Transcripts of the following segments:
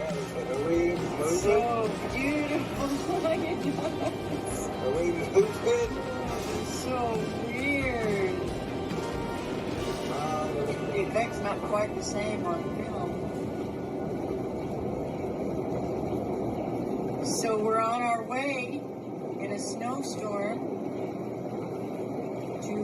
Are we moving? So beautiful. Are we moving? So weird. The effect's not quite the same on film. So we're on our way in a snowstorm to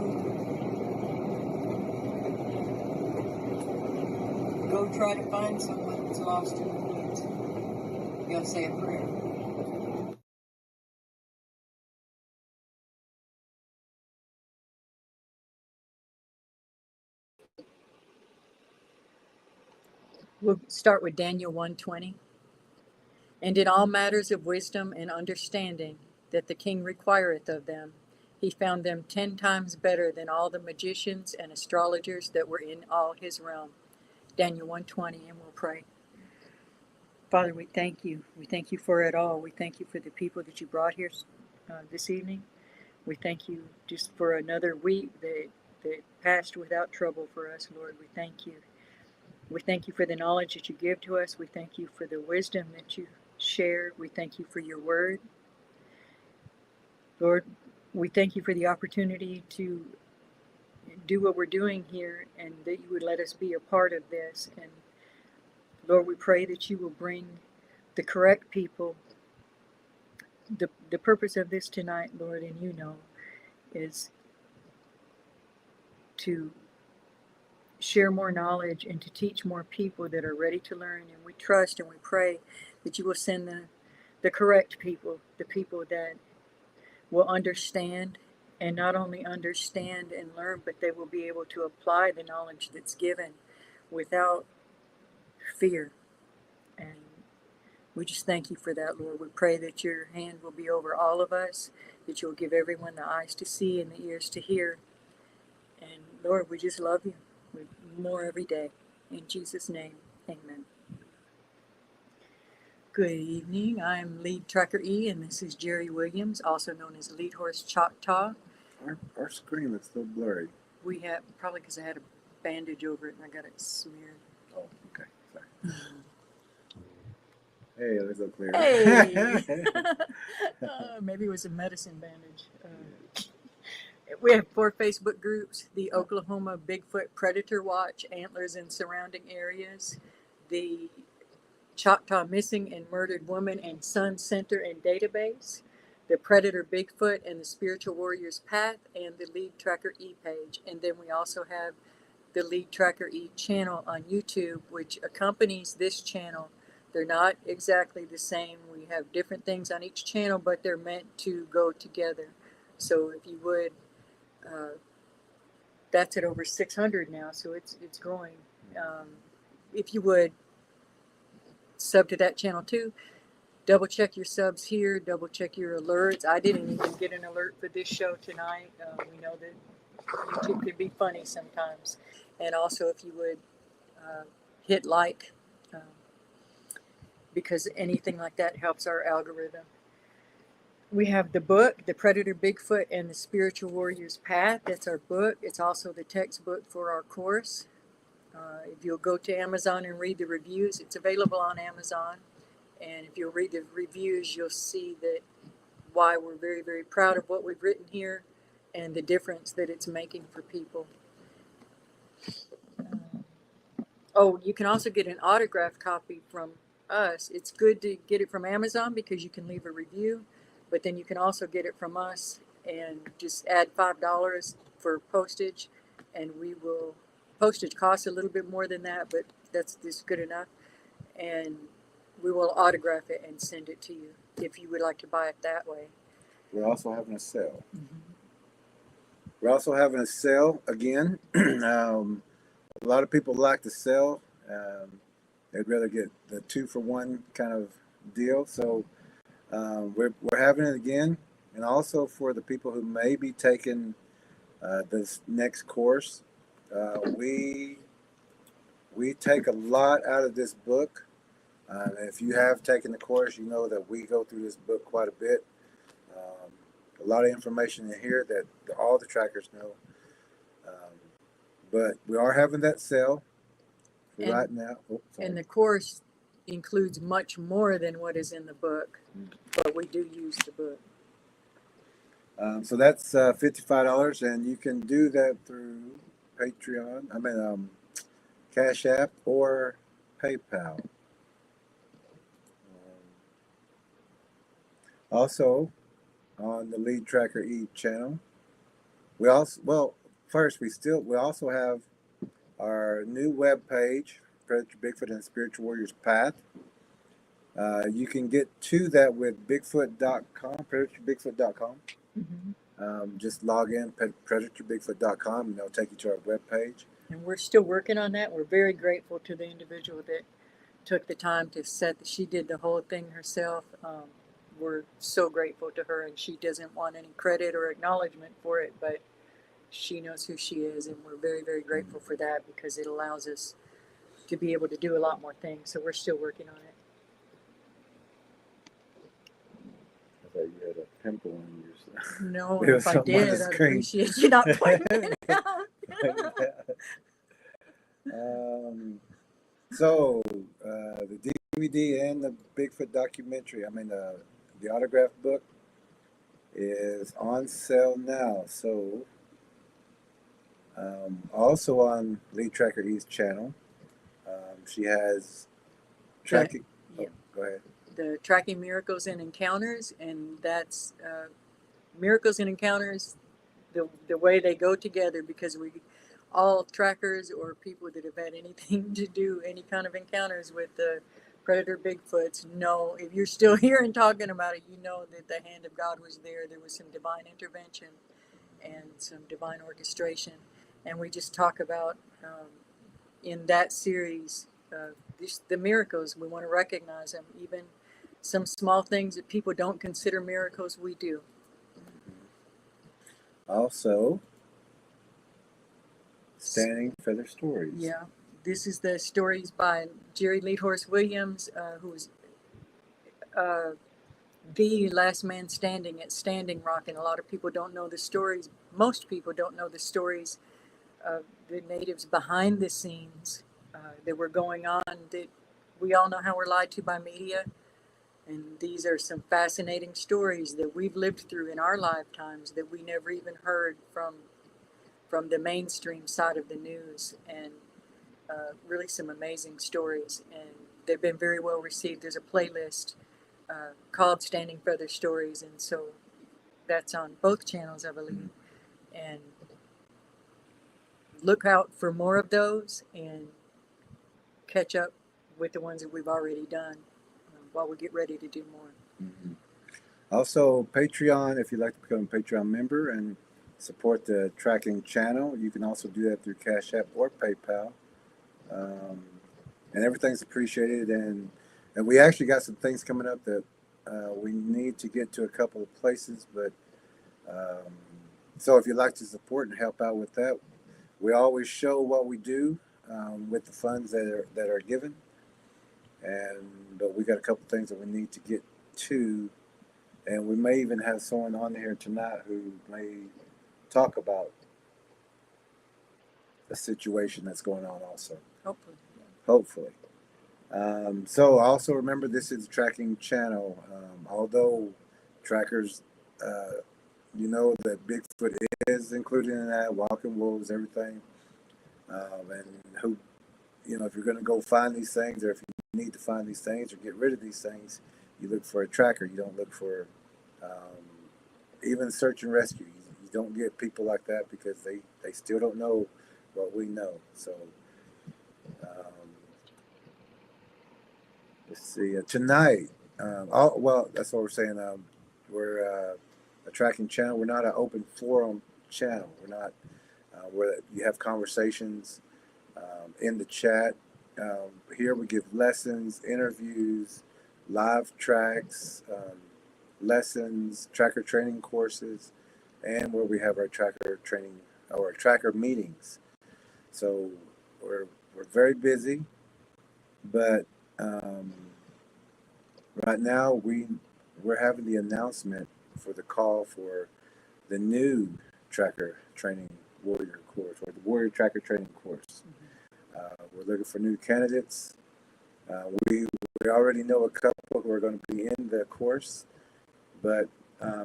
go try to find someone that's lost in the woods. You gotta say a prayer. We'll start with Daniel 1:20. And in all matters of wisdom and understanding that the king requireth of them, he found them 10 times better than all the magicians and astrologers that were in all his realm. Daniel 1:20, and we'll pray. Father, we thank you. We thank you for it all. We thank you for the people that you brought here this evening. We thank you just for another week that passed without trouble for us, Lord. We thank you. We thank you for the knowledge that you give to us. We thank you for the wisdom that you share. We thank you for your word. Lord, we thank you for the opportunity to do what we're doing here and that you would let us be a part of this. And Lord, we pray that you will bring the correct people. The purpose of this tonight, Lord, and you know, is to share more knowledge and to teach more people that are ready to learn. And we trust and we pray that you will send the correct people, the people that will understand, and not only understand and learn, but they will be able to apply the knowledge that's given without fear. And we just thank you for that, Lord. We pray that your hand will be over all of us, that you'll give everyone the eyes to see and the ears to hear. And Lord, we just love you more every day. In Jesus' name, amen. Good evening. I'm Lead Tracker E, and this is Jerry Williams, also known as Lead Horse Choctaw. Our screen looks so blurry. We have, probably because I had a bandage over it and I got it smeared. Oh, okay. Sorry. Hey, it looks so clear. Hey! Maybe it was a medicine bandage. We have 4 Facebook groups: the Oklahoma Bigfoot Predator Watch, Antlers and Surrounding Areas, the Choctaw Missing and Murdered Woman and Son Center and Database, the Predator Bigfoot and the Spiritual Warrior's Path, and the Lead Tracker E page. And then we also have the Lead Tracker E channel on YouTube, which accompanies this channel. They're not exactly the same. We have different things on each channel, but they're meant to go together. So if you would, that's at over 600 now, so it's growing. If you would sub to that channel too, double check your subs here, double check your alerts. I didn't even get an alert for this show tonight. We know that YouTube can be funny sometimes. And also if you would hit like, because anything like that helps our algorithm. We have the book, The Predator Bigfoot and the Spiritual Warrior's Path. That's our book. It's also the textbook for our course. If you'll go to Amazon and read the reviews, it's available on Amazon. And if you'll read the reviews, you'll see that why we're very, very proud of what we've written here and the difference that it's making for people. Oh, you can also get an autographed copy from us. It's good to get it from Amazon because you can leave a review, but then you can also get it from us and just add $5 for postage, and we will, postage costs a little bit more than that, but that's just good enough, and we will autograph it and send it to you if you would like to buy it that way. We're also having a sale. We're also having a sale again. A lot of people like to sell. They'd rather get the 2-for-1 kind of deal. So we're having it again. And also for the people who may be taking this next course, we take a lot out of this book. If you have taken the course, you know that we go through this book quite a bit. A lot of information in here that all the trackers know. But we are having that sale right now. And the course includes much more than what is in the book, but we do use the book. So that's $55, and you can do that through Patreon. Cash App or PayPal. Also, on the Lead Tracker E channel, we also have our new web page, Predator Bigfoot and Spiritual Warriors Path. You can get to that with Bigfoot.com, PredatorBigfoot.com. Just log in, PredatorBigfoot.com, and they'll take you to our web page. And we're still working on that. We're very grateful to the individual that took the time to she did the whole thing herself. We're so grateful to her, and she doesn't want any credit or acknowledgement for it, but she knows who she is, and we're very, very grateful for that because it allows us to be able to do a lot more things. So we're still working on it. I thought you had a pimple on yourself. No, There was if I something on did, the I'd screen. appreciate you not pointing it out. So, the DVD and the Bigfoot documentary, the autograph book, is on sale now. So, also on Lead Tracker E's channel, she has tracking. Yeah. Go ahead. The Tracking Miracles and Encounters, and that's Miracles and Encounters, the way they go together, because we all trackers or people that have had anything to do, any kind of encounters with the Predator Bigfoots know, if you're still here and talking about it, you know that the hand of God was there. There was some divine intervention and some divine orchestration. And we just talk about, in that series, the miracles. We want to recognize them. Even some small things that people don't consider miracles, we do. Also, Standing Feather Stories. Yeah, this is the stories by Jerry Leadhorse Williams, who's the last man standing at Standing Rock, and a lot of people don't know the stories. Most people don't know the stories of the natives behind the scenes that were going on. That we all know how we're lied to by media, and these are some fascinating stories that we've lived through in our lifetimes that we never even heard from the mainstream side of the news, and really some amazing stories, and they've been very well received. There's a playlist called Standing Feather Stories, and so that's on both channels, I believe. And look out for more of those and catch up with the ones that we've already done while we get ready to do more. Mm-hmm. Also, Patreon, if you'd like to become a Patreon member and support the tracking channel, you can also do that through Cash App or PayPal. And everything's appreciated. And we actually got some things coming up that we need to get to a couple of places. But so if you'd like to support and help out with that, we always show what we do with the funds that are given. But we got a couple things that we need to get to. And we may even have someone on here tonight who may talk about a situation that's going on also. Hopefully. So also remember, this is a tracking channel. Although trackers, you know that Bigfoot is included in that, walking wolves, everything. And who, if you're going to go find these things, or if you need to find these things or get rid of these things, you look for a tracker. You don't look for even search and rescue. You don't get people like that because they still don't know what we know. So let's see. Tonight, that's what we're saying. We're a tracking channel. We're not an open forum channel. We're not where you have conversations in the chat. Here we give lessons, interviews, live tracks, lessons, tracker training courses, and where we have our tracker training or tracker meetings. So we're very busy, but right now we're having the announcement for the call for the new tracker training warrior course, or the warrior tracker training course. We're looking for new candidates. We already know a couple who are going to be in the course, but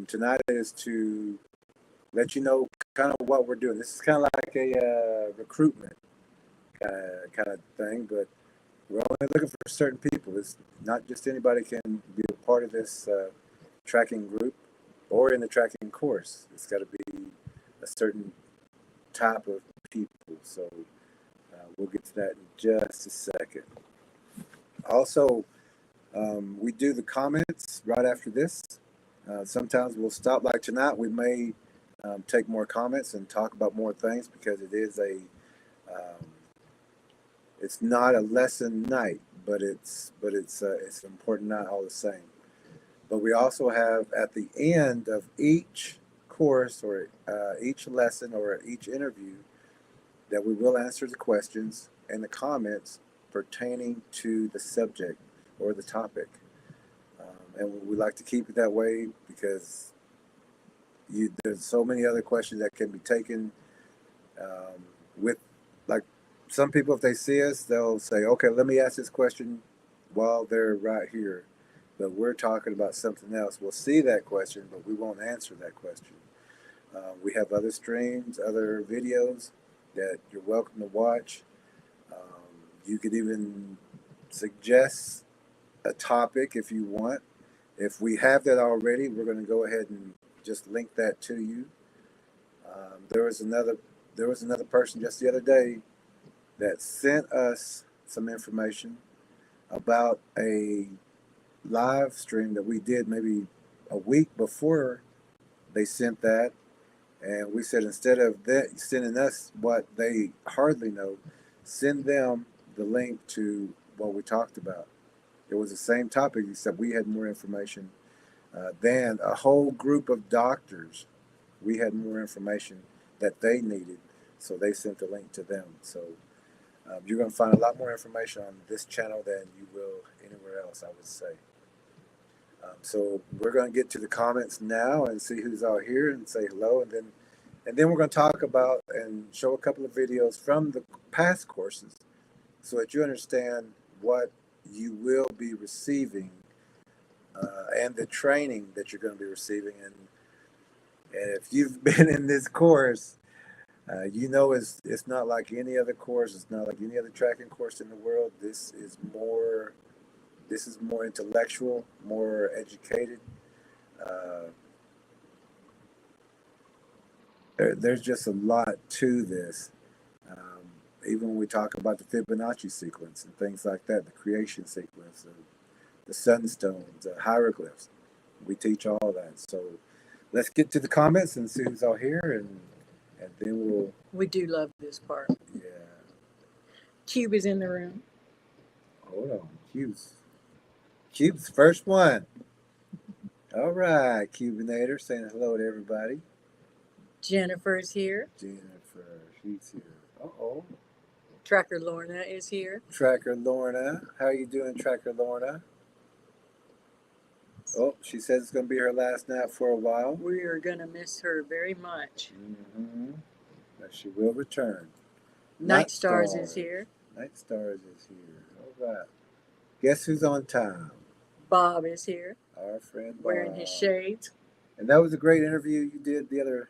tonight is to let you know kind of what we're doing. This is kind of like a recruitment kind of thing, but we're only looking for certain people. It's not just anybody can be a part of this tracking group or in the tracking course. It's got to be a certain type of people. So we'll get to that in just a second. Also, we do the comments right after this. Sometimes we'll stop, like tonight, we may take more comments and talk about more things because it is it's not a lesson night, but it's an important night all the same. But we also have at the end of each course or each lesson or each interview that we will answer the questions and the comments pertaining to the subject or the topic. And we like to keep it that way because there's so many other questions that can be taken with, like, some people, if they see us, they'll say, okay, let me ask this question while they're right here. But we're talking about something else. We'll see that question, but we won't answer that question. We have other streams, other videos that you're welcome to watch. You could even suggest a topic if you want. If we have that already, we're going to go ahead and just link that to you. There was another person just the other day that sent us some information about a live stream that we did maybe a week before they sent that, and we said instead of that sending us what they hardly know, send them the link to what we talked about. It was the same topic except we had more information than a whole group of doctors. We had more information that they needed, so they sent the link to them. So you're going to find a lot more information on this channel than you will anywhere else, I would say. So we're going to get to the comments now and see who's out here and say hello, and then we're going to talk about and show a couple of videos from the past courses so that you understand what you will be receiving and the training that you're going to be receiving. And if you've been in this course, you know it's not like any other course. It's not like any other tracking course in the world. This is more intellectual, more educated. There's just a lot to this. Even when we talk about the Fibonacci sequence and things like that, the creation sequence, the sunstones, the hieroglyphs, we teach all that. So let's get to the comments and see who's out here, and then We do love this part. Yeah. Cube is in the room. Hold on, Cube's first one. All right, Cubinator, saying hello to everybody. Jennifer's here. Jennifer, she's here. Uh-oh. Tracker Lorna is here. Tracker Lorna. How you doing, Tracker Lorna? Oh, she says it's going to be her last night for a while. We are going to miss her very much. Mm-hmm. But she will return. Night Stars is here. Night Stars is here. All right. Guess who's on time? Bob is here. Our friend Bob. Wearing his shades. And that was a great interview you did, the other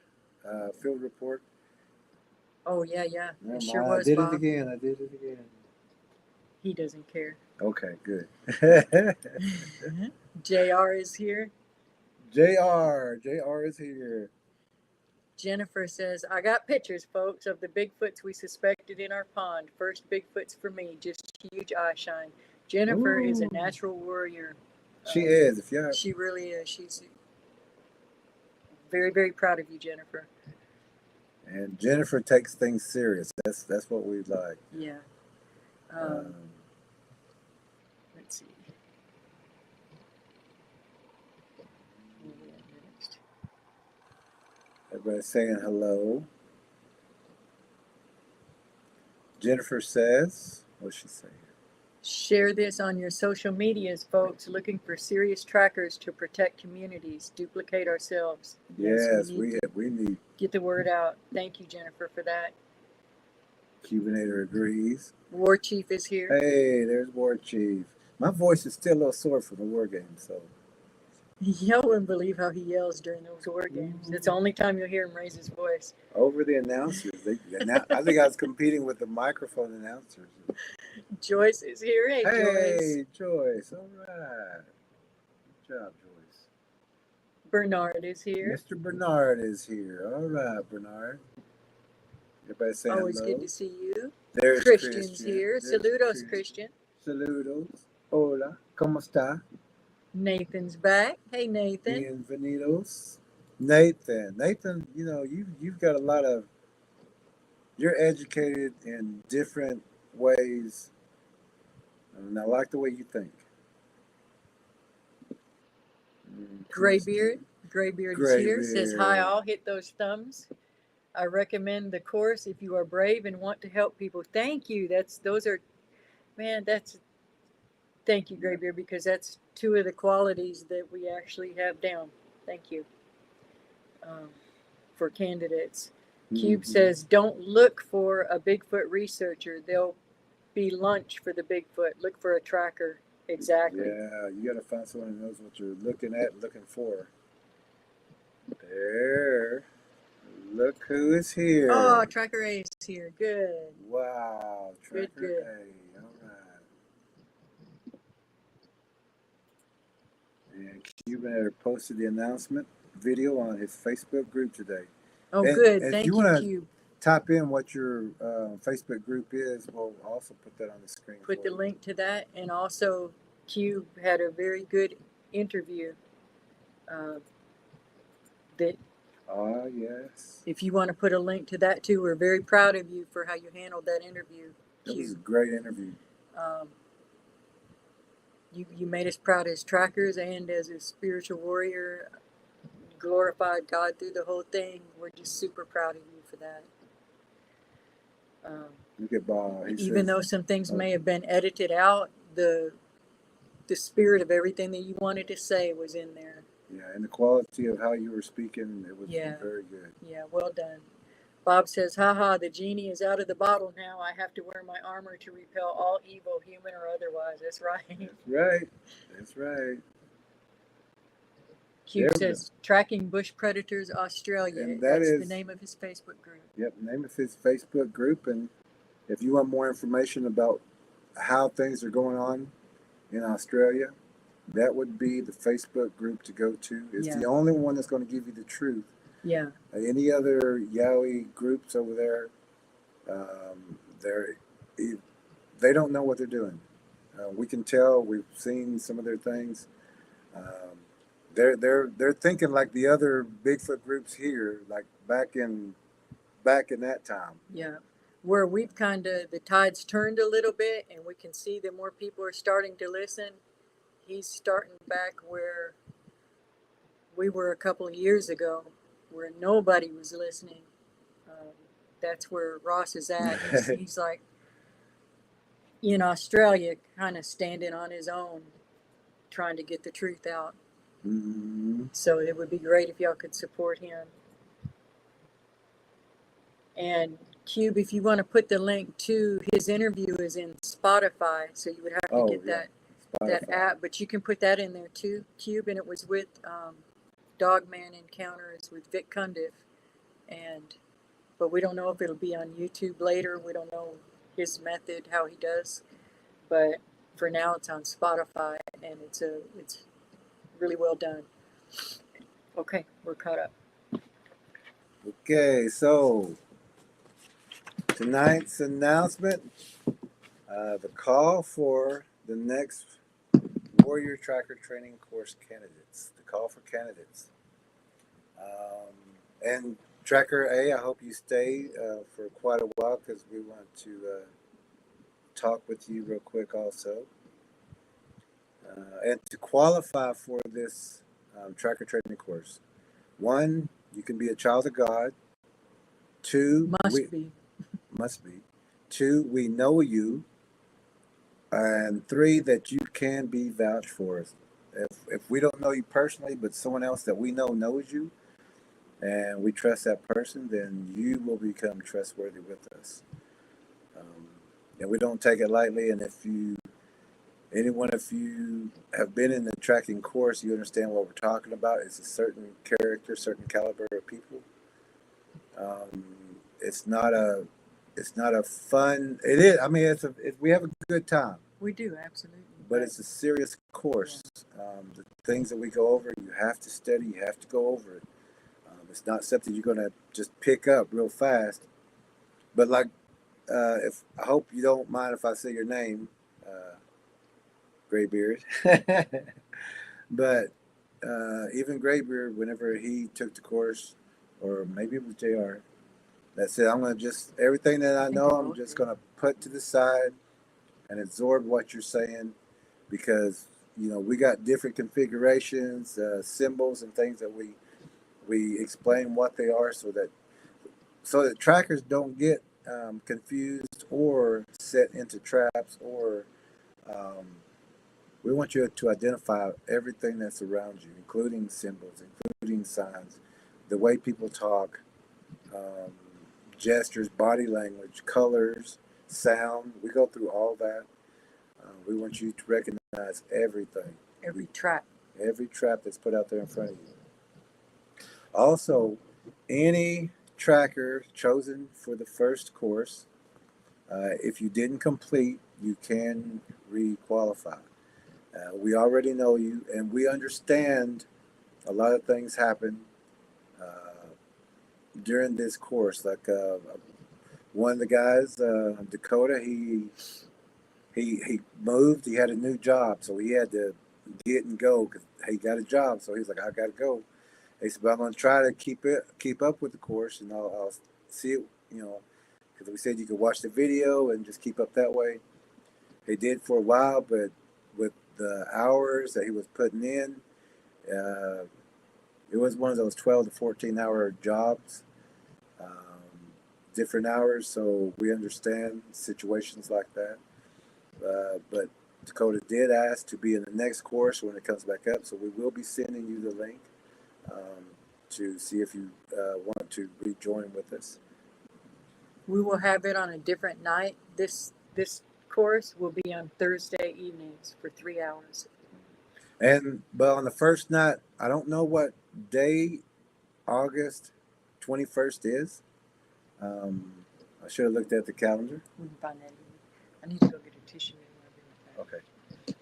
field report. Oh, yeah. It sure I was, did Bob. it again. He doesn't care. Okay, good. JR is here. JR is here. Jennifer says, I got pictures, folks, of the Bigfoots we suspected in our pond. First Bigfoots for me, just huge eye shine. Jennifer is a natural warrior. She is. If you She really is. She's very, very proud of you, Jennifer. And Jennifer takes things serious. That's what we like. Yeah. Let's see. Everybody's saying hello. Jennifer says, what's she saying? Share this on your social medias, folks. Looking for serious trackers to protect communities, duplicate ourselves. Yes, we need get the word out. Thank you, Jennifer, for that. Cubanator agrees. War Chief is here. Hey, there's War Chief. My voice is still a little sore from the war game, so. Y'all wouldn't believe how he yells during those war games. It's the only time you'll hear him raise his voice. Over the announcers. I think I was competing with the microphone announcers. Joyce is here. Hey, Joyce. Hey, Joyce. All right. Good job, Joyce. Bernard is here. Mr. Bernard is here. All right, Bernard. Everybody say Always hello. good to see you. There's Christian's here. There's Saludos, Christian. Saludos. Hola. ¿Cómo está? Nathan's back. Hey, Nathan. Bienvenidos. Nathan, you know, you've got a lot of, you're educated in different ways, and I like the way you think. Graybeard is here. Says hi. I'll hit those thumbs. I recommend the course if you are brave and want to help people. Thank you. Thank you, Graybeard, because that's two of the qualities that we actually have down. Thank you. For candidates. Cube says, don't look for a Bigfoot researcher. They'll be lunch for the Bigfoot. Look for a tracker. Exactly. Yeah, you got to find someone who knows what you're looking at, looking for. There. Look who is here. Oh, Tracker A is here. Good. Wow. Tracker Good. A. All right. And Cuban posted the announcement video on his Facebook group today. Oh, and, good. and Thank you, you, Cube. Type in what your Facebook group is. We'll also put that on the screen. Put the link to that. And also, Cube had a very good interview that yes. if you want to put a link to that too, we're very proud of you for how you handled that interview. It was a great interview. You made us proud as trackers and as a spiritual warrior. Glorified God through the whole thing. We're just super proud of you for that. Look at Bob. Even though some things may have been edited out, the spirit of everything that you wanted to say was in there. Yeah, and the quality of how you were speaking, it was very good. Yeah, well done. Bob says, haha, the genie is out of the bottle now. I have to wear my armor to repel all evil, human or otherwise. That's right. That's right. That's right. Cube says, Tracking Bush Predators Australia. And That's the name of his Facebook group. Yep, name of his Facebook group. And if you want more information about how things are going on in Australia, that would be the Facebook group to go to. It's the only one that's going to give you the truth. Yeah. Any other Yowie groups over there, they don't know what they're doing. We can tell. We've seen some of their things. They're thinking like the other Bigfoot groups here, like back in that time. Yeah, where we've kind of, the tide's turned a little bit, and we can see that more people are starting to listen. He's starting back where we were a couple of years ago, where nobody was listening. That's where Ross is at. He's like in Australia, kind of standing on his own, trying to get the truth out. Mm-hmm. So it would be great if y'all could support him. And Cube, if you want to put the link to his interview, is in Spotify, so you would have to get that app, but you can put that in there too, Cube. And it was with Dogman Encounters with Vic Cundiff, but we don't know if it'll be on YouTube later. We don't know his method, how he does, but for now it's on Spotify, and it's really well done. Okay, we're caught up. Okay, so tonight's announcement, the call for the next Warrior Tracker Training Course candidates. The call for candidates. And Tracker A, I hope you stay for quite a while, because we want to talk with you real quick also. And to qualify for this tracker training course, 1, you can be a child of God. 2, must be. 2, we know you. And 3, that you can be vouched for. If we don't know you personally, but someone else that we know knows you, and we trust that person, then you will become trustworthy with us. and we don't take it lightly. And if anyone of you have been in the tracking course, you understand what we're talking about. It's a certain character, certain caliber of people. It's not a fun. It is. I mean, we have a good time. We do, absolutely. But it's a serious course. The things that we go over, you have to study. You have to go over it. It's not something you're going to just pick up real fast. But like, if I hope you don't mind if I say your name, Graybeard. But even Graybeard, whenever he took the course, or maybe it was JR, that said, I'm going to just, everything that I know, I'm just going to put to the side and absorb what you're saying, because, you know, we got different configurations, symbols and things that we explain what they are, so that trackers don't get confused or set into traps, or we want you to identify everything that's around you, including symbols, including signs, the way people talk, gestures, body language, colors, sound. We go through all that. We want you to recognize everything. Every trap. Every trap that's put out there in front of you. Also, any tracker chosen for the first course, if you didn't complete, you can re-qualify. We already know you, and we understand a lot of things happen during this course. Like one of the guys, Dakota, he moved. He had a new job, so he had to get and go because he got a job. So he's like, I got to go. He said, but I'm going to try to keep up with the course, and I'll see it, you know, because we said you could watch the video and just keep up that way. He did for a while, but with the hours that he was putting in, it was one of those 12 to 14 hour jobs, different hours, so we understand situations like that. But Dakota did ask to be in the next course when it comes back up, so we will be sending you the link to see if you want to rejoin with us. We will have it on a different night. This course will be on Thursday evenings for 3 hours. But on the first night, I don't know what day August 21st is. I should have looked at the calendar. We can find that. I need to go get a tissue. Okay.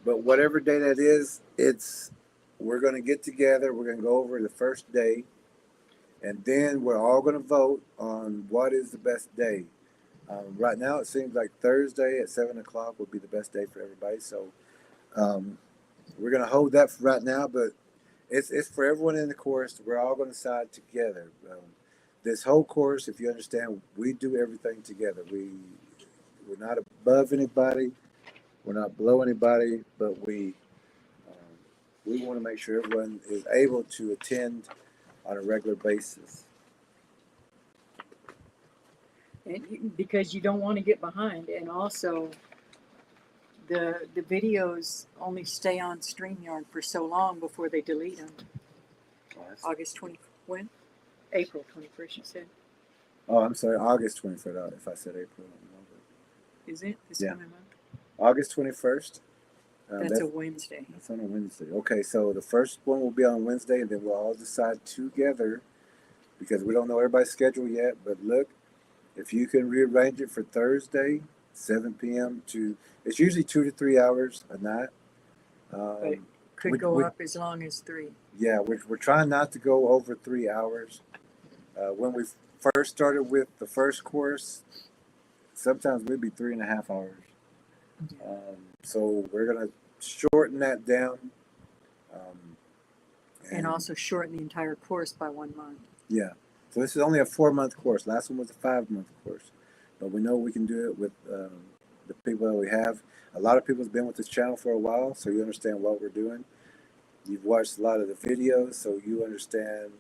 But whatever day that is, we're going to get together. We're going to go over the first day. And then we're all going to vote on what is the best day. Right now, it seems like Thursday at 7 o'clock would be the best day for everybody. So we're going to hold that for right now. But it's for everyone in the course. We're all going to decide together. This whole course, if you understand, we do everything together. We're not above anybody. We're not below anybody. But we want to make sure everyone is able to attend on a regular basis. And because you don't want to get behind, and also the videos only stay on StreamYard for so long before they delete them. August 20, when? April 21st, you said? Oh, I'm sorry, August 21st. If I said April, is it? This yeah. coming month? August 21st. That's a Wednesday. That's on a Wednesday. Okay, so the first one will be on Wednesday, and then we'll all decide together, because we don't know everybody's schedule yet. But look, if you can rearrange it for Thursday, 7 p.m. it's usually 2 to 3 hours a night. But it could go up as long as 3. Yeah, we're trying not to go over 3 hours. When we first started with the first course, sometimes we'd be 3.5 hours. So we're going to shorten that down. And also shorten the entire course by 1 month. Yeah. So this is only a 4-month course. Last one was a 5-month course. But we know we can do it with the people that we have. A lot of people have been with this channel for a while, so you understand what we're doing. You've watched a lot of the videos, so you understand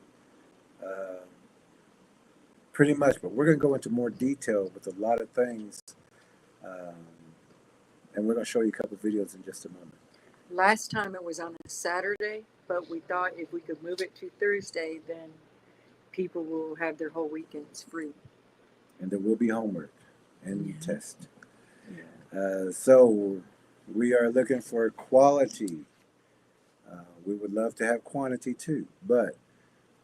pretty much. But we're going to go into more detail with a lot of things. And we're going to show you a couple of videos in just a moment. Last time it was on a Saturday, but we thought if we could move it to Thursday, then people will have their whole weekends free. And there will be homework and test. So we are looking for quality. We would love to have quantity too, but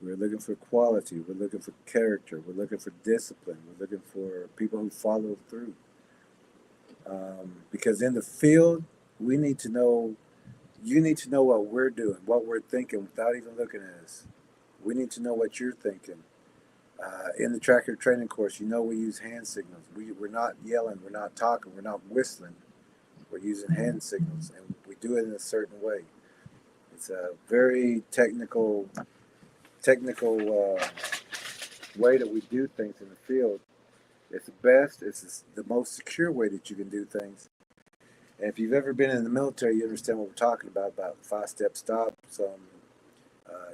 we're looking for quality. We're looking for character. We're looking for discipline. We're looking for people who follow through. Because in the field, we need to know, you need to know what we're doing, what we're thinking without even looking at us. We need to know what you're thinking. In the tracker training course, you know we use hand signals. We're not yelling, we're not talking, we're not whistling. We're using hand signals, and we do it in a certain way. It's a very technical way that we do things in the field. It's the best. It's the most secure way that you can do things. And if you've ever been in the military, you understand what we're talking about 5-step stops,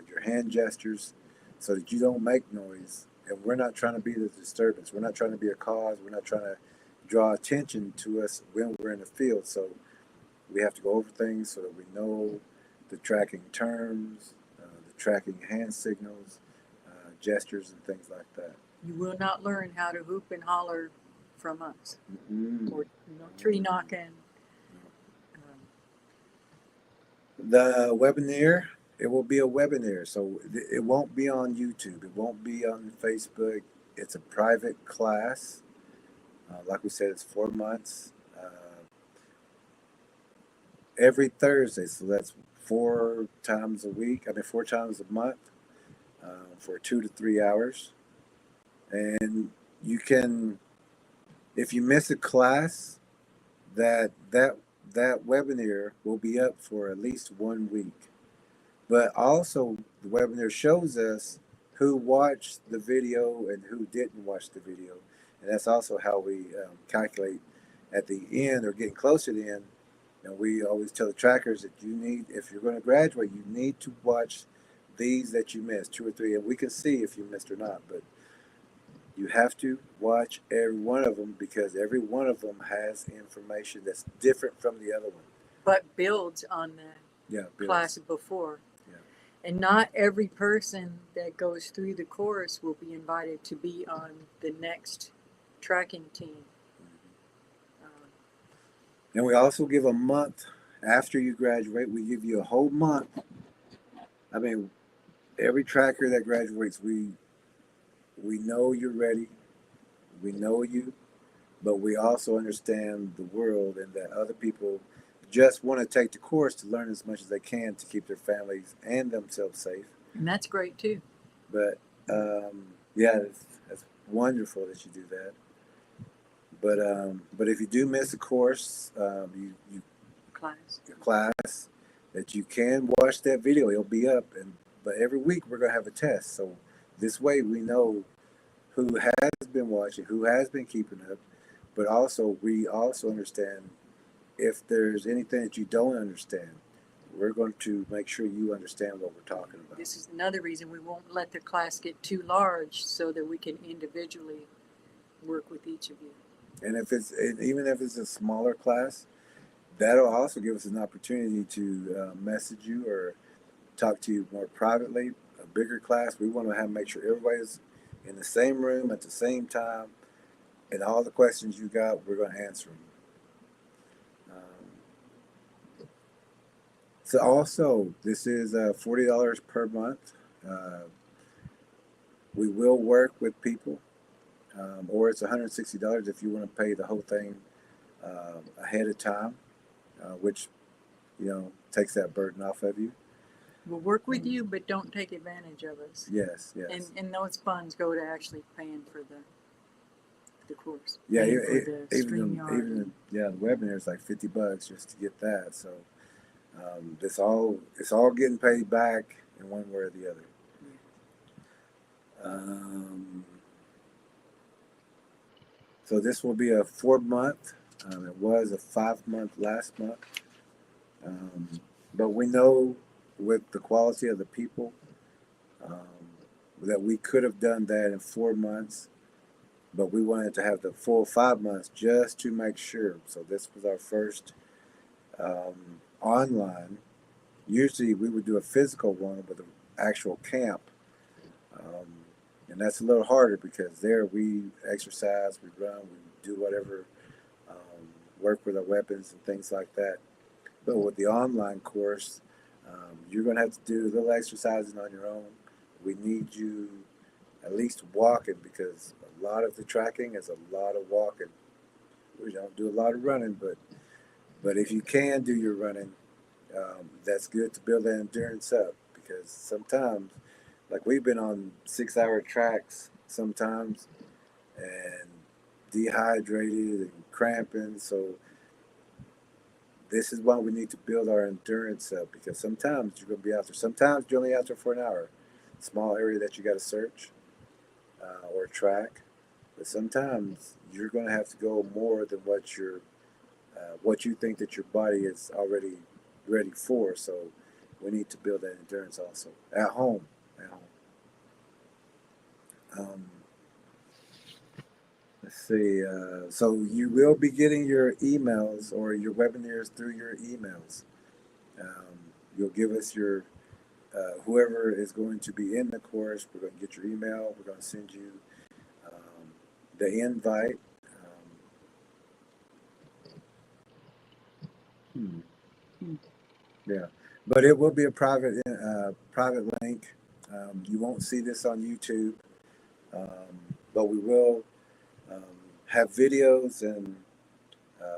your hand gestures, so that you don't make noise. And we're not trying to be the disturbance. We're not trying to be a cause. We're not trying to draw attention to us when we're in the field. So we have to go over things so that we know the tracking terms, the tracking hand signals, gestures, and things like that. You will not learn how to hoop and holler from us, Mm-hmm. or tree knocking. The webinar, it will be a webinar, so it won't be on YouTube. It won't be on Facebook. It's a private class. Like we said, it's 4 months. Every Thursday, so that's 4 times a week. 4 times a month, for 2 to 3 hours. And you can, if you miss a class, that webinar will be up for at least 1 week. But also, the webinar shows us who watched the video and who didn't watch the video. And that's also how we calculate at the end, or getting close to the end. And we always tell the trackers that you need, if you're going to graduate, you need to watch these that you missed, 2 or 3. And we can see if you missed or not. But you have to watch every one of them, because every one of them has information that's different from the other one. But builds on the class before. And not every person that goes through the course will be invited to be on the next tracking team. And we also give a month after you graduate. We give you a whole month. Every tracker that graduates, we know you're ready. We know you, but we also understand the world, and that other people just want to take the course to learn as much as they can to keep their families and themselves safe. And that's great too. But that's wonderful that you do that. But if you do miss a course, your class, that you can watch that video. It'll be up, but every week we're gonna have a test. So this way we know who has been watching, who has been keeping up, but also we also understand if there's anything that you don't understand. We're going to make sure you understand what we're talking about. This is another reason we won't let the class get too large, so that we can individually work with each of you. And even if it's a smaller class, that'll also give us an opportunity to message you or talk to you more privately. A bigger class, we want to make sure everybody's in the same room at the same time, and all the questions you got, we're going to answer them. So also, this is $40 per month. We will work with people, or it's $160 if you want to pay the whole thing ahead of time, which takes that burden off of you. We'll work with you, but don't take advantage of us. Yes. And those funds go to actually paying for the course. Yeah, even the webinar is like $50 just to get that. So it's all getting paid back in one way or the other. So this will be a 4-month. It was a 5-month last month. But we know with the quality of the people that we could have done that in 4 months, but we wanted to have the full 5 months just to make sure. So this was our first online. Usually we would do a physical one with an actual camp. And that's a little harder because there we exercise, we run, we do whatever work with our weapons and things like that. But with the online course, you're going to have to do a little exercising on your own. We need you at least walking, because a lot of the tracking is a lot of walking. We don't do a lot of running, but if you can do your running, that's good to build that endurance up, because sometimes, like we've been on 6-hour tracks sometimes and dehydrated and cramping. So this is why we need to build our endurance up, because sometimes you're going to be out there. Sometimes you're only out there for an hour. Small area that you got to search or track. But sometimes you're going to have to go more than what you think that your body is already ready for. So we need to build that endurance also at home. Let's see. So you will be getting your emails or your webinars through your emails. You'll give us your whoever is going to be in the course. We're going to get your email. We're going to send you the invite. Yeah, but it will be a private link. You won't see this on YouTube, but we will have videos and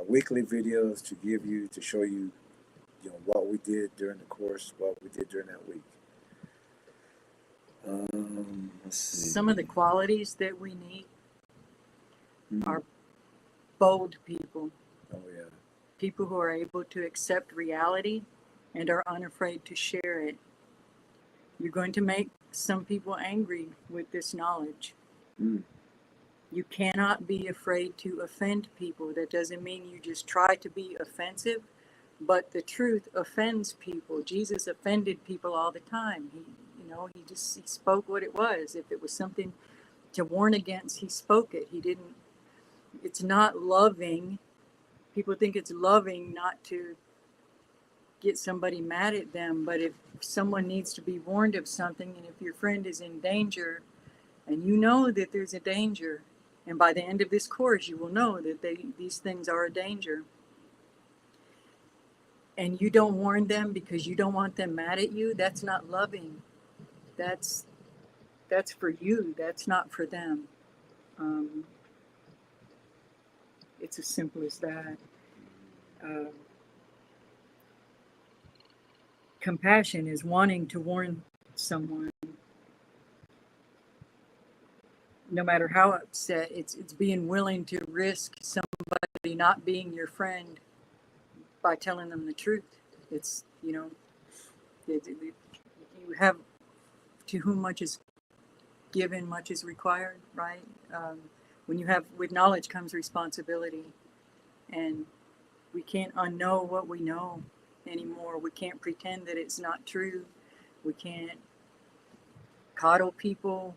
weekly videos to give you, to show you, what we did during the course, what we did during that week. Let's see. Some of the qualities that we need are bold people. Oh yeah. People who are able to accept reality and are unafraid to share it. You're going to make some people angry with this knowledge. You cannot be afraid to offend people. That doesn't mean you just try to be offensive, but the truth offends people. Jesus offended people all the time. He spoke what it was. If it was something to warn against, he spoke it. It's not loving. People think it's loving not to get somebody mad at them, but if someone needs to be warned of something, and if your friend is in danger, and you know that there's a danger, and by the end of this course you will know that these things are a danger, and you don't warn them because you don't want them mad at you, that's not loving. That's for you. That's not for them. It's as simple as that. Compassion is wanting to warn someone, no matter how upset. It's being willing to risk somebody not being your friend by telling them the truth. It's, you have, to whom much is given, much is required, right? With knowledge comes responsibility, and we can't unknow what we know anymore. We can't pretend that it's not true. We can't coddle people.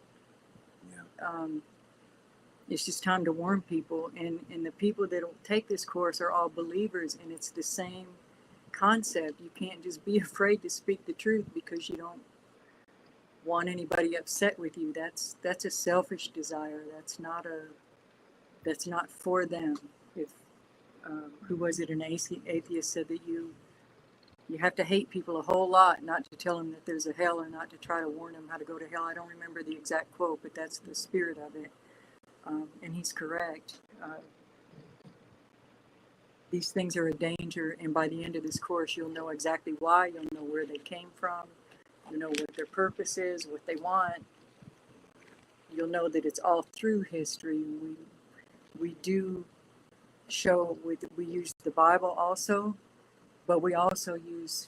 It's just time to warn people, and the people that will take this course are all believers, and it's the same concept. You can't just be afraid to speak the truth because you don't want anybody upset with you. That's a selfish desire. That's not for them. If who was it, an atheist said that you have to hate people a whole lot not to tell them that there's a hell, or not to try to warn them how to go to hell. I don't remember the exact quote, but that's the spirit of it. And he's correct. These things are a danger, and by the end of this course, you'll know exactly why. You'll know where they came from. You'll know what their purpose is, what they want. You'll know that it's all through history. We do show, we use the Bible also, but we also use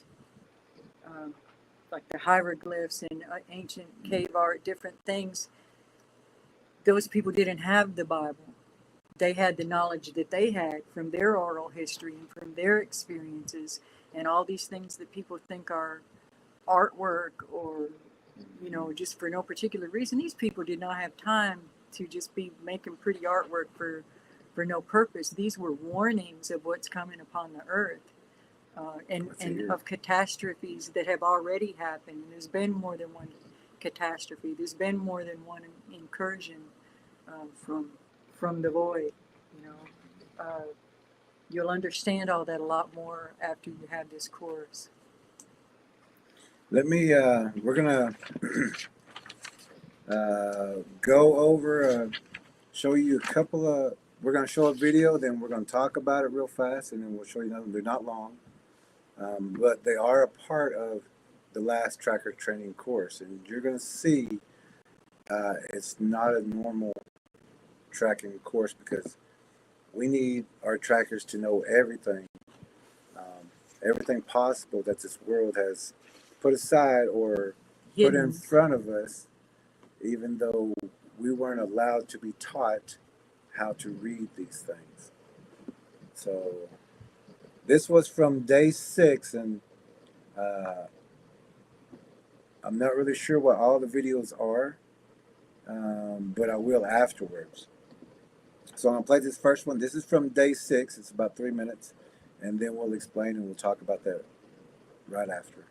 like the hieroglyphs and ancient cave art, different things. Those people didn't have the Bible. They had the knowledge that they had from their oral history and from their experiences, and all these things that people think are artwork or, just for no particular reason. These people did not have time to just be making pretty artwork for no purpose. These were warnings of what's coming upon the earth, and of catastrophes that have already happened. And there's been more than one catastrophe. There's been more than one incursion from the void. You'll understand all that a lot more after you have this course. Let me, we're gonna go over, show you a couple of, we're gonna show a video, then we're gonna talk about it real fast, and then we'll show you another. They're not long, but they are a part of the last tracker training course, and you're gonna see it's not a normal tracking course because we need our trackers to know everything, everything possible that this world has put aside or put in front of us, even though we weren't allowed to be taught how to read these things. So this was from day 6, and I'm not really sure what all the videos are, but I will afterwards. So I'm gonna play this first one. This is from day 6. It's about 3 minutes, and then we'll explain and we'll talk about that right after.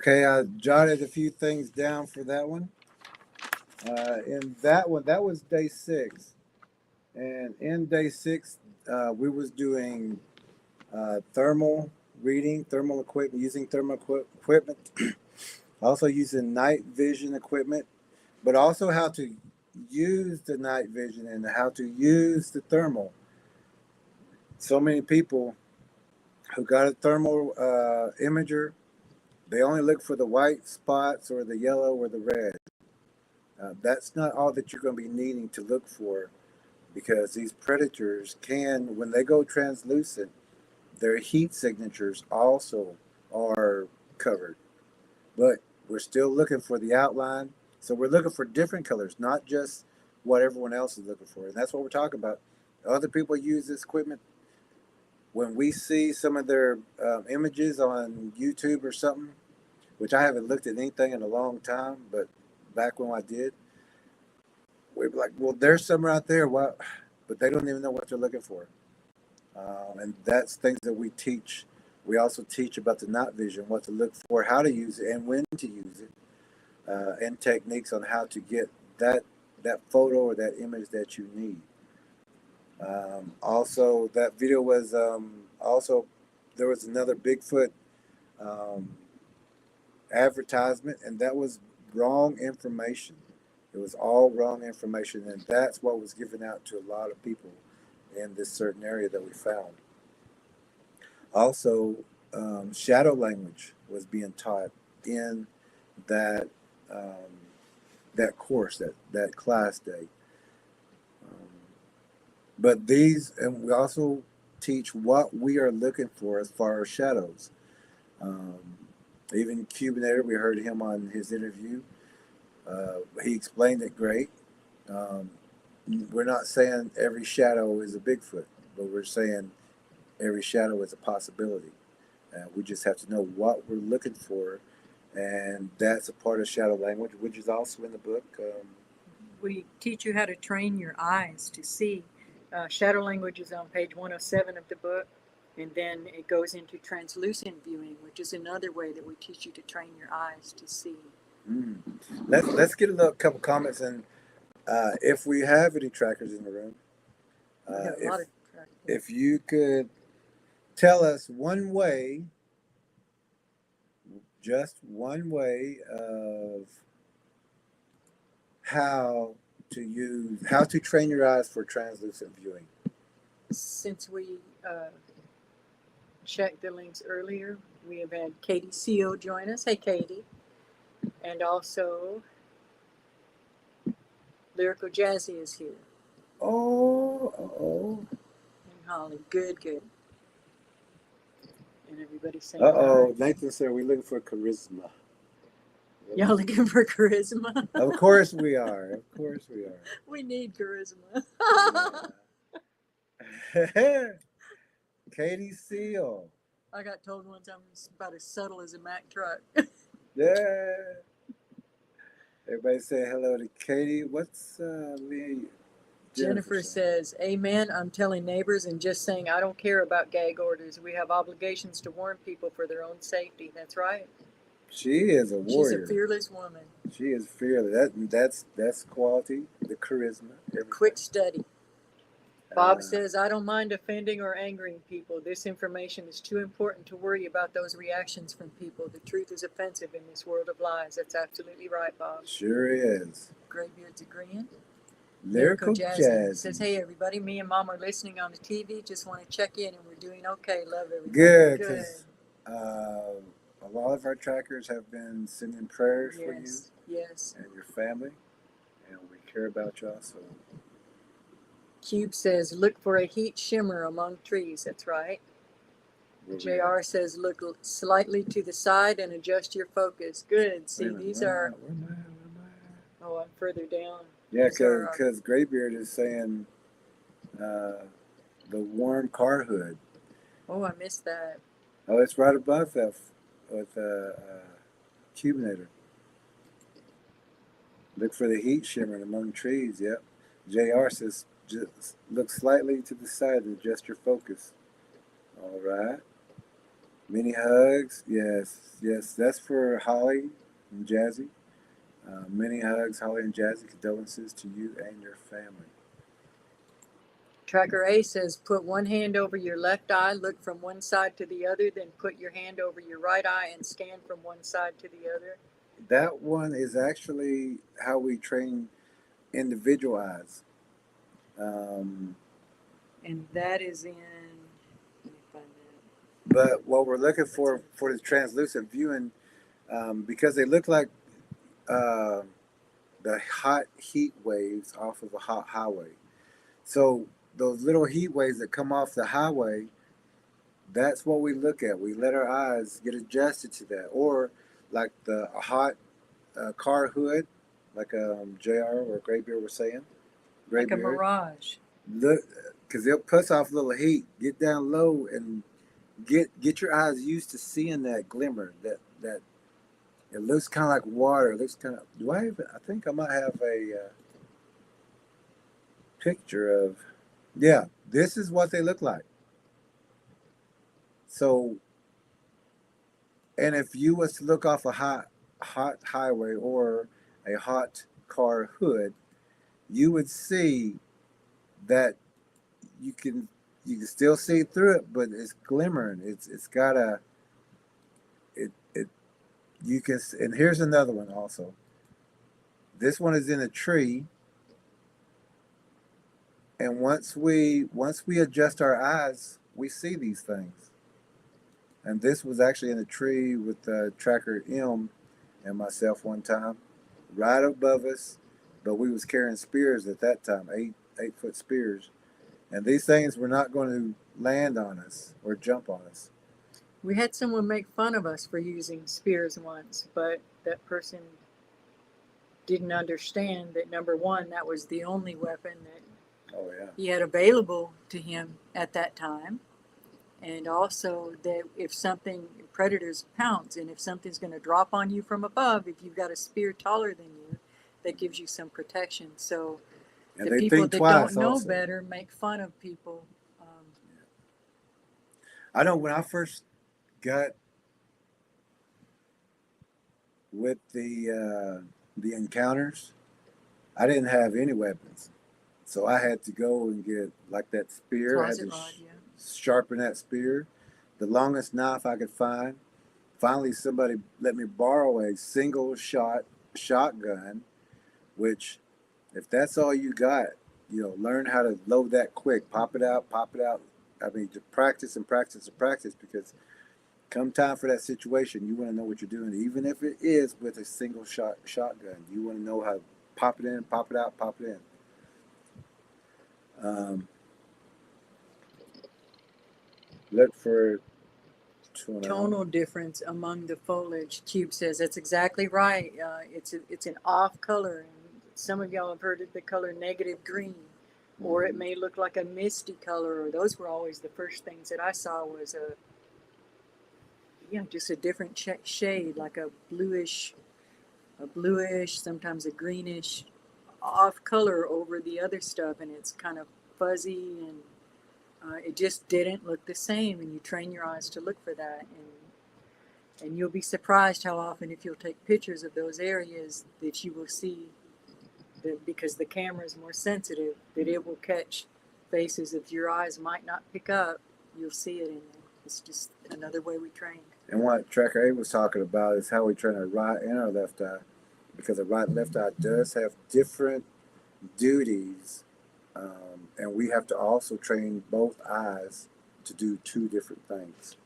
Okay, I jotted a few things down for that one. In that one, that was day 6, and in day 6, we was doing thermal reading, thermal equipment, using thermal equipment, also using night vision equipment, but also how to use the night vision and how to use the thermal. So many people who got a thermal imager, they only look for the white spots or the yellow or the red. That's not all that you're going to be needing to look for because these predators can, when they go translucent, their heat signatures also are covered. But we're still looking for the outline. So we're looking for different colors, not just what everyone else is looking for. And that's what we're talking about. Other people use this equipment. When we see some of their images on YouTube or something, which I haven't looked at anything in a long time, but back when I did, we'd be like, well, there's some right there. What? But they don't even know what they're looking for. And that's things that we teach. We also teach about the night vision, what to look for, how to use it, and when to use it, and techniques on how to get that photo or that image that you need. Also, that video was also, there was another Bigfoot advertisement, and that was wrong information. It was all wrong information, and that's what was given out to a lot of people in this certain area that we found. Also, shadow language was being taught in that that course, that class day. But these, and we also teach what we are looking for as far as shadows. Even Cubinator, we heard him on his interview. He explained it great. We're not saying every shadow is a Bigfoot, but we're saying every shadow is a possibility. We just have to know what we're looking for, and that's a part of shadow language, which is also in the book. We teach you how to train your eyes to see. Shadow language is on page 107 of the book, and then it goes into translucent viewing, which is another way that we teach you to train your eyes to see. Let's get a couple comments, and if we have any trackers in the room, if you could tell us one way, just one way of how to train your eyes for translucent viewing. Since we checked the links earlier, we have had Katie Seal join us. Hey, Katie. And also, Lyrical Jazzy is here. Oh. And Holly. Good. And everybody saying hi. Nathan said we're looking for charisma. Y'all looking for charisma? Of course we are. We need charisma. Yeah. Katie Seal. I got told one time it's about as subtle as a Mack truck. Yeah. Everybody say hello to Katie. What's Lee? Jennifer says, amen. I'm telling neighbors and just saying I don't care about gag orders. We have obligations to warn people for their own safety. That's right. She is a warrior. She's a fearless woman. She is fearless. That's quality, the charisma. Everything. Quick study. Bob says, I don't mind offending or angering people. This information is too important to worry about those reactions from people. The truth is offensive in this world of lies. That's absolutely right, Bob. Sure is. Graybeard's agreeing. Lyrical Jazz says, hey, everybody, me and Mom are listening on the TV. Just want to check in, and we're doing okay. Love everybody. Good, because a lot of our trackers have been sending prayers for you and your family, and we care about y'all. So. Cube says, look for a heat shimmer among trees. That's right. JR says, look slightly to the side and adjust your focus. Good. See, these are... Where am I? Oh, I'm further down. Yeah, because Graybeard is saying the warm car hood. Oh, I missed that. Oh, it's right above that with Cubinator. Look for the heat shimmering among trees. Yep. JR says, just look slightly to the side and adjust your focus. All right. Many hugs. Yes. That's for Holly and Jazzy. Many hugs, Holly and Jazzy. Condolences to you and your family. Tracker A says, put one hand over your left eye, look from one side to the other, then put your hand over your right eye and scan from one side to the other. That one is actually how we train individual eyes. And that is in, let me find that. But what we're looking for the translucent viewing, because they look like the hot heat waves off of a hot highway. So those little heat waves that come off the highway, that's what we look at. We let our eyes get adjusted to that. Or like the hot car hood, like JR or Graybeard was saying. Like a Graybeard. mirage. Look, because they'll push off a little heat. Get down low and get your eyes used to seeing that glimmer. That it looks kind of like water. It looks kind of. Do I even? I think I might have a picture of. Yeah, this is what they look like. So, and if you was to look off a hot highway or a hot car hood, you would see that you can still see through it, but it's glimmering. It's got a it you can. And here's another one also. This one is in a tree, and once we adjust our eyes, we see these things. And this was actually in a tree with Tracker M and myself one time, right above us. But we was carrying spears at that time, 8-foot spears, and these things were not going to land on us or jump on us. We had someone make fun of us for using spears once, but that person didn't understand that, number one, that was the only weapon that Oh yeah. he had available to him at that time. And also that if something, predators pounce, and if something's going to drop on you from above, if you've got a spear taller than you, that gives you some protection. So And the they people think that twice don't know also. better make fun of people. I know when I first got with the encounters, I didn't have any weapons, so I had to go and get like that spear. I had Closet to rod, yeah. sharpen that spear, the longest knife I could find. Finally, somebody let me borrow a single shot shotgun, which, if that's all you got, learn how to load that quick. Pop it out, pop it out. I mean, to practice and practice and practice, because come time for that situation, you want to know what you're doing. Even if it is with a single shotgun, you want to know how to pop it in, pop it out, pop it in. Look for Tonal difference among the foliage. Cube says that's exactly right. It's an off color, and some of y'all have heard of the color negative green, or it may look like a misty color. Or those were always the first things that I saw was just a different shade, like a bluish, sometimes a greenish, off color over the other stuff, and it's kind of fuzzy and. It just didn't look the same, and you train your eyes to look for that, and you'll be surprised how often, if you'll take pictures of those areas, that you will see that, because the camera is more sensitive, that it will catch faces that your eyes might not pick up. You'll see it in there. It's just another way we train. And what Tracker A was talking about is how we train our right and our left eye, because the right and left eye does have different duties. And we have to also train both eyes to do two different things.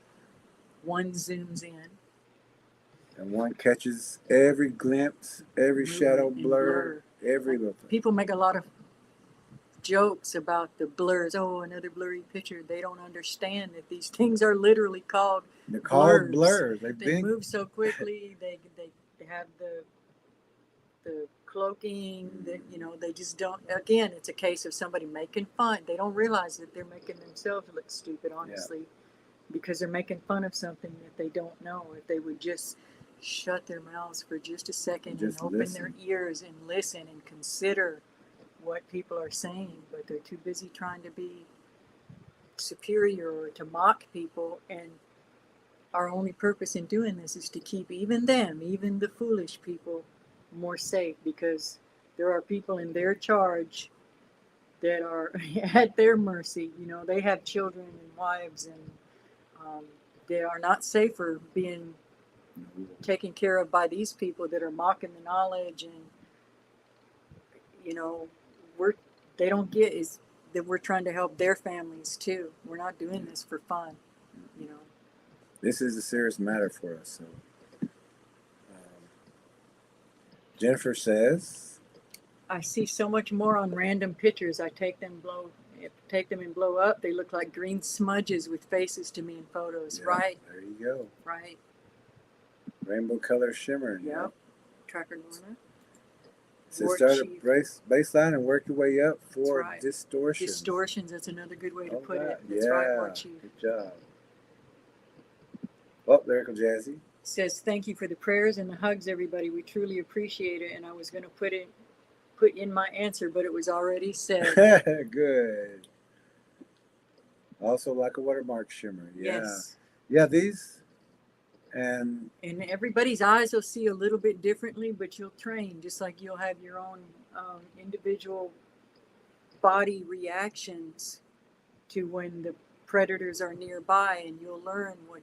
One zooms in. And one catches every glimpse, every shadow blur, every little thing. People make a lot of jokes about the blurs. Oh, another blurry picture. They don't understand that these things are literally called They're called blurs. They move so quickly. They have the cloaking that they just don't. Again, it's a case of somebody making fun. They don't realize that they're making themselves look stupid, honestly, because they're making fun of something that they don't know. If they would just shut their mouths for just a second and open their ears and listen and consider what people are saying, but they're too busy trying to be superior or to mock people. And our only purpose in doing this is to keep even the foolish people, more safe, because there are people in their charge that are at their mercy. They have children and wives, and they are not safer being taken care of by these people that are mocking the knowledge. And they don't get is that we're trying to help their families too. We're not doing this for fun. This is a serious matter for us. So, Jennifer says, I see so much more on random pictures. I take them and blow up. They look like green smudges with faces to me in photos. Yeah, Right. there you go. Right. Rainbow color shimmering. Yep. Tracker Lorna. So start a baseline and work your way up for right. distortions. Distortions, that's another good way to put right. it. That's yeah. right, War Chief. Good job. Oh, there goes Jazzy. Says, thank you for the prayers and the hugs, everybody. We truly appreciate it. And I was going to put in my answer, but it was already said. Good. Also like a watermark shimmer. Yeah. Yes. Yeah, these and everybody's eyes will see a little bit differently, but you'll train just like you'll have your own individual body reactions to when the predators are nearby, and you'll learn what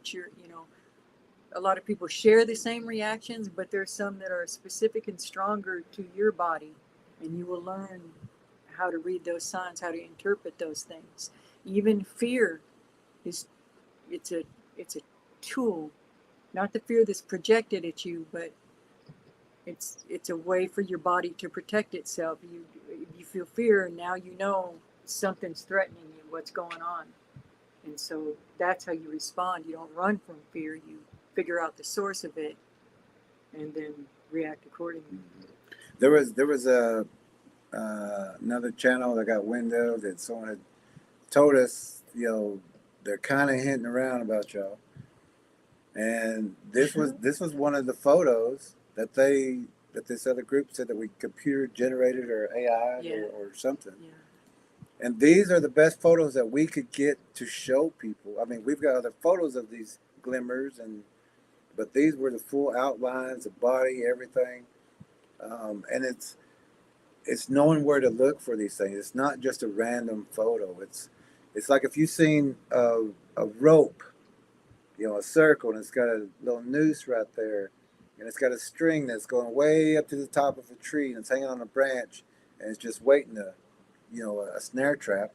a lot of people share the same reactions, but there's some that are specific and stronger to your body, and you will learn how to read those signs, how to interpret those things. Even fear it's a tool, not the fear that's projected at you, but it's a way for your body to protect itself. You feel fear, and now you know something's threatening you, what's going on. And so that's how you respond. You don't run from fear, you figure out the source of it and then react accordingly. There was a another channel that got wind of that someone had told us, they're kind of hinting around about y'all. And this was one of the photos that this other group said that we computer generated or AI or something. Yeah. And these are the best photos that we could get to show people. I mean, we've got other photos of these glimmers, but these were the full outlines, the body, everything. And it's knowing where to look for these things. It's not just a random photo. It's like if you've seen a rope, a circle, and it's got a little noose right there, and it's got a string that's going way up to the top of a tree, and it's hanging on a branch, and it's just waiting to, a snare trap.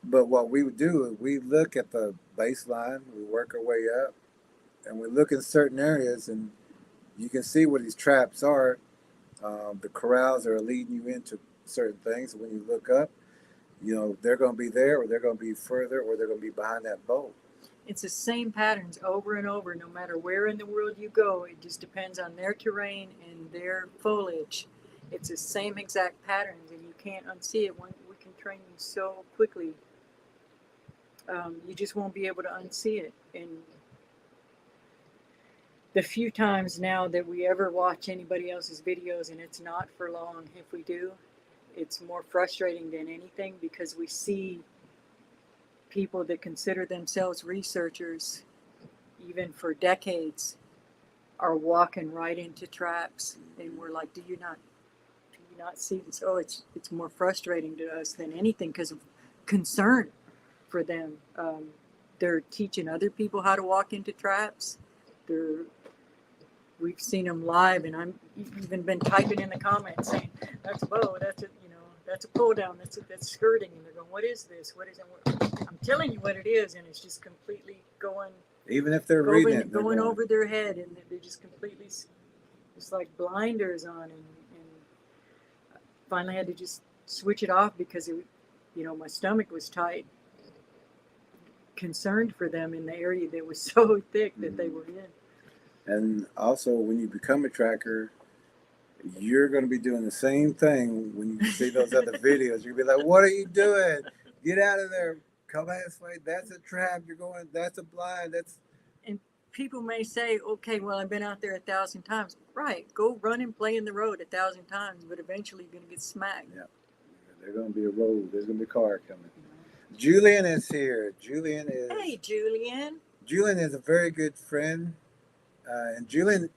But what we would do is we look at the baseline, we work our way up, and we look in certain areas, and you can see where these traps are. The corrals are leading you into certain things. When you look up, they're going to be there, or they're going to be further, or they're going to be behind that boat. It's the same patterns over and over, no matter where in the world you go. It just depends on their terrain and their foliage. It's the same exact patterns, and you can't unsee it. We can train you so quickly. You just won't be able to unsee it. And the few times now that we ever watch anybody else's videos, and it's not for long, if we do, it's more frustrating than anything, because we see people that consider themselves researchers, even for decades, are walking right into traps, and we're like, do you not see this? Oh, it's more frustrating to us than anything because of concern for them. They're teaching other people how to walk into traps. We've seen them live, and I'm even been typing in the comments saying, that's a bow, that's a pull down, that's skirting, and they're going, what is this? What is it? I'm telling you what it is, and it's just completely going. Even if they're reading it, going over their head, and they're just completely, it's like blinders on, and finally had to just switch it off because my stomach was tight, concerned for them in the area that was so thick that they were in. And also, when you become a tracker, you're going to be doing the same thing when you see those other videos. You're going to be like, what are you doing? Get out of there. Come this way. That's a trap. That's a blind. And people may say, okay, well, I've been out there 1,000 times. Right. Go run and play in the road 1,000 times, but eventually you're going to get smacked. Yeah. There's going to be a road. There's going to be a car coming. Julian is here. Hey, Julian. Julian is a very good friend. And Julian,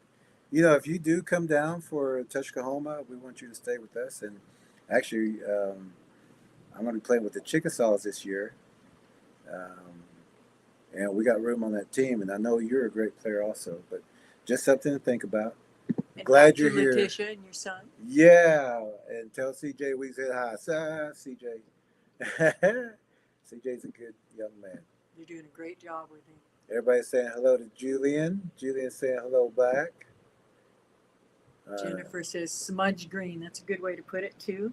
if you do come down for Tushkahoma, we want you to stay with us. And actually, I'm going to be playing with the Chickasaws this year. And we got room on that team. And I know you're a great player also. But just something to think about. And glad you're here. Letitia and your son. Yeah. And tell CJ we said hi. CJ. CJ's a good young man. You're doing a great job with him. Everybody's saying hello to Julian. Julian's saying hello back. Jennifer says smudge green. That's a good way to put it too.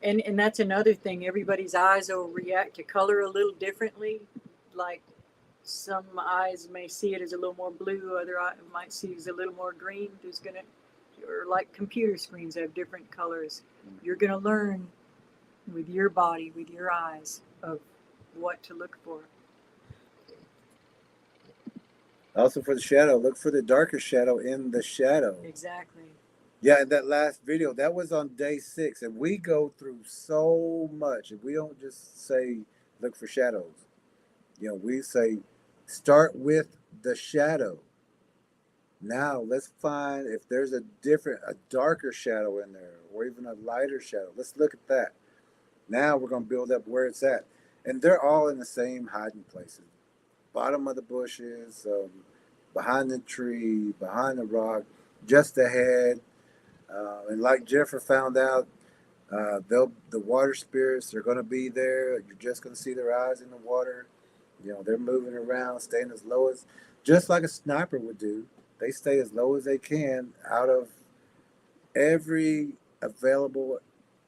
And that's another thing. Everybody's eyes will react to color a little differently. Like some eyes may see it as a little more blue, other eye might see it as a little more green. Or like computer screens have different colors. You're gonna learn with your body, with your eyes, of what to look for. Also for the shadow, look for the darker shadow in the shadow. Exactly. Yeah, in that last video, that was on day 6, and we go through so much. If we don't just say look for shadows, we say start with the shadow. Now let's find if there's a darker shadow in there, or even a lighter shadow. Let's look at that. Now we're going to build up where it's at, and they're all in the same hiding places. Bottom of the bushes, behind the tree, behind the rock, just ahead. And like Jennifer found out, the water spirits are going to be there. You're just going to see their eyes in the water. They're moving around, staying as low as, just like a sniper would do. They stay as low as they can out of every available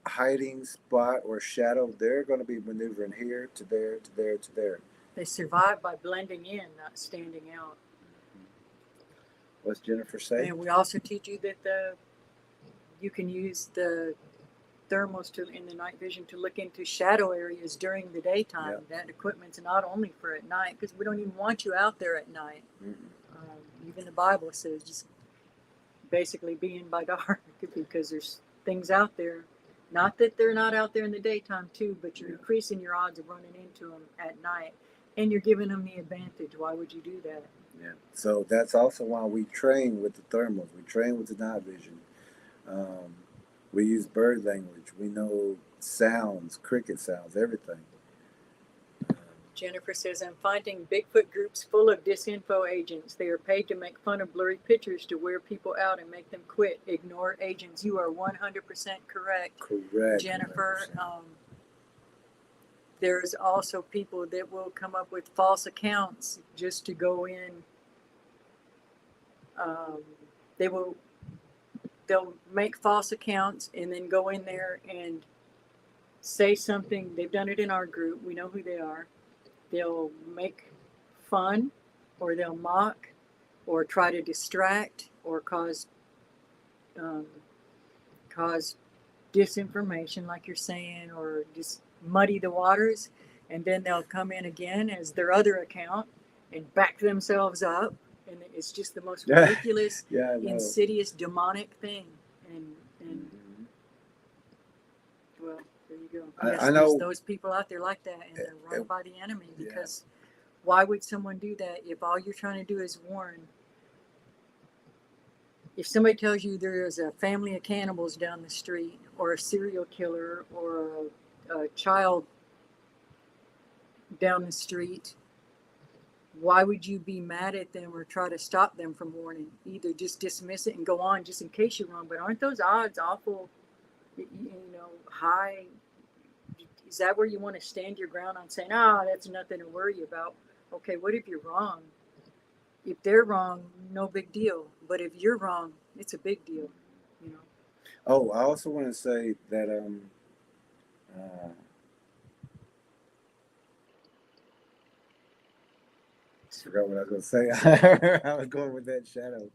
hiding spot or shadow. They're going to be maneuvering here to there to there to there. They survive by blending in, not standing out. What's Jennifer saying? And we also teach you that you can use the thermals in the night vision to look into shadow areas during the daytime. Yep. That equipment's not only for at night, because we don't even want you out there at night. Even the Bible says just basically be in by dark, because there's things out there. Not that they're not out there in the daytime too, but you're increasing your odds of running into them at night, and you're giving them the advantage. Why would you do that? Yeah. So that's also why we train with the thermals. We train with the night vision. We use bird language. We know sounds, cricket sounds, everything. Jennifer says, I'm finding Bigfoot groups full of disinfo agents. They are paid to make fun of blurry pictures to wear people out and make them quit. Ignore agents. You are 100% correct. Correct. Jennifer. There's also people that will come up with false accounts just to go in. They'll make false accounts and then go in there and say something. They've done it in our group. We know who they are. They'll make fun, or they'll mock, or try to distract, or cause disinformation, like you're saying, or just muddy the waters. And then they'll come in again as their other account and back themselves up. And it's just the most ridiculous, insidious, demonic thing. And well, there you go. Yes, I know there's those people out there like that, and they're run by the enemy, because why would someone do that if all you're trying to do is warn? If somebody tells you there's a family of cannibals down the street, or a serial killer, or a child down the street, why would you be mad at them or try to stop them from warning? Either just dismiss it and go on just in case you're wrong. But aren't those odds awful, high? Is that where you want to stand your ground on saying, that's nothing to worry about? Okay, what if you're wrong? If they're wrong, no big deal. But if you're wrong, it's a big deal, Oh, I also want to say that I forgot what I was going to say. I was going with that shadow.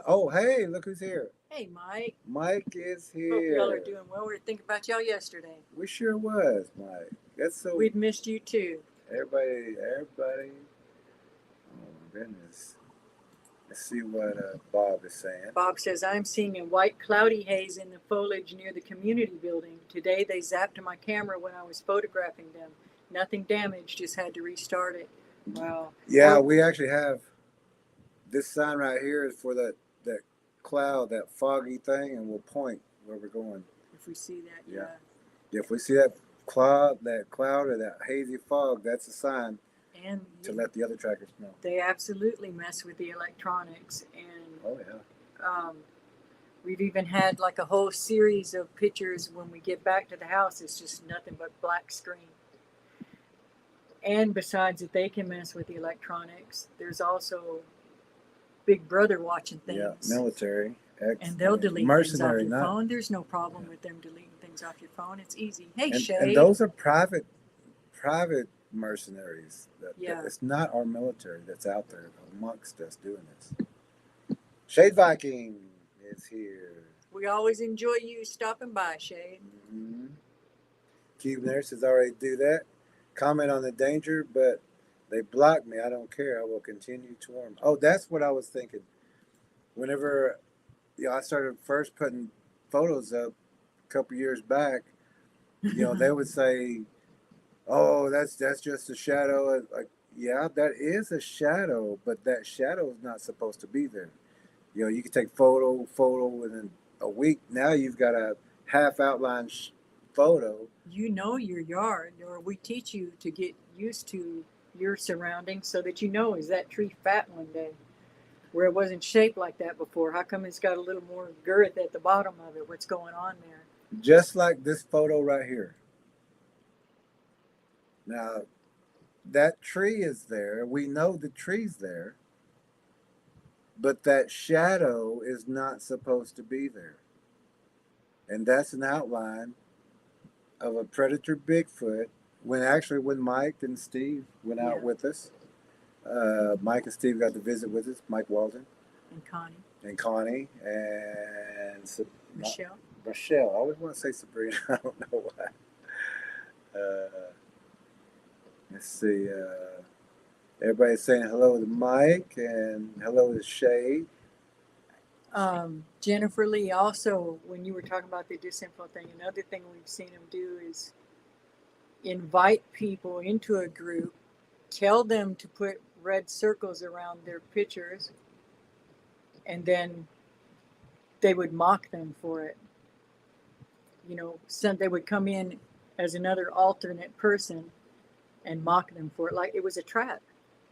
Oh, hey, look who's here. Hey, Mike. Mike is here. Hope y'all are doing well. We were thinking about y'all yesterday. We sure was, Mike. That's so. We'd missed you too. Everybody. Oh my goodness. Let's see what Bob is saying. Bob says, I'm seeing a white cloudy haze in the foliage near the community building. Today they zapped my camera when I was photographing them. Nothing damaged, just had to restart it. Wow. Yeah, we actually have this sign right here is for that cloud, that foggy thing, and we'll point where we're going. If we see that, If we see that cloud or that hazy fog, that's a sign. And to let the other trackers know. They absolutely mess with the electronics. And we've even had like a whole series of pictures when we get back to the house. It's just nothing but black screen. And besides that, they can mess with the electronics. There's also Big Brother watching things. Yeah, military. And they'll delete things off mercenary, your not. phone. There's no problem with them deleting things off your phone. It's easy. Hey, And Shay. those are private mercenaries. Yeah. It's not our military that's out there amongst us doing this. Shade Viking is here. We always enjoy you stopping by, Shay. Mm-hmm. Cube Nurses already do that. Comment on the danger, but they blocked me. I don't care. I will continue to warn. Oh, that's what I was thinking. Whenever I started first putting photos up a couple years back, they would say, "Oh, that's just a shadow." Like, yeah, that is a shadow, but that shadow is not supposed to be there. You can take photo, within a week. Now you've got a half outline photo. You know your yard, or we teach you to get used to your surroundings so that is that tree fat one day, where it wasn't shaped like that before? How come it's got a little more girth at the bottom of it? What's going on there? Just like this photo right here. Now, that tree is there. We know the tree's there, but that shadow is not supposed to be there. And that's an outline of a predator Bigfoot when Mike and Steve went out with us. Mike and Steve got to visit with us, Mike Walden. And Connie. And Michelle. I always want to say Sabrina. I don't know why. Let's see. Everybody's saying hello to Mike and hello to Shay. Jennifer Lee, also, when you were talking about the disinfo thing, another thing we've seen them do is invite people into a group, tell them to put red circles around their pictures, and then they would mock them for it. They would come in as another alternate person and mock them for it, like it was a trap.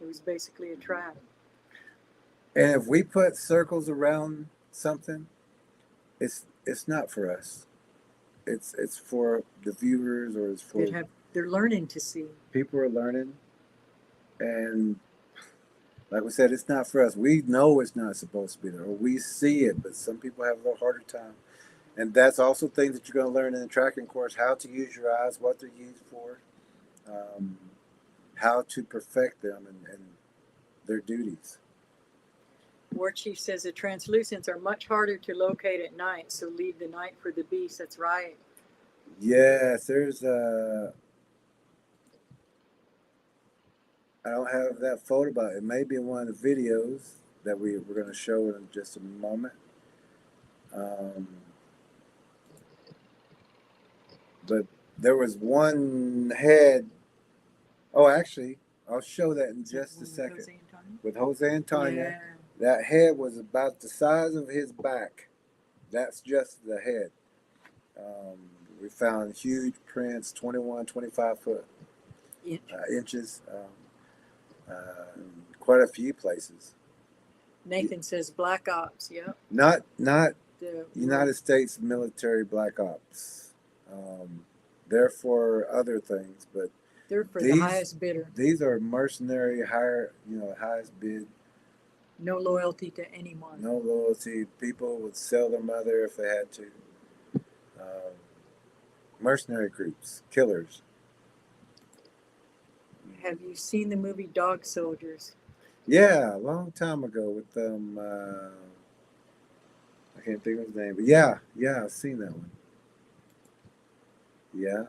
It was basically a trap. And if we put circles around something, it's not for us. It's for the viewers, or it's for they're learning to see. People are learning, and like we said, it's not for us. We know it's not supposed to be there, or we see it, but some people have a little harder time. And that's also things that you're going to learn in the tracking course: how to use your eyes, what they're used for, how to perfect them, and their duties. War Chief says the translucents are much harder to locate at night, so leave the night for the beast. That's right. Yes, there's I don't have that photo, but it may be in one of the videos that we're going to show in just a moment. But there was one head. Oh, actually, I'll show that in just a second. With Jose and Tanya, that head was about the size of his back. That's just the head. We found huge prints, 21, 25 foot inches, quite a few places. Nathan says Black Ops, yeah. Not the United States military Black Ops. They're for other things, but they're for the highest bidder. These are mercenary, highest bid. No loyalty to anyone. No loyalty. People would sell their mother if they had to. Mercenary groups, killers. Have you seen the movie Dog Soldiers? Yeah, a long time ago with them. I can't think of his name, but yeah, I've seen that one. Yeah.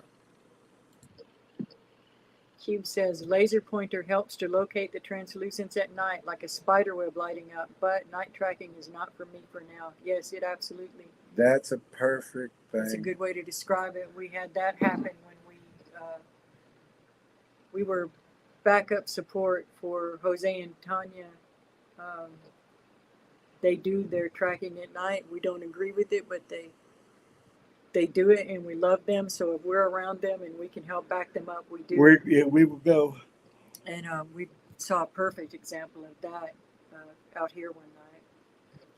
Cube says laser pointer helps to locate the translucents at night, like a spider web lighting up, but night tracking is not for me for now. Yes, it absolutely. That's a perfect thing. That's a good way to describe it. We had that happen when we were backup support for Jose and Tanya. They do their tracking at night. We don't agree with it, but they do it, and we love them. So if we're around them and we can help back them up, we do. We will go. And we saw a perfect example of that out here one night.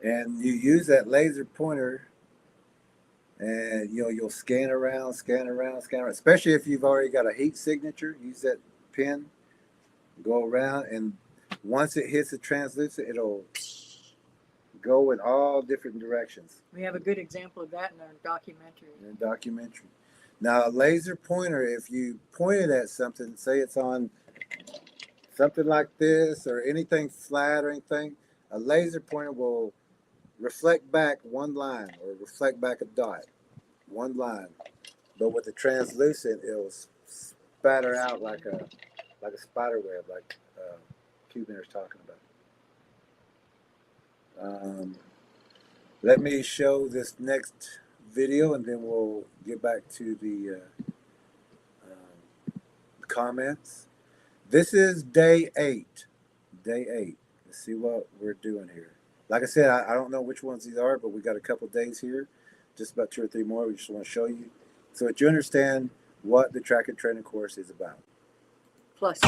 And you use that laser pointer, and you'll scan around, especially if you've already got a heat signature. Use that pin, go around, and once it hits the translucent, it'll go in all different directions We have a good example of that in our documentary. in a documentary. Now, a laser pointer, if you point it at something, say it's on something like this or anything flat or anything, a laser pointer will reflect back one line or reflect back a dot, one line. But with the translucent, it'll spatter out like a spider web, like Cuban is talking about. Let me show this next video, and then we'll get back to the comments. This is day 8. Day 8. Let's see what we're doing here. Like I said, I don't know which ones these are, but we got a couple days here, just about 2 or 3 more. We just want to show you so that you understand what the track and training course is about. Plus.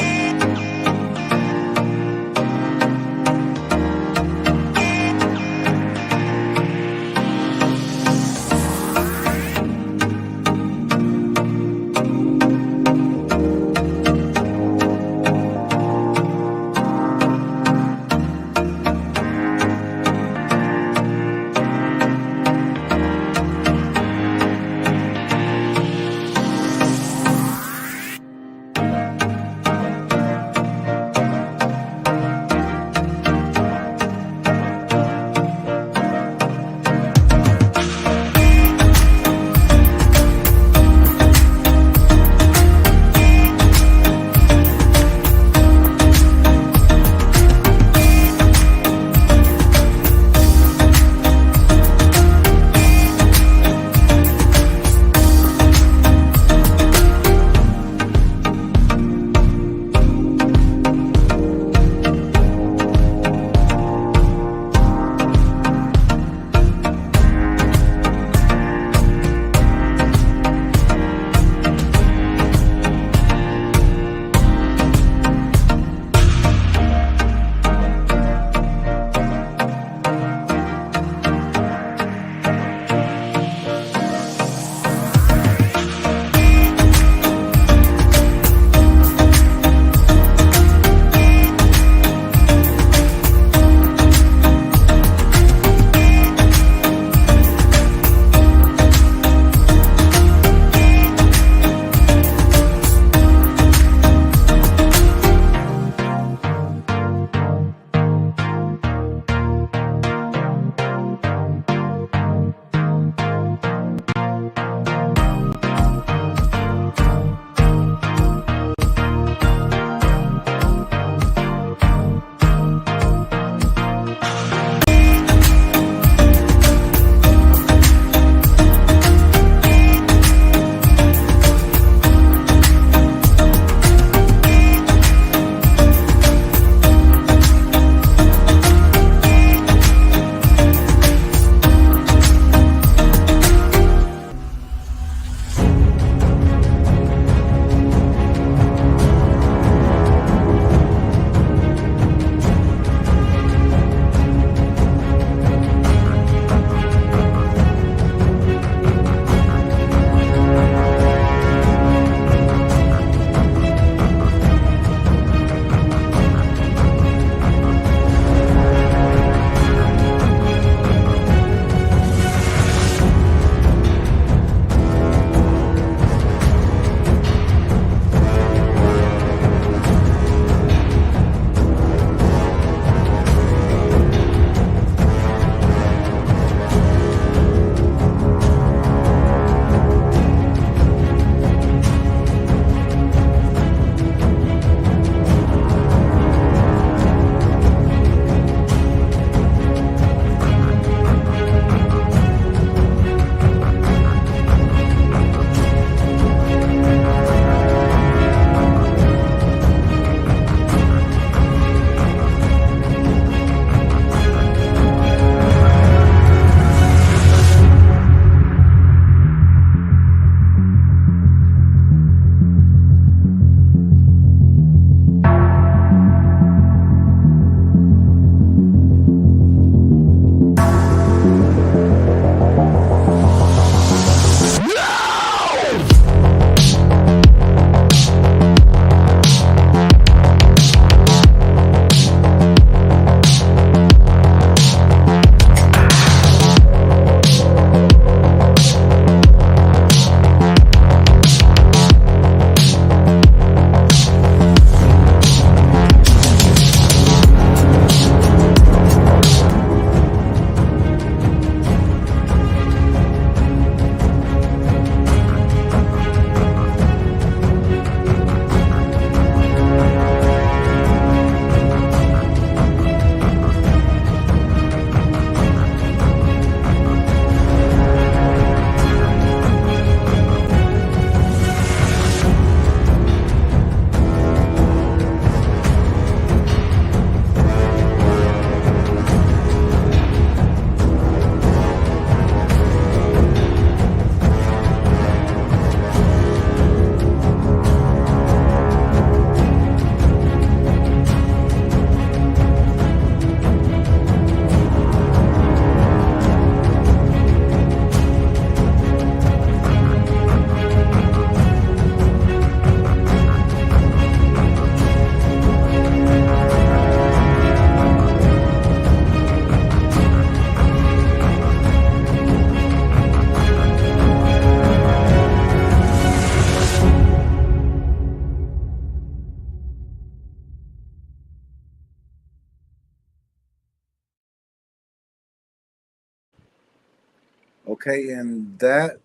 Okay, and that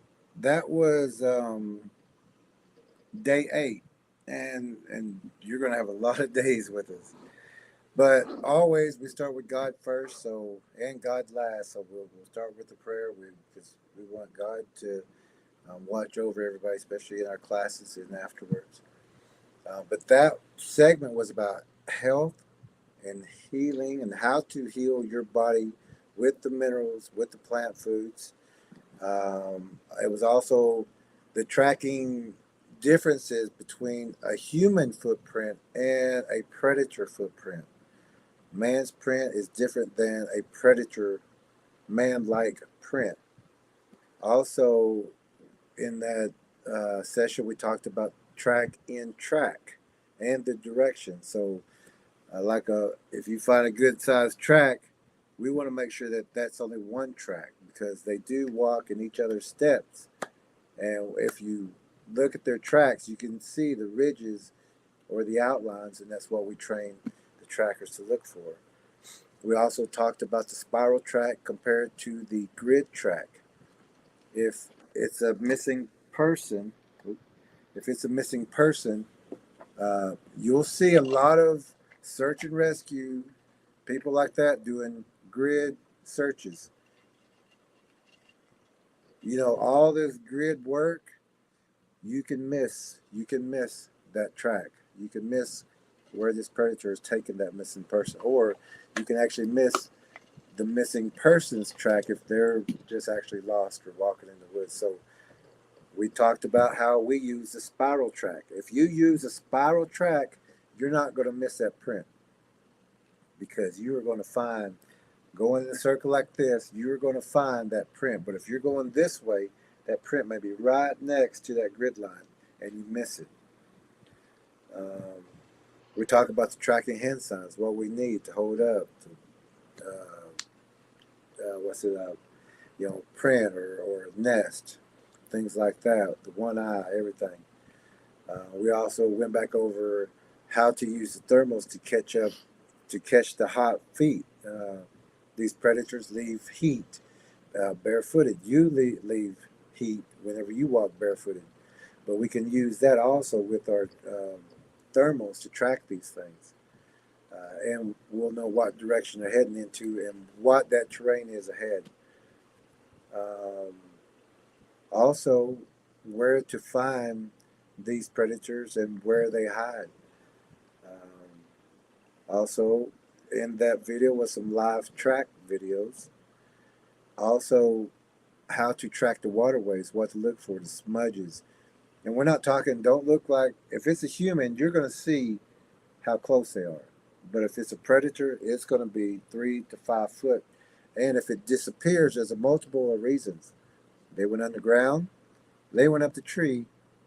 was day 8, and you're gonna have a lot of days with us. But always we start with God first, so and God last. So we'll start with the prayer. Because we want God to watch over everybody, especially in our classes and afterwards. But that segment was about health and healing and how to heal your body with the minerals, with the plant foods. It was also the tracking differences between a human footprint and a predator footprint. Man's print is different than a predator man-like print. Also, in that session, we talked about track in track and the direction. So, if you find a good sized track, we want to make sure that that's only one track because they do walk in each other's steps. And if you look at their tracks, you can see the ridges or the outlines, and that's what we train the trackers to look for. We also talked about the spiral track compared to the grid track. If it's a missing person, if it's a missing person, you'll see a lot of search and rescue people like that doing grid searches. You know, all this grid work, you can miss. You can miss that track. You can miss where this predator is taking that missing person, or you can actually miss the missing person's track if they're just actually lost or walking in the woods. So we talked about how we use the spiral track. If you use a spiral track, you're not going to miss that print because you are going to find, going in a circle like this, you're going to find that print. But if you're going this way, that print may be right next to that grid line and you miss it. We talk about the tracking hand signs, what we need to hold up, to, print or nest, things like that, the one eye, everything. We also went back over how to use the thermals to catch the hot feet. These predators leave heat barefooted. You leave heat whenever you walk barefooted. But we can use that also with our thermals to track these things. And we'll know what direction they're heading into and what that terrain is ahead. Also, where to find these predators and where they hide. Also, in that video was some live track videos. Also, how to track the waterways, what to look for, the smudges. And we're not talking, don't look like, if it's a human, you're going to see how close they are. But if it's a predator, it's going to be 3 to 5 foot. And if it disappears, there's a multiple of reasons. They went underground, they went up the tree,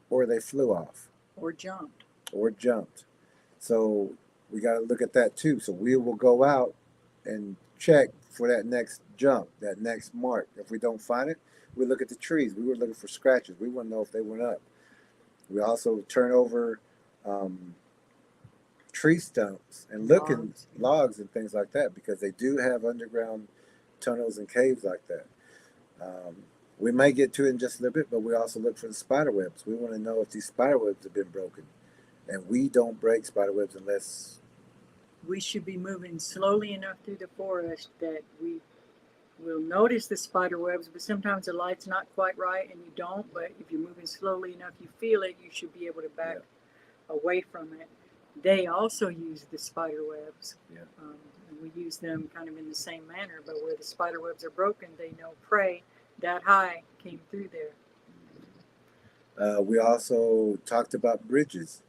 or they flew off. Or jumped. Or jumped. So we got to look at that too. So we will go out and check for that next jump, that next mark. If we don't find it, we look at the trees. We were looking for scratches. We want to know if they went up. We also turn over tree stumps and look in logs and things like that because they do have underground tunnels and caves like that. We may get to it in just a little bit, but we also look for the spider webs. We want to know if these spider webs have been broken. And we don't break spider webs unless... We should be moving slowly enough through the forest that we will notice the spider webs, but sometimes the light's not quite right and you don't. But if you're moving slowly enough, you feel it, you should be able to back away from it. They also use the spider webs. And we use them kind of in the same manner, but where the spider webs are broken, they know prey that high came through there. We also talked about bridges.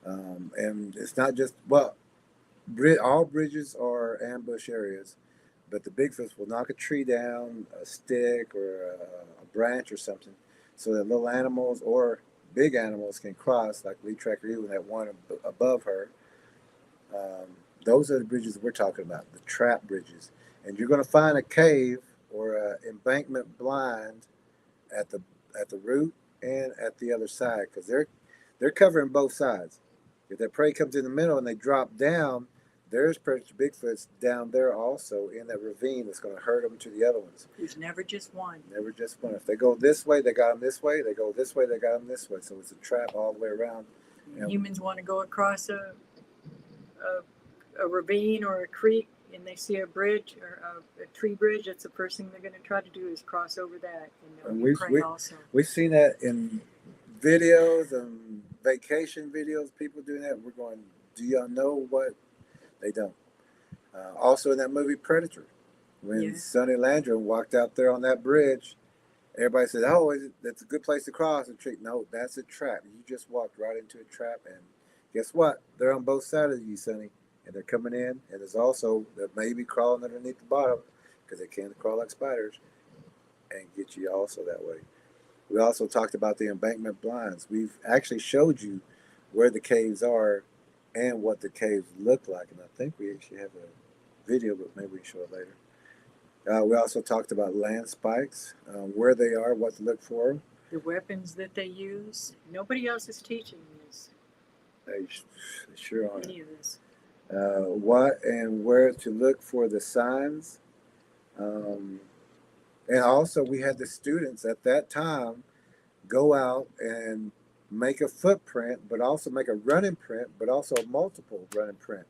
And it's not just, all bridges are ambush areas, but the Bigfoots will knock a tree down, a stick, or a branch or something, so that little animals or big animals can cross, like Lee Tracker Eagle, that one above her. Those are the bridges we're talking about, the trap bridges. And you're going to find a cave or an embankment blind at the root and at the other side, because they're covering both sides. If that prey comes in the middle and they drop down, there's Bigfoots down there also in that ravine that's going to herd them to the other ones. There's never just one. Never just one. If they go this way, they got them this way. They go this way, they got them this way. So it's a trap all the way around. Humans want to go across a ravine or a creek, and they see a bridge or a tree bridge. That's the first thing they're going to try to do is cross over that. And we've seen that in videos and vacation videos. People doing that. We're going, do y'all know what? They don't. Also in that movie Predator, when Sonny Landrum walked out there on that bridge, everybody said, "Oh, that's a good place to cross a tree." No, that's a trap. You just walked right into a trap, and guess what? They're on both sides of you, Sonny, and they're coming in. And there's also that maybe crawling underneath the bottom because they can crawl like spiders and get you also that way. We also talked about the embankment blinds. We've actually showed you where the caves are and what the caves look like, and I think we actually have a video, but maybe we can show it later. We also talked about land spikes, where they are, what to look for. The weapons that they use. Nobody else is teaching this. They sure are. Any of this. What and where to look for the signs. And also we had the students at that time go out and make a footprint, but also make a running print, but also a multiple running print.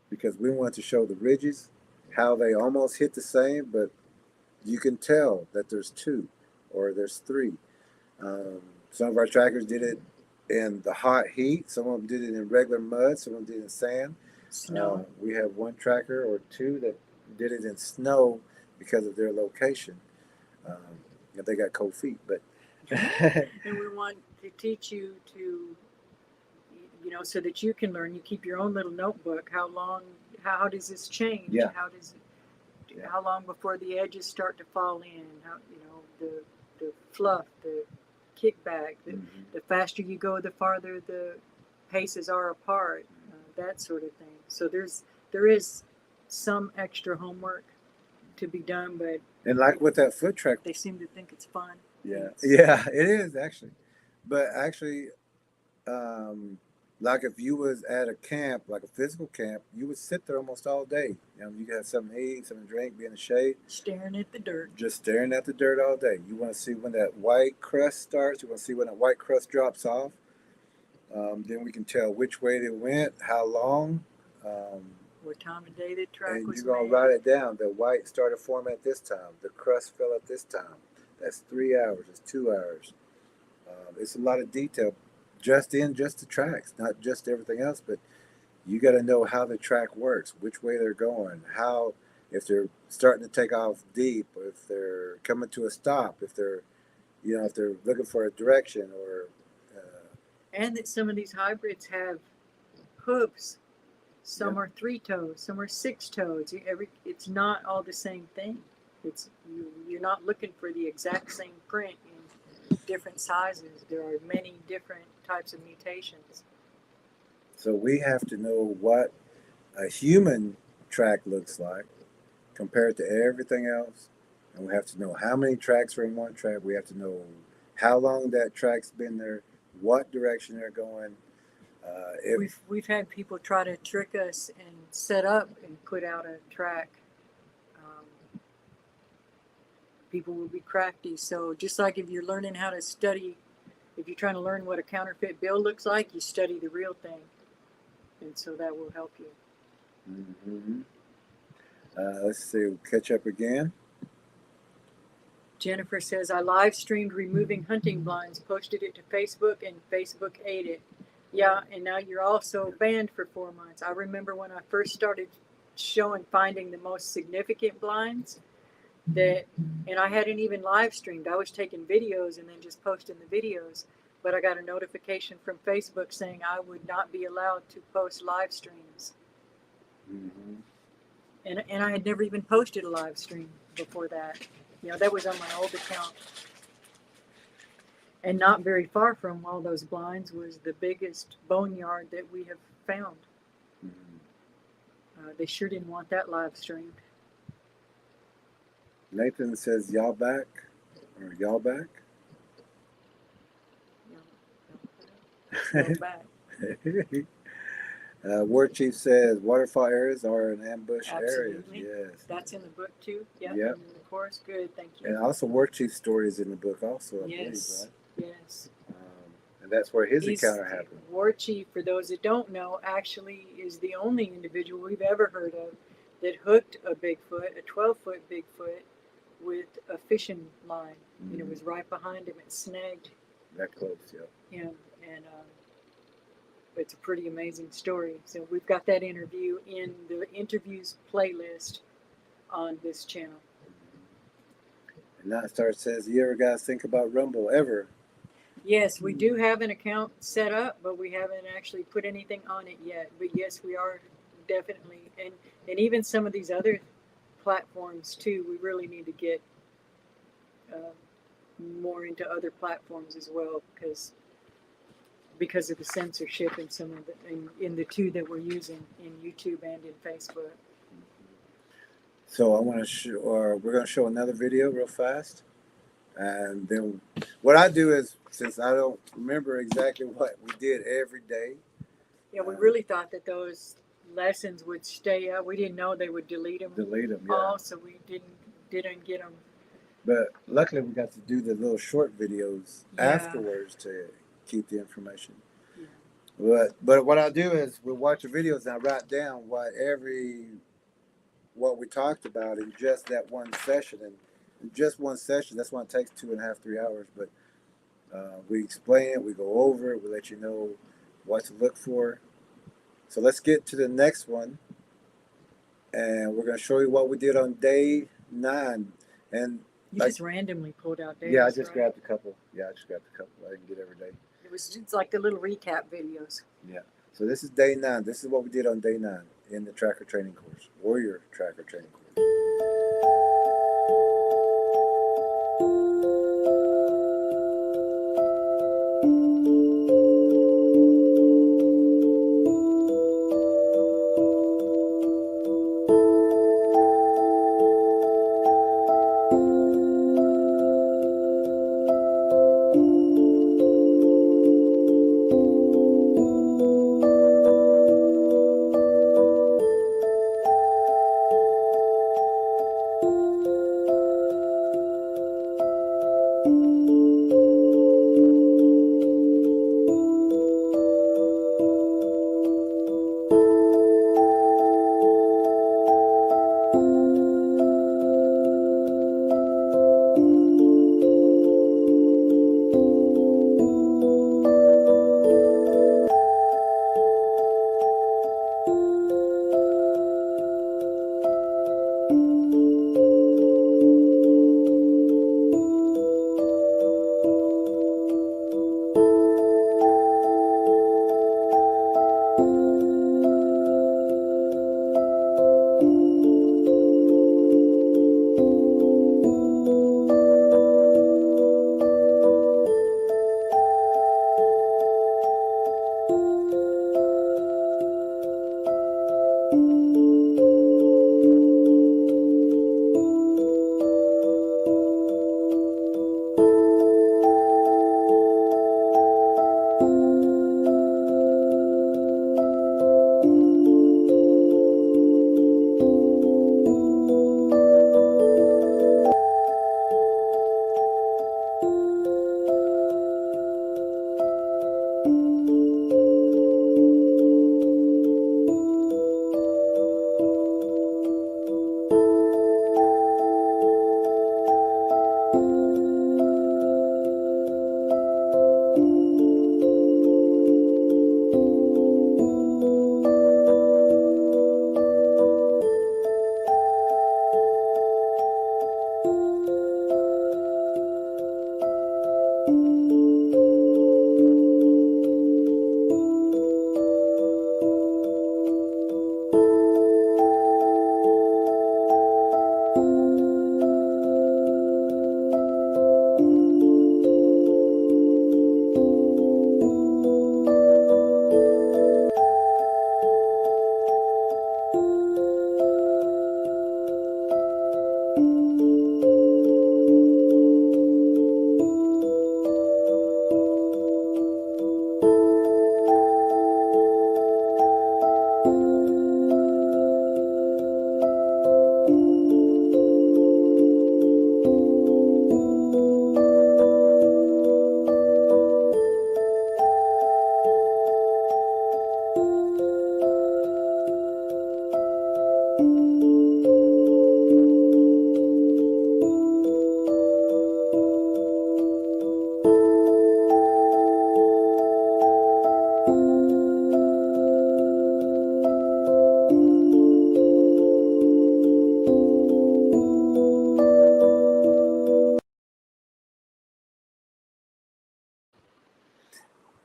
Because we wanted to show the ridges, how they almost hit the same, but you can tell that there's two or there's three. Some of our trackers did it in the hot heat. Some of them did it in regular mud. Some of them did it in sand. Snow. We have one tracker or two that did it in snow because of their location. They got cold feet, but And we want to teach you to, so that you can learn. You keep your own little notebook. How does this change? Yeah. How long before the edges start to fall in? How, the fluff, the kickback. The faster you go, the farther the paces are apart. That sort of thing. So there is some extra homework to be done, but like with that foot track, they seem to think it's fun. Yeah, it is actually. But actually, like if you was at a camp, like a physical camp, you would sit there almost all day. You could have something to eat, something to drink, be in the shade. Staring at the dirt. Just staring at the dirt all day. You want to see when that white crust starts. You want to see when that white crust drops off. Then we can tell which way they went, how long. What time of day the track and was you're going to made. write it down. The white started forming at this time. The crust fell at this time. That's 3 hours. It's 2 hours. It's a lot of detail just the tracks, not just everything else, but you got to know how the track works, which way they're going, how, if they're starting to take off deep, or if they're coming to a stop, if they're looking for a direction, or and that some of these hybrids have hooves. Some are 3-toed, some are 6-toed. It's not all the same thing. You're not looking for the exact same print in different sizes. There are many different types of mutations. So we have to know what a human track looks like compared to everything else. And we have to know how many tracks are in one track. We have to know how long that track's been there, what direction they're going. We've had people try to trick us and set up and put out a track. People will be crafty. So just like if you're learning how to study, if you're trying to learn what a counterfeit bill looks like, you study the real thing. And so that will help you. Let's see, we'll catch up again. Jennifer says, I live streamed removing hunting blinds, posted it to Facebook, and Facebook ate it. Yeah, and now you're also banned for 4 months. I remember when I first started finding the most significant blinds, and I hadn't even live streamed. I was taking videos and then just posting the videos, but I got a notification from Facebook saying I would not be allowed to post live streams. And I had never even posted a live stream before that. That was on my old account. And not very far from all those blinds was the biggest boneyard that we have found. They sure didn't want that live streamed. Nathan says, y'all back? Or y'all back? Y'all back. War Chief says waterfall areas are an ambush areas. Absolutely. Yes. That's in the book too. Yep. Yep. And in the course. Good. Thank you. And also War Chief's story is in the book also, I Yes. believe, right? Yes. And that's where his He's encounter happened. War Chief, for those that don't know, actually is the only individual we've ever heard of that hooked a Bigfoot, a 12-foot Bigfoot, with a fishing line. And it was right behind him. It snagged That close, yeah. him. And it's a pretty amazing story. So we've got that interview in the interviews playlist on this channel. And now Star says, you ever guys think about Rumble ever? Yes, we do have an account set up, but we haven't actually put anything on it yet. But yes, we are definitely, and even some of these other platforms too. We really need to get more into other platforms as well, because of the censorship in some of the in the two that we're using in YouTube and in Facebook. So I want to show, or we're going to show another video real fast. And then what I do is, since I don't remember exactly what we did every day. Yeah, we really thought that those lessons would stay up. We didn't know they would delete them. Yeah. All, so we didn't get them. But luckily we got to do the little short videos Yeah. afterwards to keep the information. Yeah. But what I do is we'll watch the videos and I write down what we talked about in just that one session. And in just one session, that's why it takes 2.5, 3 hours. But we explain it, we go over it, we let you know what to look for. So let's get to the next one. And we're going to show you what we did on day 9. And you just randomly pulled out days. Yeah, I just right? grabbed a couple. I didn't get every day. It's like the little recap videos. Yeah. So this is day 9. This is what we did on day 9 in the tracker training course, warrior tracker training course.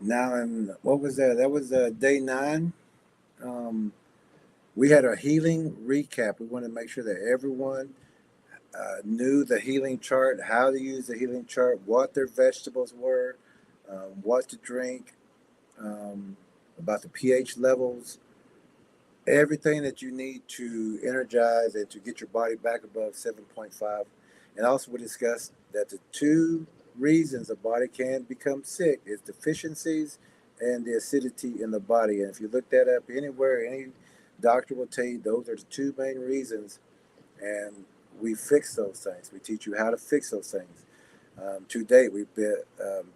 Now, and what was that? That was day 9. We had a healing recap. We wanted to make sure that everyone knew the healing chart, how to use the healing chart, what their vegetables were, what to drink, about the pH levels, everything that you need to energize and to get your body back above 7.5. And also we discussed that the 2 reasons the body can become sick is deficiencies and the acidity in the body. And if you look that up anywhere, any doctor will tell you those are the 2 main reasons. And we fix those things. We teach you how to fix those things. To date, we've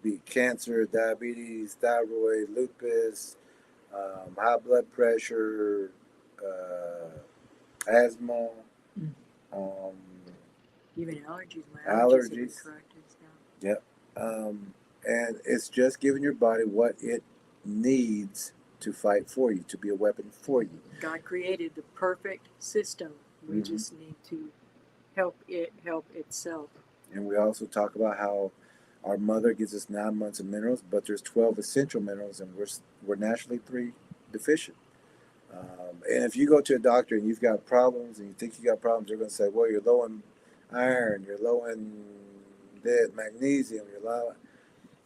beat cancer, diabetes, thyroid, lupus, high blood pressure, asthma, um, Even allergies. My allergies. Have been corrected now. Yep. And it's just giving your body what it needs to fight for you, to be a weapon for you. God created the perfect system. We just need to help it help itself. And we also talk about how our mother gives us 9 months of minerals, but there's 12 essential minerals, and we're naturally 3 deficient. And if you go to a doctor and you've got problems and you think you got problems, they're going to say, well, you're low in iron, you're low in magnesium, you're low.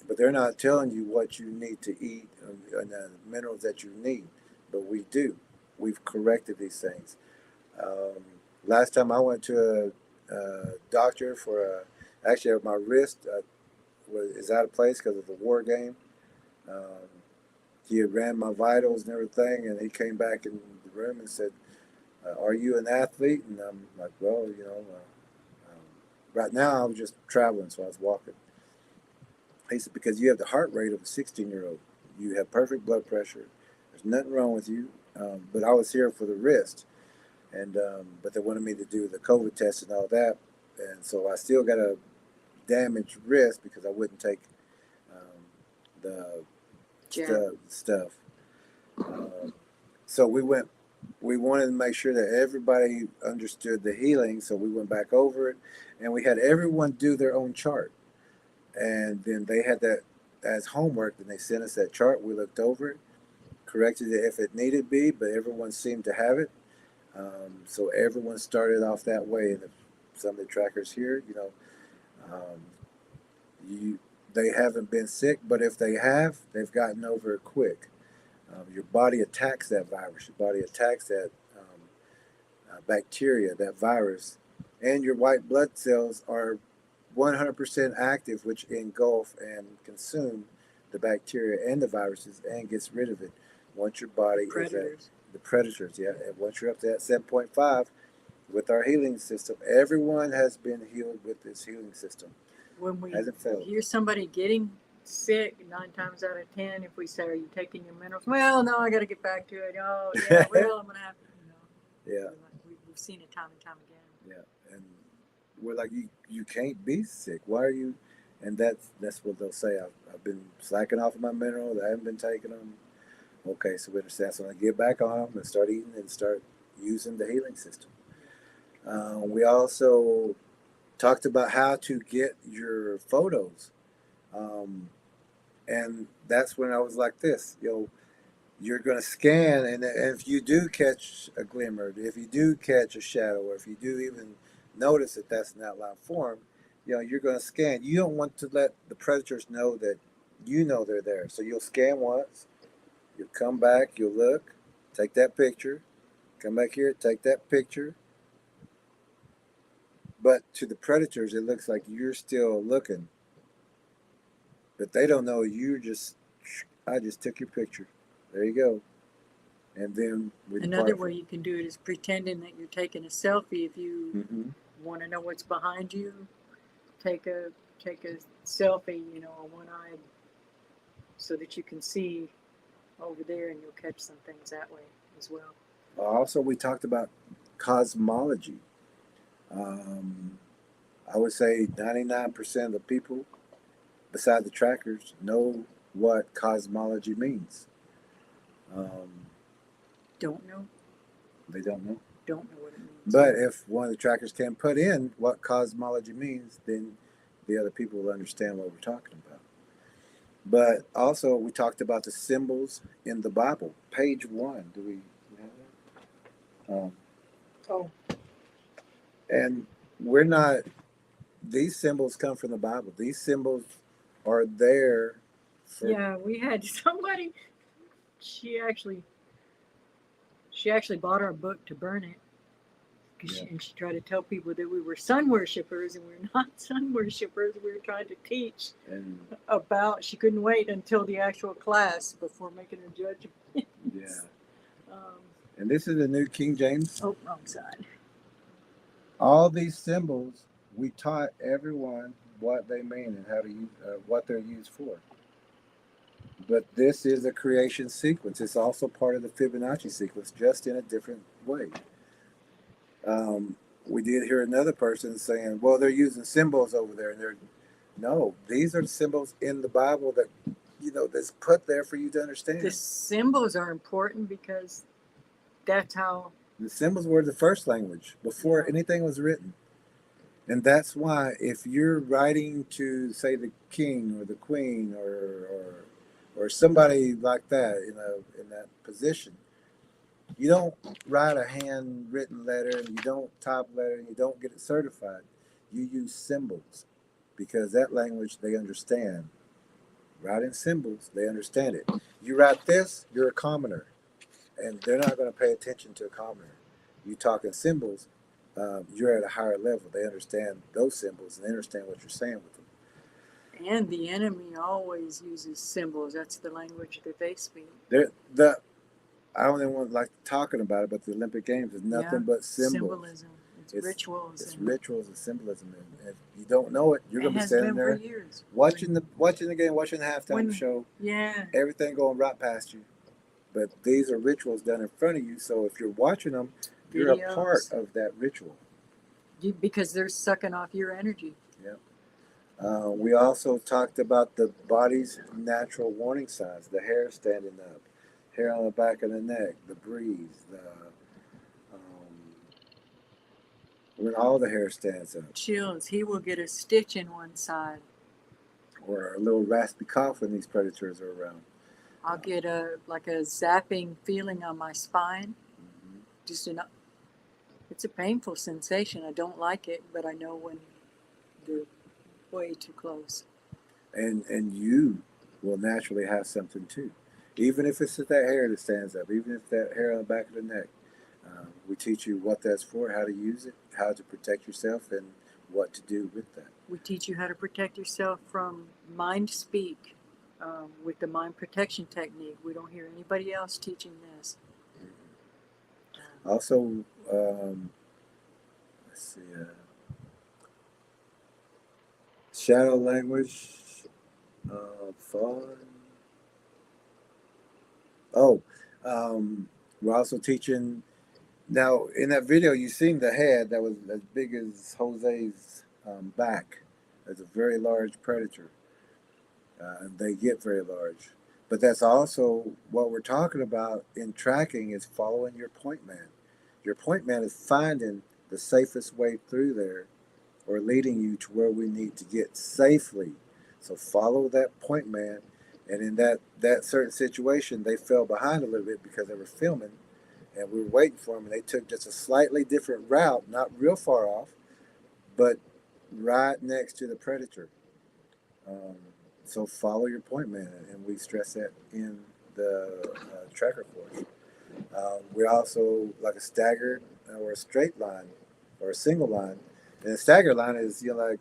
But they're not telling you what you need to eat and the minerals that you need. But we do. We've corrected these things. Last time I went to a doctor for actually my wrist is out of place because of the war game. He had ran my vitals and everything, and he came back in the room and said, are you an athlete? And I'm like, well, right now I was just traveling, so I was walking. He said, because you have the heart rate of a 16-year-old. You have perfect blood pressure. There's nothing wrong with you. But I was here for the wrist. And but they wanted me to do the COVID test and all that. And so I still got a damaged wrist because I wouldn't take the stuff. So we wanted to make sure that everybody understood the healing. So we went back over it, and we had everyone do their own chart. And then they had that as homework. Then they sent us that chart. We looked over it, corrected it if it needed to be, but everyone seemed to have it. So everyone started off that way. And some of the trackers here, they haven't been sick, but if they have, they've gotten over it quick. Your body attacks that virus. Your body attacks that bacteria, that virus, and your white blood cells are 100% active, which engulf and consume the bacteria and the viruses and gets rid of it once your body is at the predators. Yeah, and once you're up to that 7.5 with our healing system, everyone has been healed with this healing system. When we hear somebody getting sick, 9 times out of 10, if we say, "Are you taking your minerals?" Well, no, I got to get back to it. Oh, yeah, well, I'm gonna have to. Yeah. We've seen it time and time again. Yeah, and we're like, you can't be sick. Why are you? And that's what they'll say. I've been slacking off of my minerals. I haven't been taking them. Okay, so we understand. So I'm gonna get back on them and start eating and start using the healing system. We also talked about how to get your photos. And that's when I was like this, you're going to scan, and if you do catch a glimmer, if you do catch a shadow, or if you do even notice that that's an outline form, you're going to scan. You don't want to let the predators know that they're there. So you'll scan once, you'll come back, you'll look, take that picture, come back here, take that picture. But to the predators, it looks like you're still looking. But they don't know I just took your picture. There you go. And then another way you can do it is pretending that you're taking a selfie. If you want to know what's behind you, take a selfie, a one-eyed, so that you can see over there, and you'll catch some things that way as well. Also, we talked about cosmology. I would say 99% of the people, beside the trackers, know what cosmology means. Don't know? They don't know. Don't know what it means. But if one of the trackers can put in what cosmology means, then the other people will understand what we're talking about. But also, we talked about the symbols in the Bible. Page 1. Do we have that? Oh, And we're not, these symbols come from the Bible. These symbols are there for, yeah, we had somebody. She actually bought our book to burn it. yeah. And she tried to tell people that we were sun worshippers, and we're not sun worshippers. We were trying to teach And about. She couldn't wait until the actual class before making her judgment. yeah. Um, And this is the New King James. oh, wrong side. All these symbols, we taught everyone what they mean and how to use, what they're used for. But this is a creation sequence. It's also part of the Fibonacci sequence, just in a different way. We did hear another person saying, well, they're using symbols over there. And no, these are the symbols in the Bible that, that's put there for you to understand. The symbols are important because that's how. The symbols were the first language before anything was written. And that's why if you're writing to, say, the king or the queen or somebody like that in that position, you don't write a handwritten letter and you don't type a letter and you don't get it certified. You use symbols because that language they understand. Writing symbols, they understand it. You write this, you're a commoner, and they're not going to pay attention to a commoner. You talk in symbols, you're at a higher level. They understand those symbols and they understand what you're saying with them. And the enemy always uses symbols. That's the language that they speak. I don't even want like talking about it, but the Olympic Games is nothing but symbols. Symbolism. It's rituals. It's rituals and symbolism. And if you don't know it, you're going to be standing there years. watching the game, watching the halftime show. Yeah. Everything going right past you. But these are rituals done in front of you. So if you're watching them, you're a part of that ritual. Because they're sucking off your energy. Yeah. We also talked about the body's natural warning signs, the hair standing up, hair on the back of the neck, the breeze, when all the hair stands up. Chills. He will get a stitch in one side. Or a little raspy cough when these predators are around. I'll get a zapping feeling on my spine. Mm-hmm. It's a painful sensation. I don't like it, but I know when they're way too close. And you will naturally have something too. Even if it's that hair that stands up, even if that hair on the back of the neck. We teach you what that's for, how to use it, how to protect yourself, and what to do with that. We teach you how to protect yourself from mind speak with the mind protection technique. We don't hear anybody else teaching this. Also, let's see, shadow language, fun. We're also teaching. Now, in that video, you seen the head that was as big as Jose's back. That's a very large predator. They get very large. But that's also what we're talking about in tracking is following your point man. Your point man is finding the safest way through there or leading you to where we need to get safely. So follow that point man. And in that certain situation, they fell behind a little bit because they were filming. And we were waiting for them, and they took just a slightly different route, not real far off, but right next to the predator. So follow your point man, and we stress that in the tracker course. We also like a staggered or a straight line or a single line. And a staggered line is like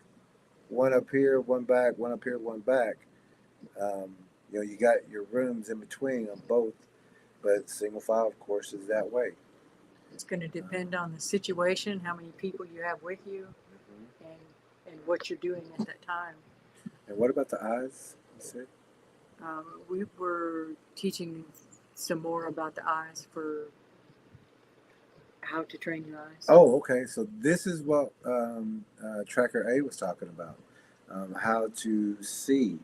one up here, one back, one up here, one back. You got your rooms in between on both. But single file, of course, is that way. It's going to depend on the situation, how many people you have with you, and what you're doing at that time. And what about the eyes, you said? We were teaching some more about the eyes for how to train your eyes. Oh, okay. So this is what Tracker A was talking about, how to see.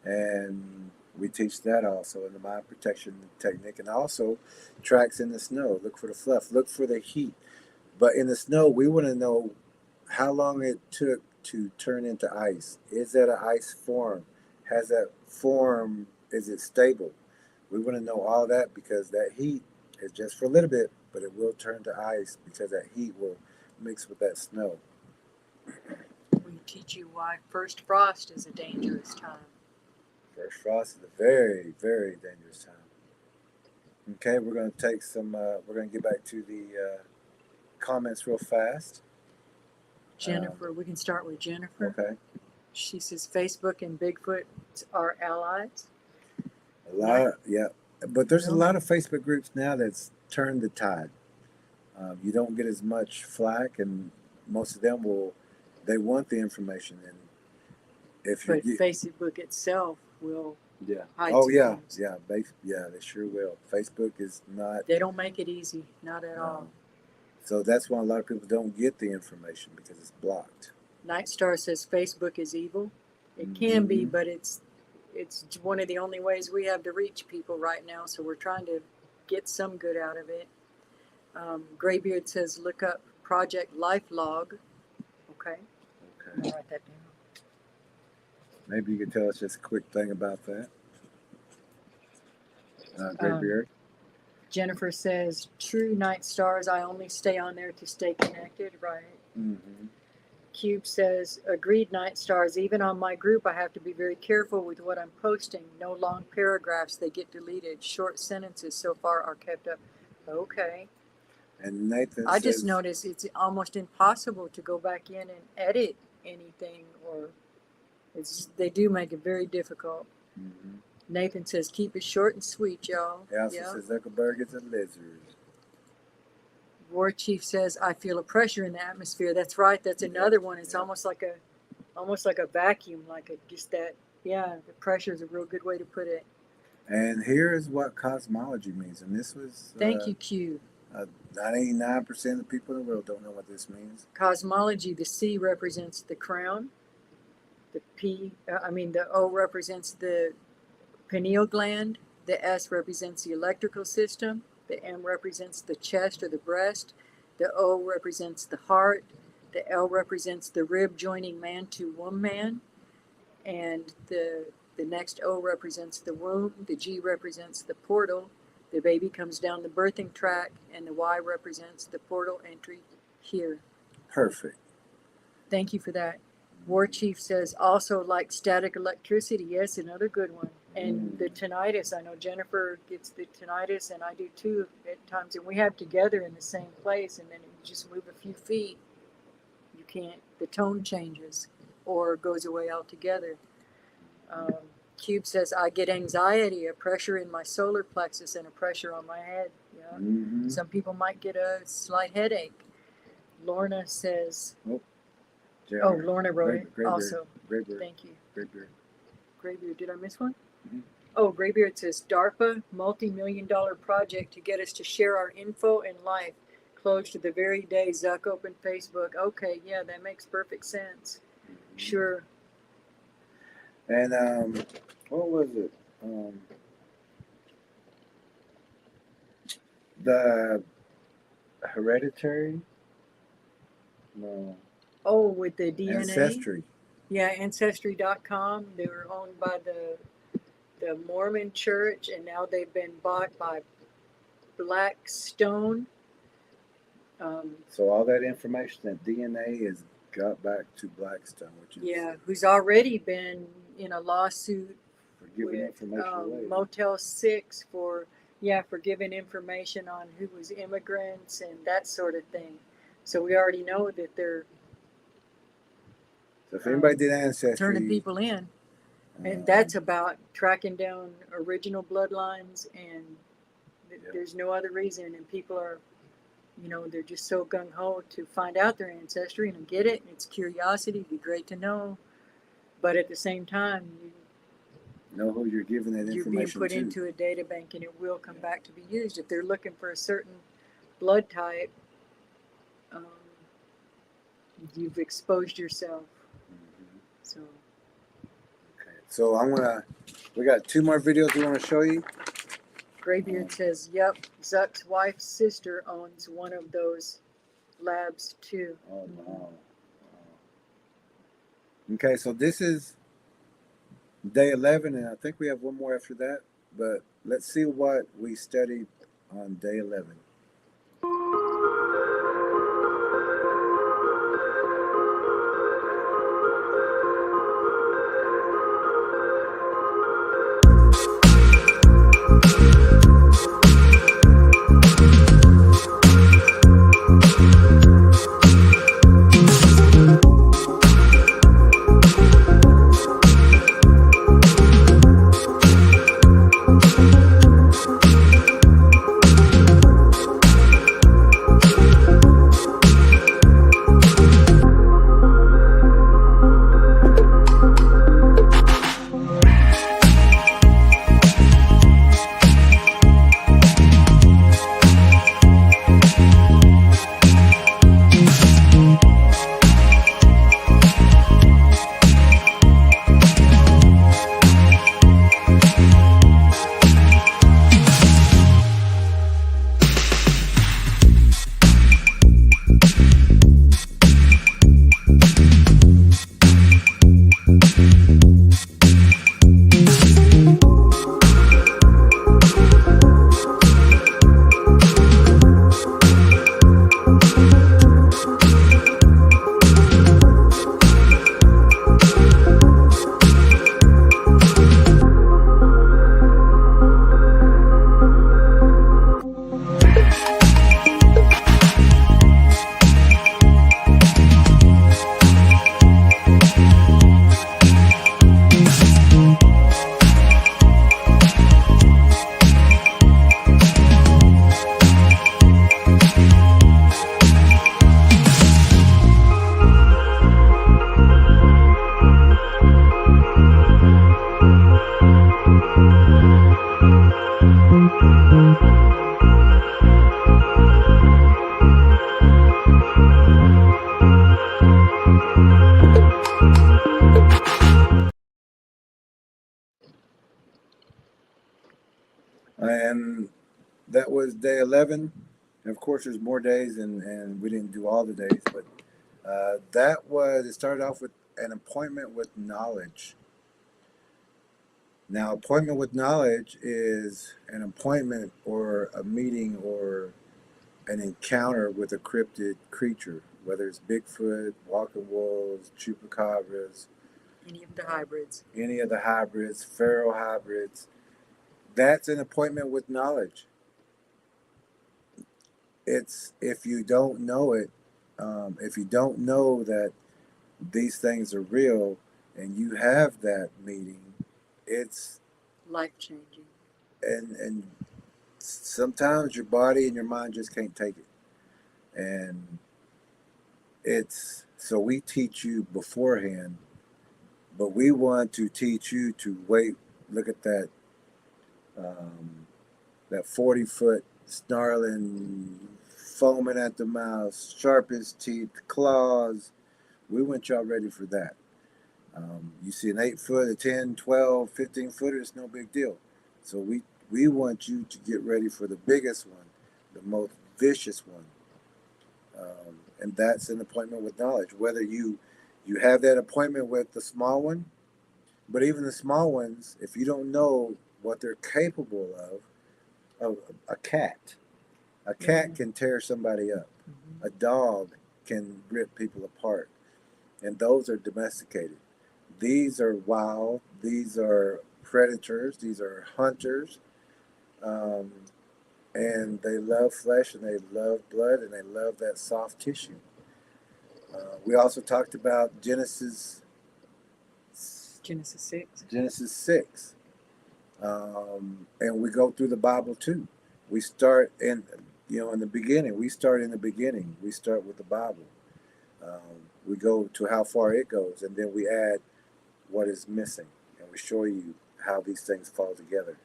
And we teach that also in the mind protection technique, and also tracks in the snow. Look for the fluff, look for the heat. But in the snow, we want to know how long it took to turn into ice. Is that an ice form? Has that form, is it stable? We want to know all that because that heat is just for a little bit, but it will turn to ice because that heat will mix with that snow. We teach you why first frost is a dangerous time. First frost is a very, very dangerous time. Okay, we're going to take some, we're going to get back to the comments real fast. Jennifer, we can start with Jennifer. Okay. She says Facebook and Bigfoot are allies. A lot, yeah. But there's a lot of Facebook groups now that's turned the tide. You don't get as much flack, and most of them they want the information. And if but Facebook itself will hide oh yeah, things. yeah, they sure will. Facebook is not. They don't make it easy, not at all. So that's why a lot of people don't get the information because it's blocked. Nightstar says Facebook is evil. It can be, but it's one of the only ways we have to reach people right now. So we're trying to get some good out of it. Graybeard says look up Project Lifelog. Okay. I'll write that down. Maybe you could tell us just a quick thing about that. Graybeard. Jennifer says, true night stars, I only stay on there to stay connected, right? Mm-hmm. Cube says, agreed night stars, even on my group, I have to be very careful with what I'm posting. No long paragraphs, they get deleted. Short sentences so far are kept up. Okay. And Nathan I says, just noticed it's almost impossible to go back in and edit anything, or they do make it very difficult. Mm-hmm. Nathan says, keep it short and sweet, y'all. He also says Zuckerberg is a lizard. War Chief says, I feel a pressure in the atmosphere. That's right. That's another one. It's almost like a vacuum, the pressure is a real good way to put it. And here is what cosmology means. And this was Thank you, Q. 99% of the people in the world don't know what this means. Cosmology, the C represents the crown. The O represents the pineal gland. The S represents the electrical system. The M represents the chest or the breast. The O represents the heart. The L represents the rib joining man to woman. And the next O represents the womb. The G represents the portal. The baby comes down the birthing tract. And the Y represents the portal entry here. Perfect. Thank you for that. War Chief says, also like static electricity. Yes, another good one. And the tinnitus. I know Jennifer gets the tinnitus, and I do too at times. And we have together in the same place, and then you just move a few feet. You can't, the tone changes or goes away altogether. Cube says, I get anxiety, a pressure in my solar plexus, and a pressure on my head. Yeah. Mm-hmm. Some people might get a slight headache. Lorna says, Lorna wrote it also. Graybeard. Thank you. Graybeard. Graybeard, did I miss one? Mm-hmm. Oh, Graybeard says, DARPA, multi-million-dollar project to get us to share our info and life. Closed the very day Zuck opened Facebook. Okay, yeah, that makes perfect sense. Mm-hmm. Sure. And what was it? The hereditary? No. Oh, with the DNA? Ancestry. Yeah, Ancestry.com. They were owned by the Mormon Church, and now they've been bought by Blackstone. So all that information, that DNA, is got back to Blackstone, which is who's already been in a lawsuit for giving information away. Motel 6 for giving information on who was immigrants and that sort of thing. So we already know that they're if anybody did Ancestry, turning people in. And that's about tracking down original bloodlines, and there's no other reason. And people are, they're just so gung-ho to find out their ancestry and get it. And it's curiosity. It'd be great to know. But at the same time, you know who you're giving that information to. You're being put into a data bank, and it will come back to be used. If they're looking for a certain blood type, you've exposed yourself. So. Okay. So we got 2 more videos we want to show you. Graybeard says, yep, Zuck's wife's sister owns one of those labs too. Oh, wow. Okay, so this is Day 11, and I think we have one more after that. But let's see what we studied on day 11. And that was day 11. And of course, there's more days, and we didn't do all the days, but it started off with an appointment with knowledge. Now, appointment with knowledge is an appointment or a meeting or an encounter with a cryptid creature, whether it's Bigfoot, walking wolves, chupacabras, Any of the hybrids. feral hybrids. That's an appointment with knowledge. It's if you don't know it, if you don't know that these things are real, and you have that meeting, it's Life-changing. and sometimes your body and your mind just can't take it, and it's so we teach you beforehand, but we want to teach you to wait. Look at that, that 40-foot snarling, foaming at the mouth, sharpest teeth, claws. We want y'all ready for that. You see an 8-foot, a 10, 12, 15 footer, it's no big deal. So we want you to get ready for the biggest one, the most vicious one. And that's an appointment with knowledge. Whether you have that appointment with the small one, but even the small ones, if you don't know what they're capable of a cat can tear somebody up. A dog can rip people apart. And those are domesticated. These are wild. These are predators. These are hunters. And they love flesh, and they love blood, and they love that soft tissue. We also talked about Genesis 6. Genesis 6. And we go through the Bible too. We start in the beginning. We start in the beginning. We start with the Bible. We go to how far it goes, and then we add what is missing, and we show you how these things fall together.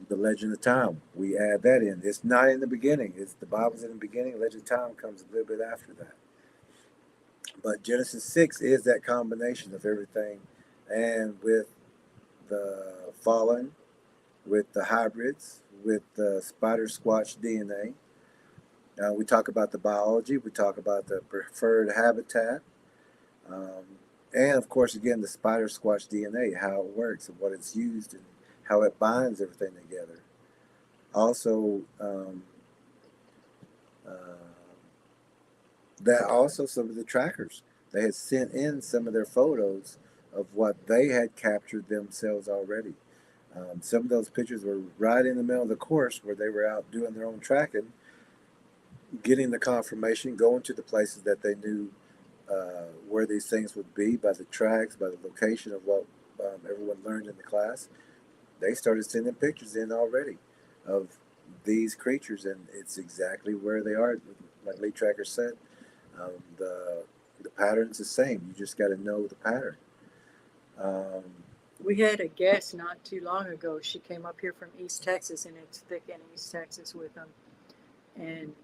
The legend of time, we add that in. It's not in the beginning. It's the Bible's in the beginning. Legend of time comes a little bit after that. But Genesis 6 is that combination of everything, and with the fallen, with the hybrids, with the spider squatch DNA. We talk about the biology. We talk about the preferred habitat. And of course, again, the spider squatch DNA, how it works and what it's used and how it binds everything together. Also, that also some of the trackers, they had sent in some of their photos of what they had captured themselves already. Some of those pictures were right in the middle of the course where they were out doing their own tracking, getting the confirmation, going to the places that they knew where these things would be by the tracks, by the location of what everyone learned in the class. They started sending pictures in already of these creatures, and it's exactly where they are. Like Lee Tracker said, the pattern's the same. You just got to know the pattern. We had a guest not too long ago. She came up here from East Texas, and it's thick in East Texas with them. And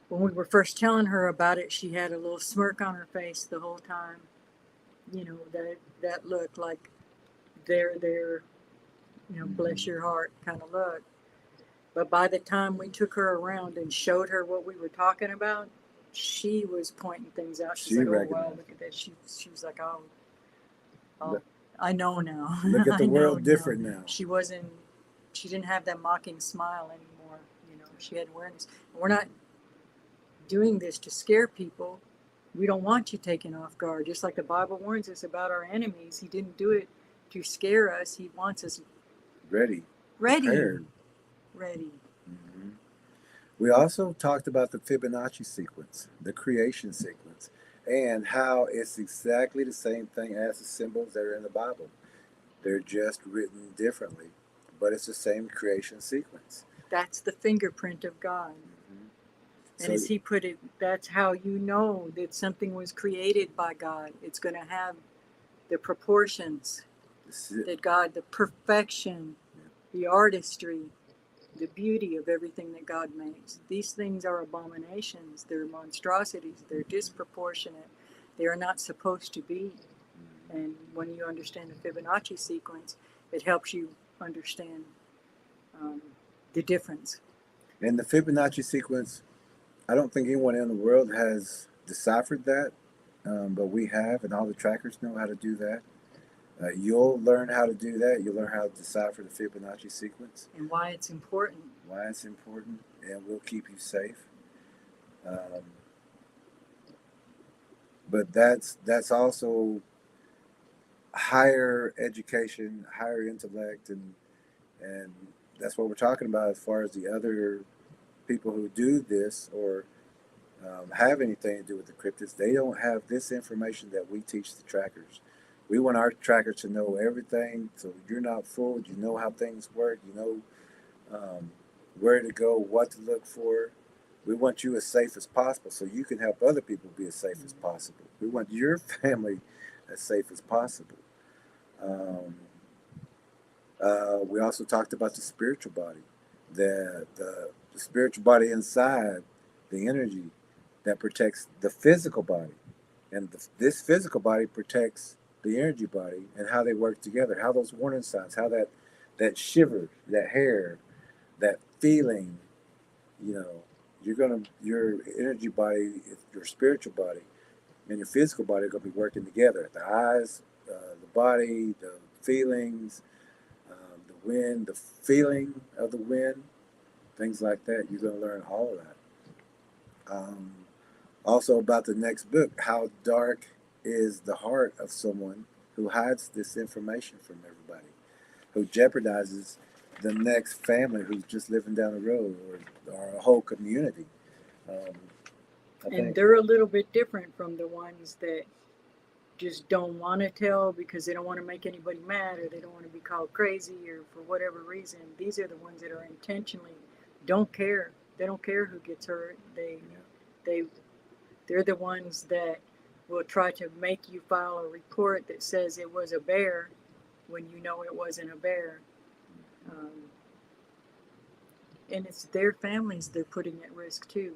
when we were first telling her about it, she had a little smirk on her face the whole time. You know, that look like there, you know, bless your heart kind of look. But by the time we took her around and showed her what we were talking about, she was pointing things out. She's like, oh, wow, look at that. She was like, oh, I know now. Look at the world different now. She didn't have that mocking smile anymore. You know, she had awareness. We're not doing this to scare people. We don't want you taken off guard. Just like the Bible warns us about our enemies, he didn't do it to scare us. He wants us ready. Prepared. Mm-hmm. We also talked about the Fibonacci sequence, the creation sequence, and how it's exactly the same thing as the symbols that are in the Bible. They're just written differently, but it's the same creation sequence. That's the fingerprint of God. And as he put it, that's how you know that something was created by God. It's going to have the proportions that God, the perfection, the artistry, the beauty of everything that God makes. These things are abominations. They're monstrosities. They're disproportionate. They are not supposed to be. And when you understand the Fibonacci sequence, it helps you understand the difference. And the Fibonacci sequence, I don't think anyone in the world has deciphered that, but we have, and all the trackers know how to do that. You'll learn how to do that. You'll learn how to decipher the Fibonacci sequence. And why it's important. Why it's important, and we'll keep you safe. But that's also higher education, higher intellect, and that's what we're talking about as far as the other people who do this or have anything to do with the cryptids. They don't have this information that we teach the trackers. We want our trackers to know everything, so you're not fooled. You know how things work. You know where to go, what to look for. We want you as safe as possible, so you can help other people be as safe as possible. We want your family as safe as possible. We also talked about the spiritual body, the spiritual body inside, the energy that protects the physical body, and this physical body protects the energy body, and how they work together, how those warning signs, how that shiver, that hair, that feeling, you know, your energy body, your spiritual body, and your physical body are going to be working together. The eyes, the body, the feelings, the wind, the feeling of the wind, things like that. You're going to learn all of that. Also about the next book, how dark is the heart of someone who hides this information from everybody, who jeopardizes the next family who's just living down the road, or a whole community. And they're a little bit different from the ones that just don't want to tell because they don't want to make anybody mad, or they don't want to be called crazy, or for whatever reason. These are the ones that are intentionally don't care. They don't care who gets hurt. They're the ones that will try to make you file a report that says it was a bear when you know it wasn't a bear. And it's their families they're putting at risk too.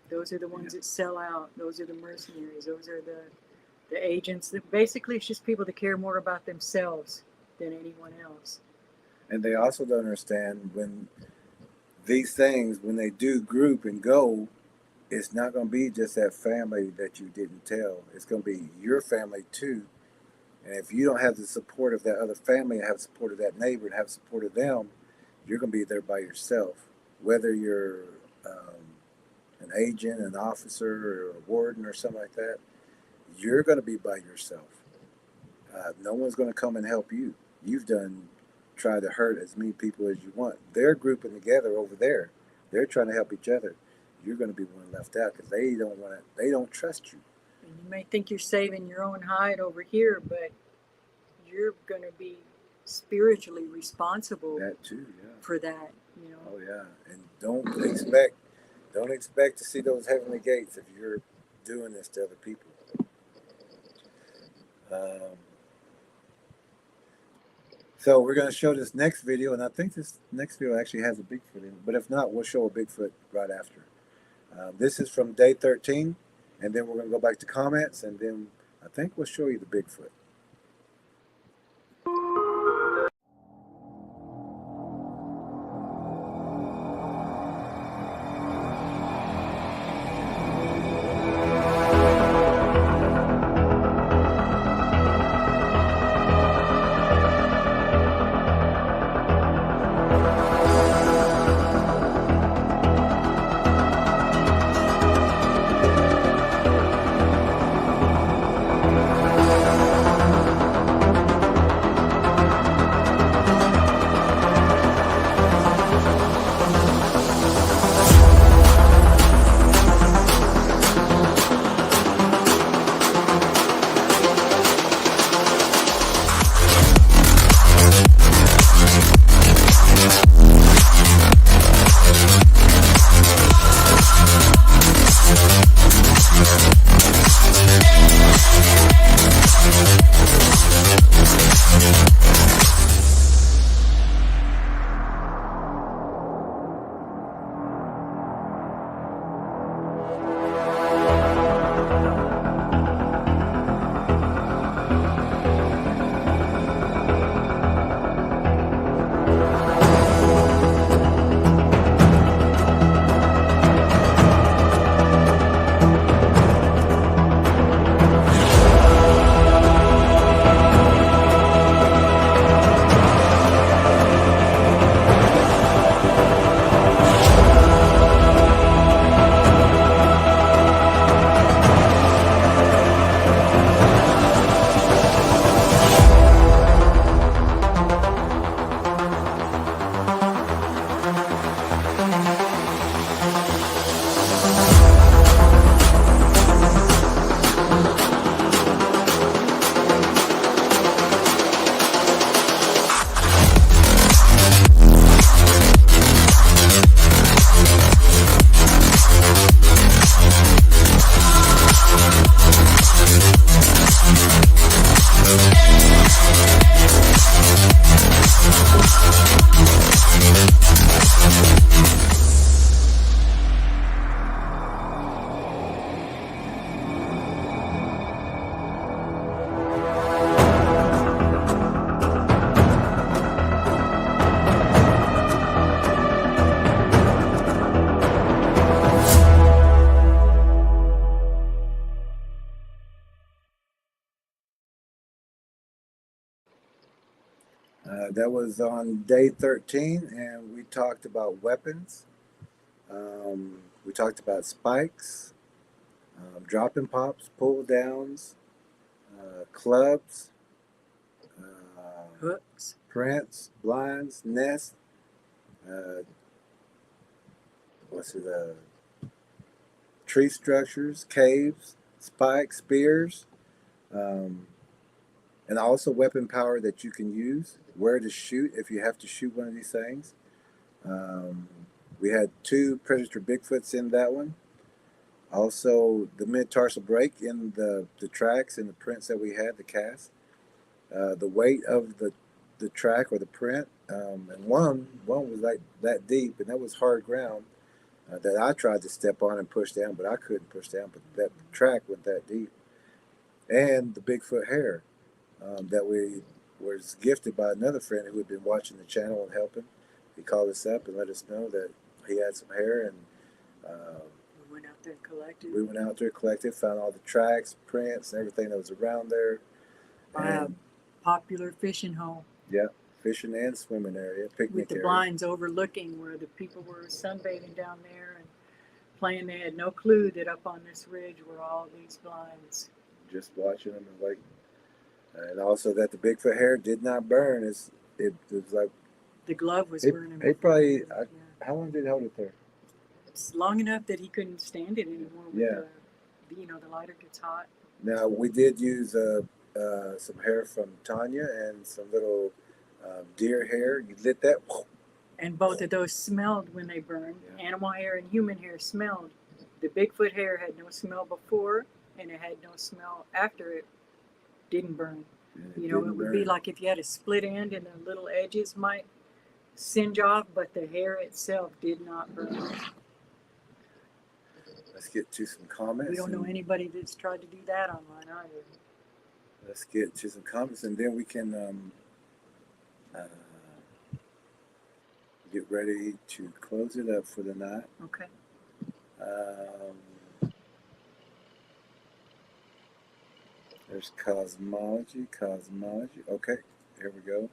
Those are the ones that sell out. Those are the mercenaries. Those are the agents. That basically, it's just people that care more about themselves than anyone else. And they also don't understand when these things, when they do group and go it's not going to be just that family that you didn't tell. It's going to be your family too. And if you don't have the support of that other family, and have the support of that neighbor, and have the support of them, you're going to be there by yourself. Whether you're an agent, an officer, or a warden, or something like that, you're going to be by yourself. No one's going to come and help you. You've tried to hurt as many people as you want. They're grouping together over there. They're trying to help each other. You're going to be one left out because they don't trust you. And you may think you're saving your own hide over here, but you're going to be spiritually responsible That too, yeah. for that, you know. Oh yeah, and don't expect to see those heavenly gates if you're doing this to other people. So we're going to show this next video, and I think this next video actually has a Bigfoot in it, but if not, we'll show a Bigfoot right after. This is from day 13, and then we're going to go back to comments, and then I think we'll show you the Bigfoot. That was on day 13, and we talked about weapons. We talked about spikes, dropping pops, pull downs, clubs, Hooks. prints, blinds, nests, tree structures, caves, spikes, spears, and also weapon power that you can use, where to shoot if you have to shoot one of these things. We had 2 predator Bigfoots in that one. Also, the mid-tarsal break in the tracks and the prints that we had, the cast. The weight of the track or the print. And one was like that deep, and that was hard ground that I tried to step on and push down, but I couldn't push down. But that track went that deep. And the Bigfoot hair that we was gifted by another friend who had been watching the channel and helping. He called us up and let us know that he had some hair, and We went out there and collected. We went out there, collected, found all the tracks, prints, and everything that was around there. By a popular fishing hole. Yeah, fishing and swimming area, picnic with the area. blinds overlooking where the people were sunbathing down there and playing. They had no clue that up on this ridge were all these blinds. Just watching them and waiting. And also that the Bigfoot hair did not burn. It was like the glove was burning. He probably, how long did he hold it there? It's long enough that he couldn't stand it anymore. With the lighter gets hot. Now we did use some hair from Tanya and some little deer hair. You lit that. And both of those smelled when they burned. Yeah. Animal hair and human hair smelled. The Bigfoot hair had no smell before, and it had no smell after it didn't burn. It would be like if you had a split end and the little edges might singe off, but the hair itself did not burn. Let's get to some comments. We don't know anybody that's tried to do that online either. Let's get to some comments, and then we can get ready to close it up for the night. Okay. There's cosmology. Okay, here we go.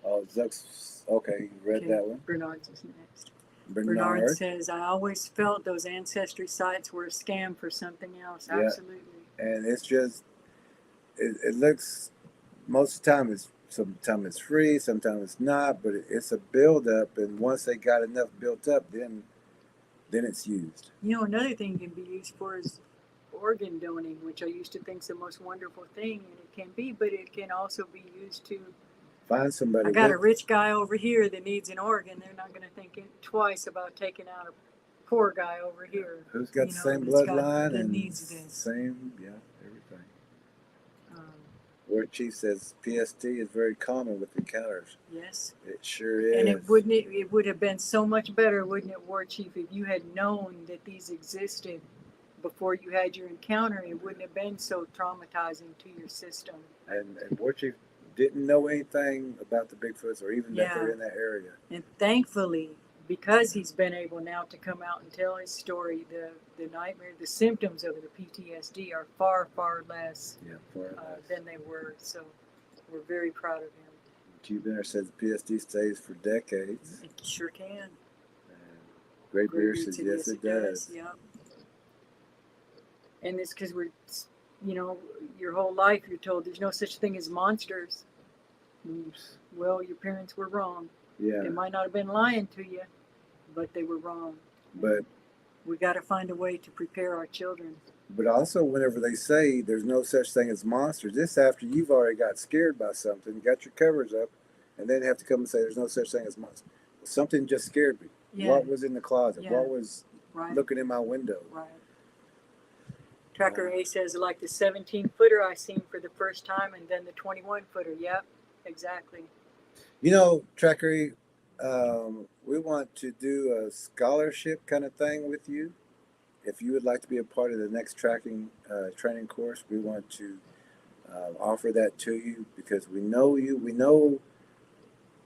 Oh, Zuck's, okay, you read that one. Bernard's is next. Bernard says, I always felt those ancestry sites were a scam for something else. Yeah. Absolutely. And it's just, it looks, most of the time sometimes it's free, sometimes it's not, but it's a build-up, and once they got enough built up, then it's used. Another thing it can be used for is organ donating, which I used to think is the most wonderful thing, and it can be, but it can also be used to find somebody. I got a rich guy over here that needs an organ. They're not going to think twice about taking out a poor guy over here. Who's got the same bloodline and needs this. Same, everything. Where Chief says PST is very common with encounters. Yes. It sure is. And it would have been so much better, wouldn't it, War Chief, if you had known that these existed before you had your encounter? It wouldn't have been so traumatizing to your system. And War Chief didn't know anything about the Bigfoots or even that they're in that area. And thankfully, because he's been able now to come out and tell his story, the nightmare, the symptoms of the PTSD are far, far less than they were. So we're very proud of him. Q-Benner says the PSD stays for decades. It sure can. Great Beer says yes, it does. Yeah. And it's because we're, your whole life you're told there's no such thing as monsters. Oops. Well, your parents were wrong. Yeah. They might not have been lying to you, but they were wrong. But we got to find a way to prepare our children. But also, whenever they say there's no such thing as monsters, this after you've already got scared by something, got your covers up, and then have to come and say there's no such thing as monsters. Something just scared me. Yeah. What was in the closet? Yeah. What was looking in my window? Right. Tracker A says, like the 17-footer I seen for the first time, and then the 21-footer. Yep, exactly. Tracker A, we want to do a scholarship kind of thing with you. If you would like to be a part of the next training course, we want to offer that to you because we know you. We know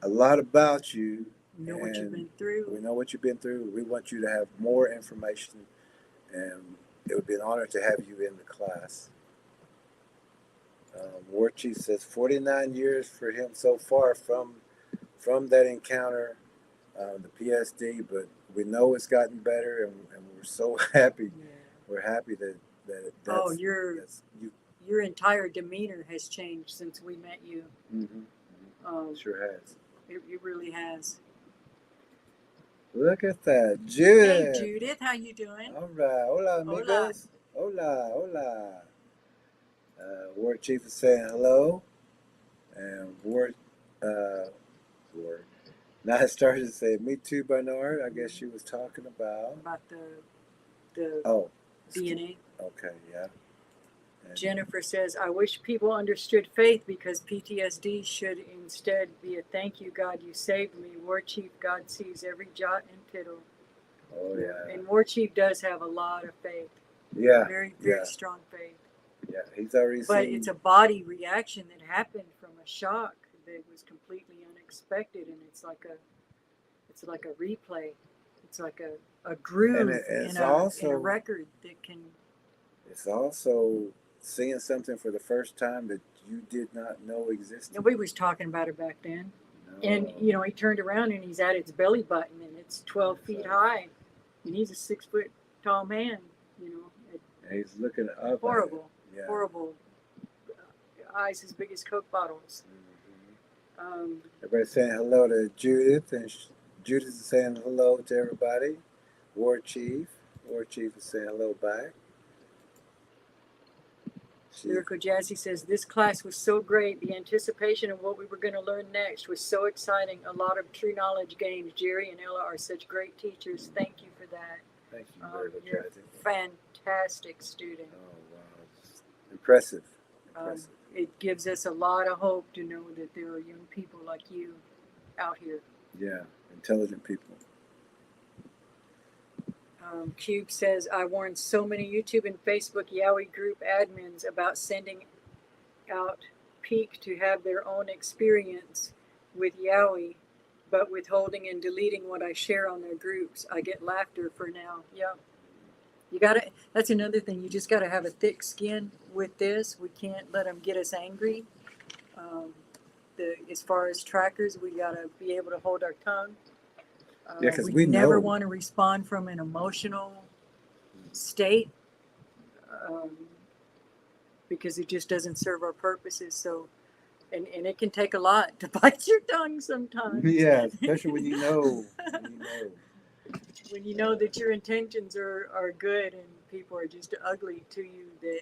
a lot about you. We know what you've been through. We know what you've been through. We want you to have more information, and it would be an honor to have you in the class. War Chief says 49 years for him so far from that encounter, the PSD, but we know it's gotten better, and we're so happy. Yeah. We're happy that your entire demeanor has changed since we met you. Mm-hmm. Sure has. It really has. Look at that, Judith. Hey, Judith, how you doing? All right, hola, amigos. Hola. War Chief is saying hello, and Ward. Now I started to say, me too, Bernard. I guess she was talking about the DNA. Okay, yeah. And Jennifer says, I wish people understood faith because PTSD should instead be a thank you, God, you saved me. War Chief, God sees every jot and tittle. Oh, yeah. And War Chief does have a lot of faith. Yeah. Very, very strong faith. Yeah, he's already But it's a body reaction that happened from a shock that was completely unexpected, and it's like a replay. It's like a groove it's in a also record that can. it's also seeing something for the first time that you did not know existed. Nobody was talking about it back then. And, No. you know, he turned around and he's at its belly button and it's 12 feet high. And he's a 6 foot tall man, you know. And he's looking up. Horrible, At it. Yeah. horrible. Eyes as big as Coke bottles. Mm-hmm. Everybody's saying hello to Judith, and Judith is saying hello to everybody. War Chief is saying hello back. Lyrical Jazzy says, this class was so great. The anticipation of what we were going to learn next was so exciting. A lot of true knowledge gained. Jerry and Ella are such great teachers. Thank you for that. Thank you very much, you're Jazzy. a fantastic student. Oh, wow. Impressive. It gives us a lot of hope to know that there are young people like you out here. Yeah, intelligent people. Cube says, I warned so many YouTube and Facebook Yowie group admins about sending out Peak to have their own experience with Yowie, but withholding and deleting what I share on their groups. I get laughter for now. Yeah. You gotta, that's another thing. You just gotta have a thick skin with this. We can't let them get us angry. As far as trackers, we gotta be able to hold our tongue. Yeah, because we never know. want to respond from an emotional state, because it just doesn't serve our purposes. So, and it can take a lot to bite your tongue sometimes. Yeah, especially when you know. When you know that your intentions are good and people are just ugly to you, that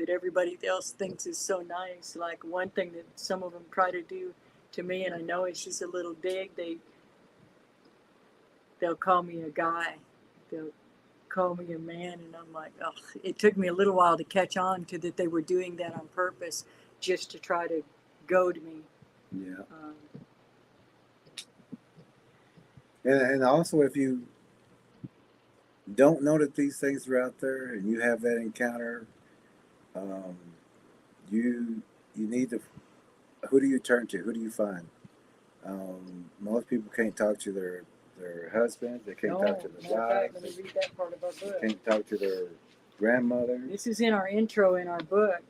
everybody else thinks is so nice. Like one thing that some of them try to do to me, and I know it's just a little dig, they'll call me a guy, they'll call me a man, and I'm like, oh, it took me a little while to catch on to that they were doing that on purpose just to try to goad me. Yeah. And also, if you don't know that these things are out there and you have that encounter, you need to, who do you turn to? Who do you find? Most people can't talk to their husband. They can't talk to their wives. Let me read that part of our book. They can't talk to their grandmother. This is in our intro in our book.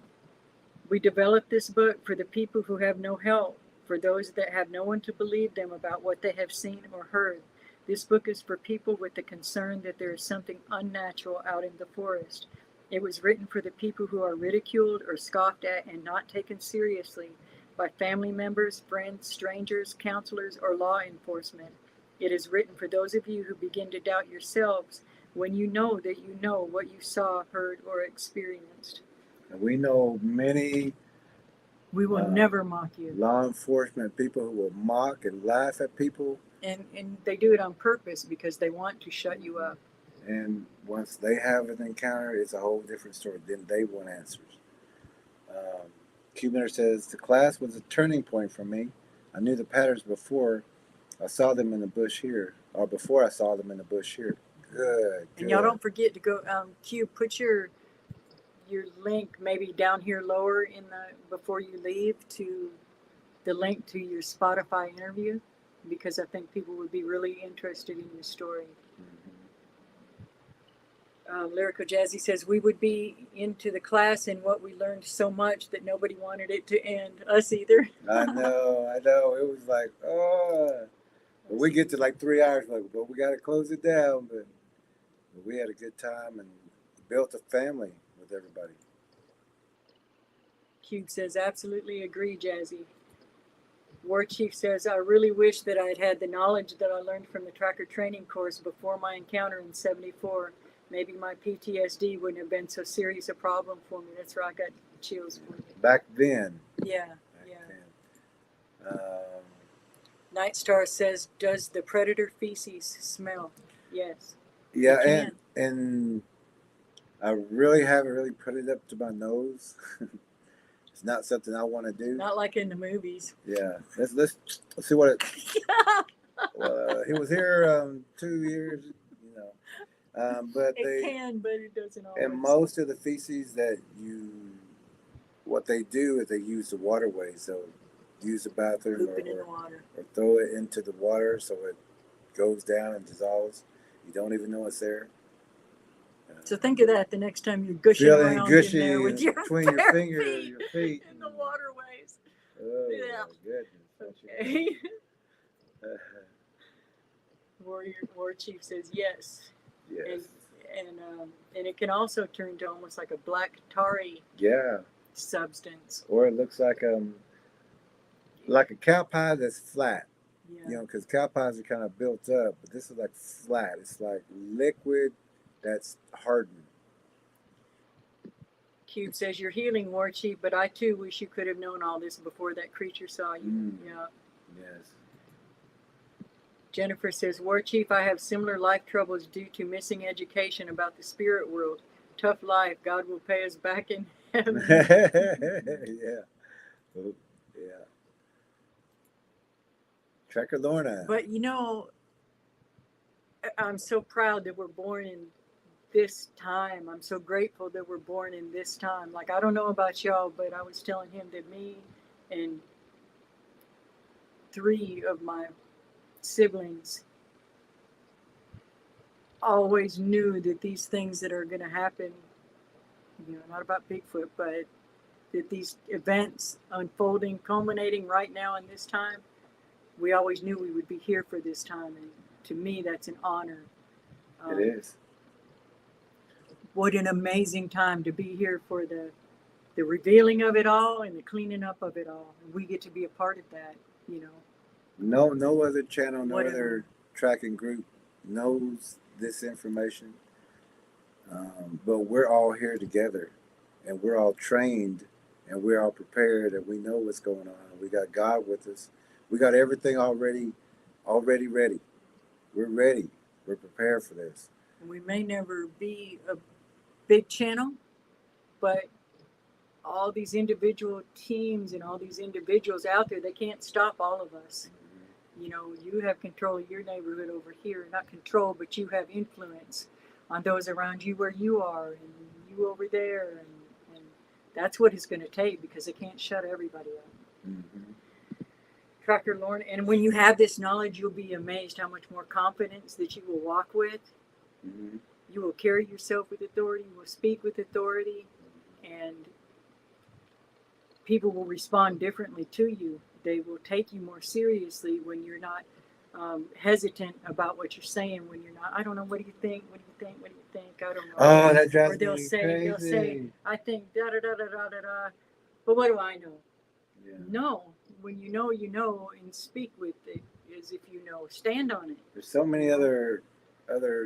We developed this book for the people who have no help, for those that have no one to believe them about what they have seen or heard. This book is for people with the concern that there is something unnatural out in the forest. It was written for the people who are ridiculed or scoffed at and not taken seriously by family members, friends, strangers, counselors, or law enforcement. It is written for those of you who begin to doubt yourselves when you know that you know what you saw, heard, or experienced. And we know many. We will never mock you. Law enforcement people who will mock and laugh at people. And they do it on purpose because they want to shut you up. And once they have an encounter, it's a whole different story. Then they want answers. Cubaner says, the class was a turning point for me. I knew the patterns before I saw them in the bush here, or before I saw them in the bush here. Good. And y'all don't forget to go, Q, put your link maybe down here lower in before you leave, to the link to your Spotify interview, because I think people would be really interested in your story. Lyrical Jazzy says, we would be into the class and what we learned so much that nobody wanted it to end. Us either. I know. It was like, oh. But we get to like 3 hours, like, but we got to close it down. But we had a good time and built a family with everybody. Cube says, absolutely agree, Jazzy. War Chief says, I really wish that I had had the knowledge that I learned from the tracker training course before my encounter in '74. Maybe my PTSD wouldn't have been so serious a problem for me. That's right, I got chills for you. Back then. Yeah, Night Star says, does the predator feces smell? Yes. Yeah, and I really haven't really put it up to my nose. It's not something I want to do. Not like in the movies. Yeah, let's see what it. He was here 2 years, but it doesn't always. And most of the feces what they do is they use the waterway, so use the bathroom in the water. or throw it into the water so it goes down and dissolves. You don't even know it's there. So think of that the next time you're gushing Feeling around gushy in there with your between your bare fingers feet and your feet. in the waterways. Oh, Yeah. my goodness. Okay. War Chief says yes. Yes. And it can also turn to almost like a black tarry Yeah. substance. Or it looks like a cow pie that's flat. Yeah. You know, because cow pies are kind of built up, but this is like flat. It's like liquid that's hardened. Cube says you're healing, War Chief, but I too wish you could have known all this before that creature saw you. Yeah. Yes. Jennifer says, War Chief, I have similar life troubles due to missing education about the spirit world. Tough life. God will pay us back in heaven. Yeah. Oh, yeah. Tracker Lorna. But you know, I'm so proud that we're born in this time. I'm so grateful that we're born in this time. Like, I don't know about y'all, but I was telling him that me and 3 of my siblings always knew that these things that are going to happen, you know, not about Bigfoot, but that these events unfolding, culminating right now in this time, we always knew we would be here for this time. And to me, that's an honor. It is. What an amazing time to be here for the revealing of it all and the cleaning up of it all. And we get to be a part of that, you know. No other channel, no Whatever. other tracking group knows this information. But we're all here together, and we're all trained, and we're all prepared, and we know what's going on. We got God with us. We got everything already ready. We're ready. We're prepared for this. And we may never be a big channel, but all these individual teams and all these individuals out there, they can't stop all of us. You know, you have control of your neighborhood over here. Not control, but you have influence on those around you where you are and you over there. And that's what it's going to take, because they can't shut everybody up. Mm-hmm. Tracker Lorna, and when you have this knowledge, you'll be amazed how much more confidence that you will walk with. Mm-hmm. You will carry yourself with authority. You will speak with authority. And people will respond differently to you. They will take you more seriously when you're not hesitant about what you're saying. When you're not, I don't know, what do you think? What do you think? What do you think? I don't know. Oh, that drives or they'll me say, crazy. They'll say, I think da da da da da da da. But what do I know? Yeah. No. When you know, and speak with it as if you know. Stand on it. There's so many other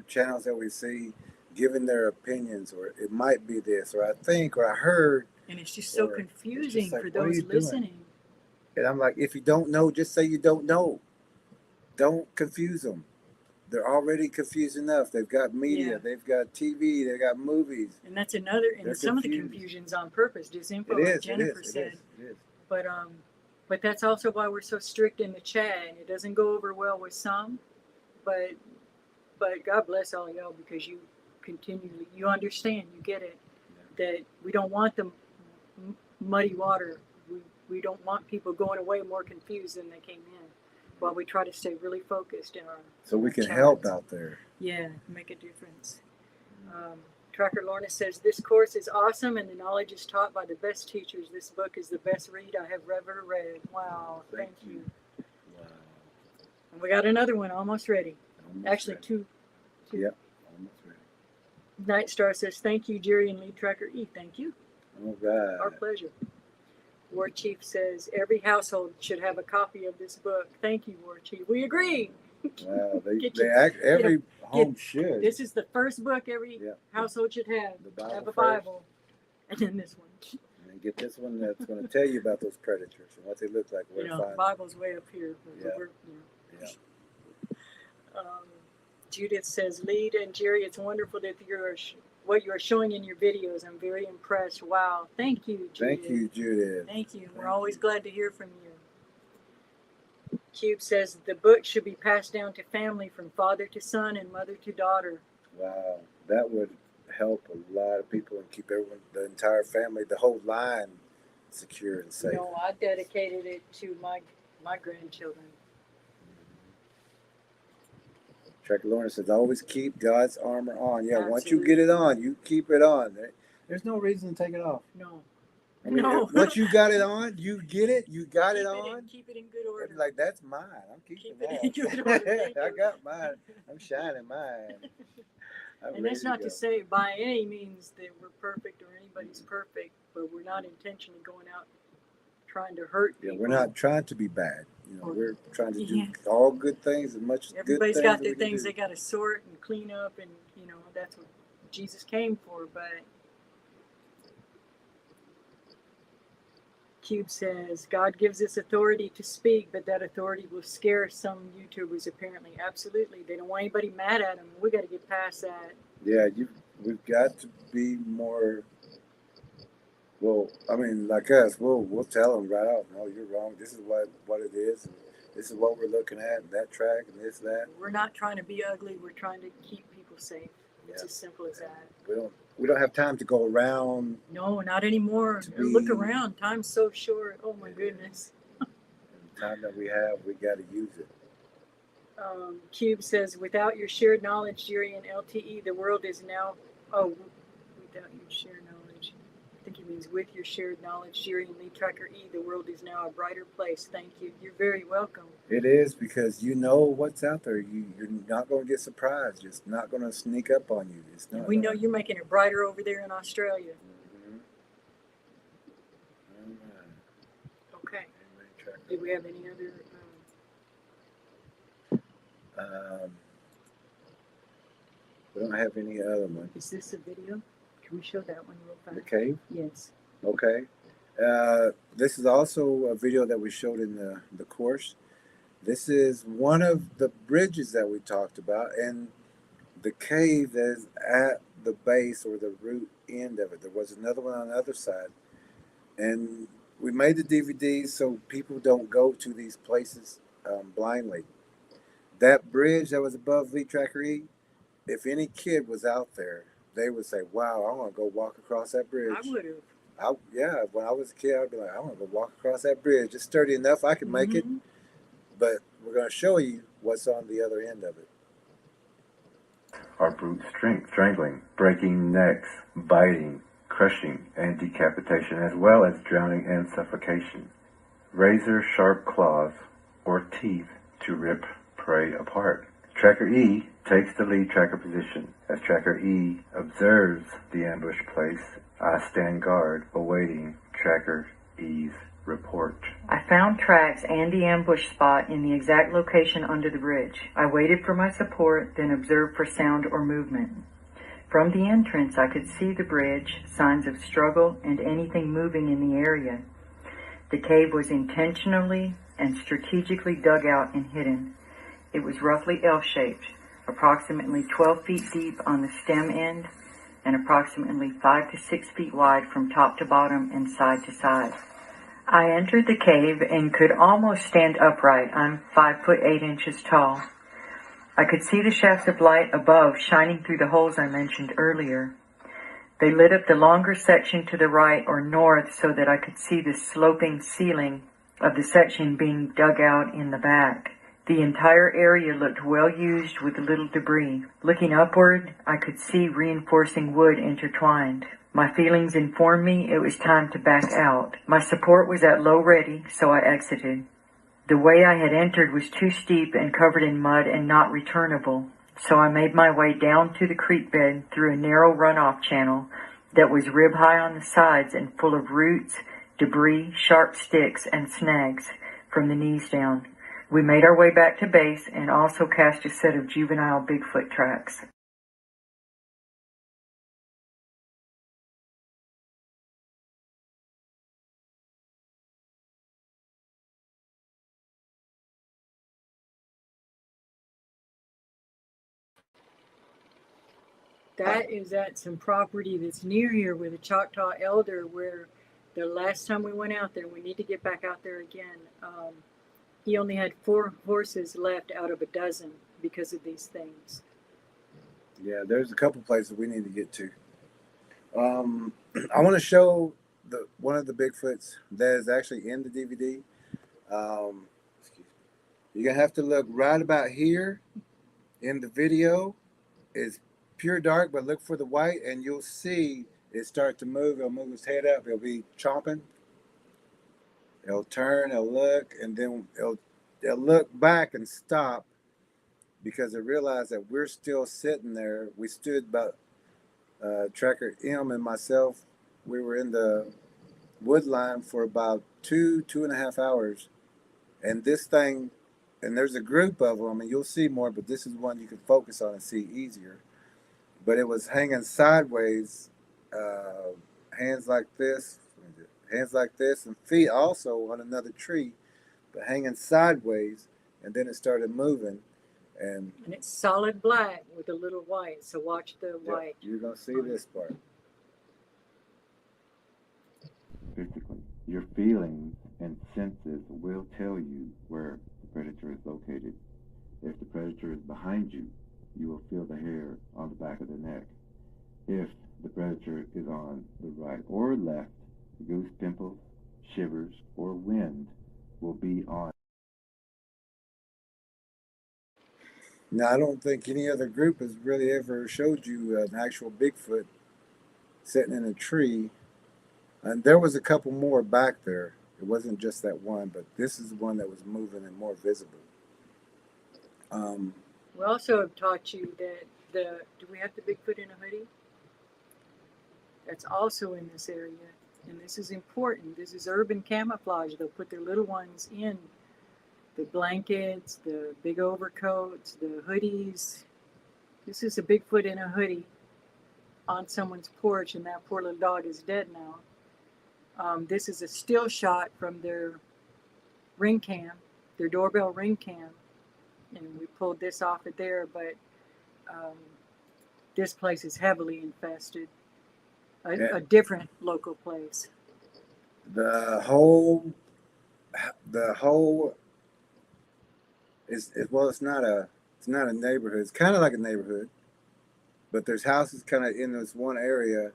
channels that we see giving their opinions, or it might be this, or I think, or I heard. And it's just so confusing like, for what are those you doing? listening. And I'm like, if you don't know, just say you don't know. Don't confuse them. They're already confused enough. They've got media, Yeah. they've got TV, they've got movies. And that's another, and They're some of the confused. confusion's on purpose, disinfo, It like is, Jennifer it said. is. But that's also why we're so strict in the chat, and it doesn't go over well with some. But God bless all y'all, because you continually, you understand, you get it, that we don't want the muddy water. We don't want people going away more confused than they came in, while we try to stay really focused in our So we can chats. help out there. Yeah, make a difference. Tracker Lorna says, this course is awesome and the knowledge is taught by the best teachers. This book is the best read I have ever read. Wow, thank you. Wow. And we got another one almost ready. Actually, ready. two. Yep, almost ready. Night Star says, thank you, Jerry and Lead Tracker E. Thank you. Oh, God. Our pleasure. War Chief says, every household should have a copy of this book. Thank you, War Chief. We agree. Wow, Get every home should. This is the first book every household should have. The Bible have a first. Bible. And then this one. And then get this one that's going to tell you about those predators and what they look like. Where You to know, find the Bible's way up here. Yeah. Yeah. Judith says, Lead and Jerry, it's wonderful that what you are showing in your videos. I'm very impressed. Wow. Thank you, Judith. Thank you, Judith. Thank you. We're always glad to hear from you. Cube says, the book should be passed down to family from father to son and mother to daughter. Wow, that would help a lot of people and keep everyone, the entire family, the whole line secure and safe. No, I dedicated it to my grandchildren. Tracker Lawrence says, always keep God's armor on. Yeah, once you Absolutely. get it on, you keep it on. There's no reason to take it off. No. I mean, No. once you got it on, you get it. You got it on. Keep it in good order. It's like, that's mine. I'm keeping Keep it that. in good order. Thank I you. got mine. I'm shining mine. I'm And ready that's not go. to say by any means that we're perfect or anybody's perfect, but we're not intentionally going out trying to hurt Yeah, people. we're not trying to be bad. You know, Or- we're trying to do Yeah. all good things as much as Everybody's good got things their that we can things do. they got to sort and clean up, and you know that's what Jesus came for. But Cube says God gives us authority to speak, but that authority will scare some YouTubers. Apparently, absolutely, they don't want anybody mad at them. We got to get past that. Yeah, we've got to be more. Well, I mean, like us, we'll tell them right out. No, you're wrong. This is what it is. And this is what we're looking at. And that track and this that. We're not trying to be ugly. We're trying to keep people safe. It's Yeah. as simple as that. We don't have time to go around. No, not anymore. To Look be- around. Time's so short. Oh my goodness. The time that we have, we got to use it. Cube says, without your shared knowledge during an LTE, the world is now. Oh, without your shared knowledge. I think he means with your shared knowledge during Lead Tracker E, the world is now a brighter place. Thank you. You're very welcome. It is, because you know what's out there. You're not going to get surprised. It's not going to sneak up on you. It's not. We know you're making it brighter over there in Australia. Mm-hmm. Okay. Do we have any other? We don't have any other one. Is this a video? Can we show that one real fast? The cave? Yes. Okay. This is also a video that we showed in the course. This is one of the bridges that we talked about, and the cave that is at the base or the root end of it. There was another one on the other side. And we made the DVDs so people don't go to these places blindly. That bridge that was above Lead Tracker E, if any kid was out there, they would say, wow, I want to go walk across that bridge. I would have. Yeah, when I was a kid, I'd be like, I want to go walk across that bridge. It's sturdy enough, I can make it. But we're going to show you what's on the other end of it. Our brute strength, strangling, breaking necks, biting, crushing, and decapitation, as well as drowning and suffocation. Razor-sharp claws or teeth to rip prey apart. Tracker E takes the lead tracker position. As Tracker E observes the ambush place, I stand guard, awaiting Tracker E's report. I found tracks and the ambush spot in the exact location under the bridge. I waited for my support, then observed for sound or movement. From the entrance, I could see the bridge, signs of struggle, and anything moving in the area. The cave was intentionally and strategically dug out and hidden. It was roughly L-shaped, approximately 12 feet deep on the stem end, and approximately 5 to 6 feet wide from top to bottom and side to side. I entered the cave and could almost stand upright. I'm 5'8" tall. I could see the shafts of light above shining through the holes I mentioned earlier. They lit up the longer section to the right or north so that I could see the sloping ceiling of the section being dug out in the back. The entire area looked well used with little debris. Looking upward, I could see reinforcing wood intertwined. My feelings informed me it was time to back out. My support was at low ready, so I exited. The way I had entered was too steep and covered in mud and not returnable, so I made my way down to the creek bed through a narrow runoff channel that was rib-high on the sides and full of roots, debris, sharp sticks, and snags from the knees down. We made our way back to base and also cast a set of juvenile Bigfoot tracks. That is at some property that's near here with a Choctaw elder where the last time we went out there, we need to get back out there again. He only had 4 horses left out of a dozen because of these things. Yeah, there's a couple places we need to get to. I want to show one of the Bigfoots that is actually in the DVD. You're going to have to look right about here in the video, it's pure dark, but look for the white and you'll see it start to move. It'll move its head up. It'll be chomping. It'll turn, it'll look, and then it'll look back and stop because it realized that we're still sitting there. We stood about, Tracker M and myself, we were in the wood line for about 2.5 hours. And this thing, and there's a group of them, and you'll see more, but this is one you can focus on and see easier. But it was hanging sideways, hands like this, and feet also on another tree, but hanging sideways, and then it started moving. And it's solid black with a little white, so watch the yeah, white. you're going to see this part. Physically, your feelings and senses will tell you where the predator is located. If the predator is behind you, you will feel the hair on the back of the neck. If the predator is on the right or left, goose pimples, shivers, or wind will be on. Now, I don't think any other group has really ever showed you an actual Bigfoot sitting in a tree. And there was a couple more back there. It wasn't just that one, but this is one that was moving and more visible. We also have taught you that do we have the Bigfoot in a hoodie? That's also in this area. And this is important. This is urban camouflage. They'll put their little ones in the blankets, the big overcoats, the hoodies. This is a Bigfoot in a hoodie on someone's porch, and that poor little dog is dead now. This is a still shot from their ring cam, their doorbell ring cam. And we pulled this off of there, but this place is heavily infested. A different local place. The whole is well, it's not a neighborhood. It's kind of like a neighborhood, but there's houses kind of in this one area,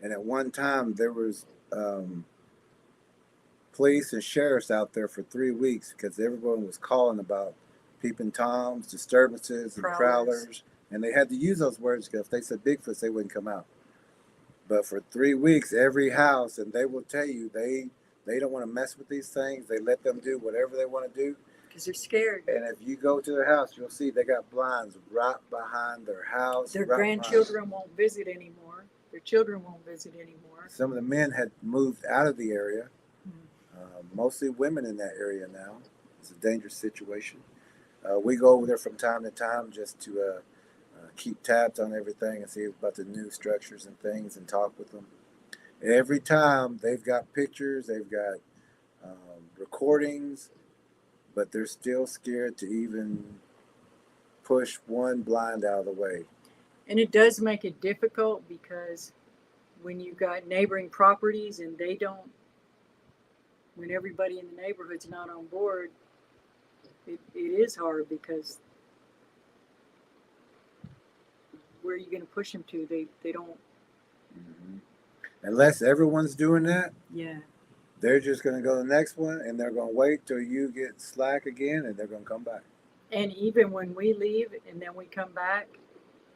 and at one time there was police and sheriffs out there for 3 weeks because everyone was calling about peeping toms, disturbances, and prowlers, and they had to use those words because if they said Bigfoots, they wouldn't come out. But for 3 weeks, every house, and they will tell you they don't want to mess with these things. They let them do whatever they want to do. Because they're scared. And if you go to their house, you'll see they got blinds right behind their house. Their grandchildren won't visit anymore. Their children won't visit anymore. Some of the men had moved out of the area. Mostly women in that area now. It's a dangerous situation. We go over there from time to time just to keep tabs on everything and see about the new structures and things and talk with them. Every time they've got pictures, they've got recordings, but they're still scared to even push one blind out of the way. And it does make it difficult because when you've got neighboring properties and they don't, when everybody in the neighborhood's not on board, it is hard because where are you going to push them to? They don't. Unless everyone's doing that, Yeah. they're just going to go to the next one and they're going to wait till you get slack again and they're going to come back. And even when we leave and then we come back,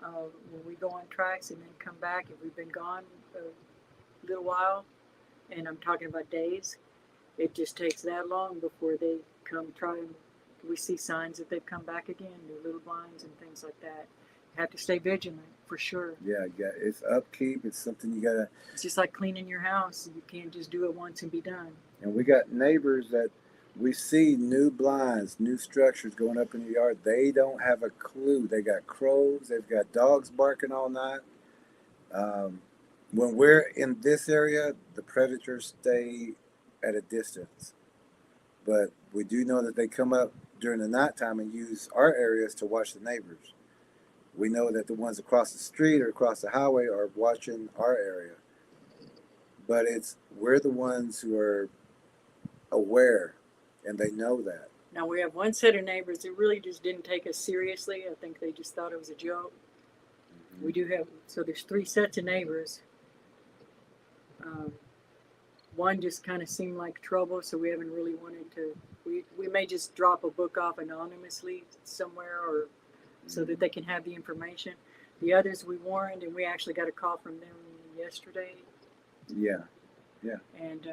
when we go on tracks and then come back, if we've been gone a little while, and I'm talking about days, it just takes that long before they come try and we see signs that they've come back again, their little blinds and things like that. You have to stay vigilant for sure. Yeah, it's upkeep. It's something you got to. It's just like cleaning your house. You can't just do it once and be done. And we got neighbors that we see new blinds, new structures going up in the yard. They don't have a clue. They got crows. They've got dogs barking all night. When we're in this area, the predators stay at a distance. But we do know that they come up during the nighttime and use our areas to watch the neighbors. We know that the ones across the street or across the highway are watching our area. But we're the ones who are aware, and they know that. Now we have one set of neighbors that really just didn't take us seriously. I think they just thought it was a joke. We do have, so there's 3 sets of neighbors. One just kind of seemed like trouble, so we haven't really wanted to, we may just drop a book off anonymously somewhere or so that they can have the information. The others we warned, and we actually got a call from them yesterday, Yeah. and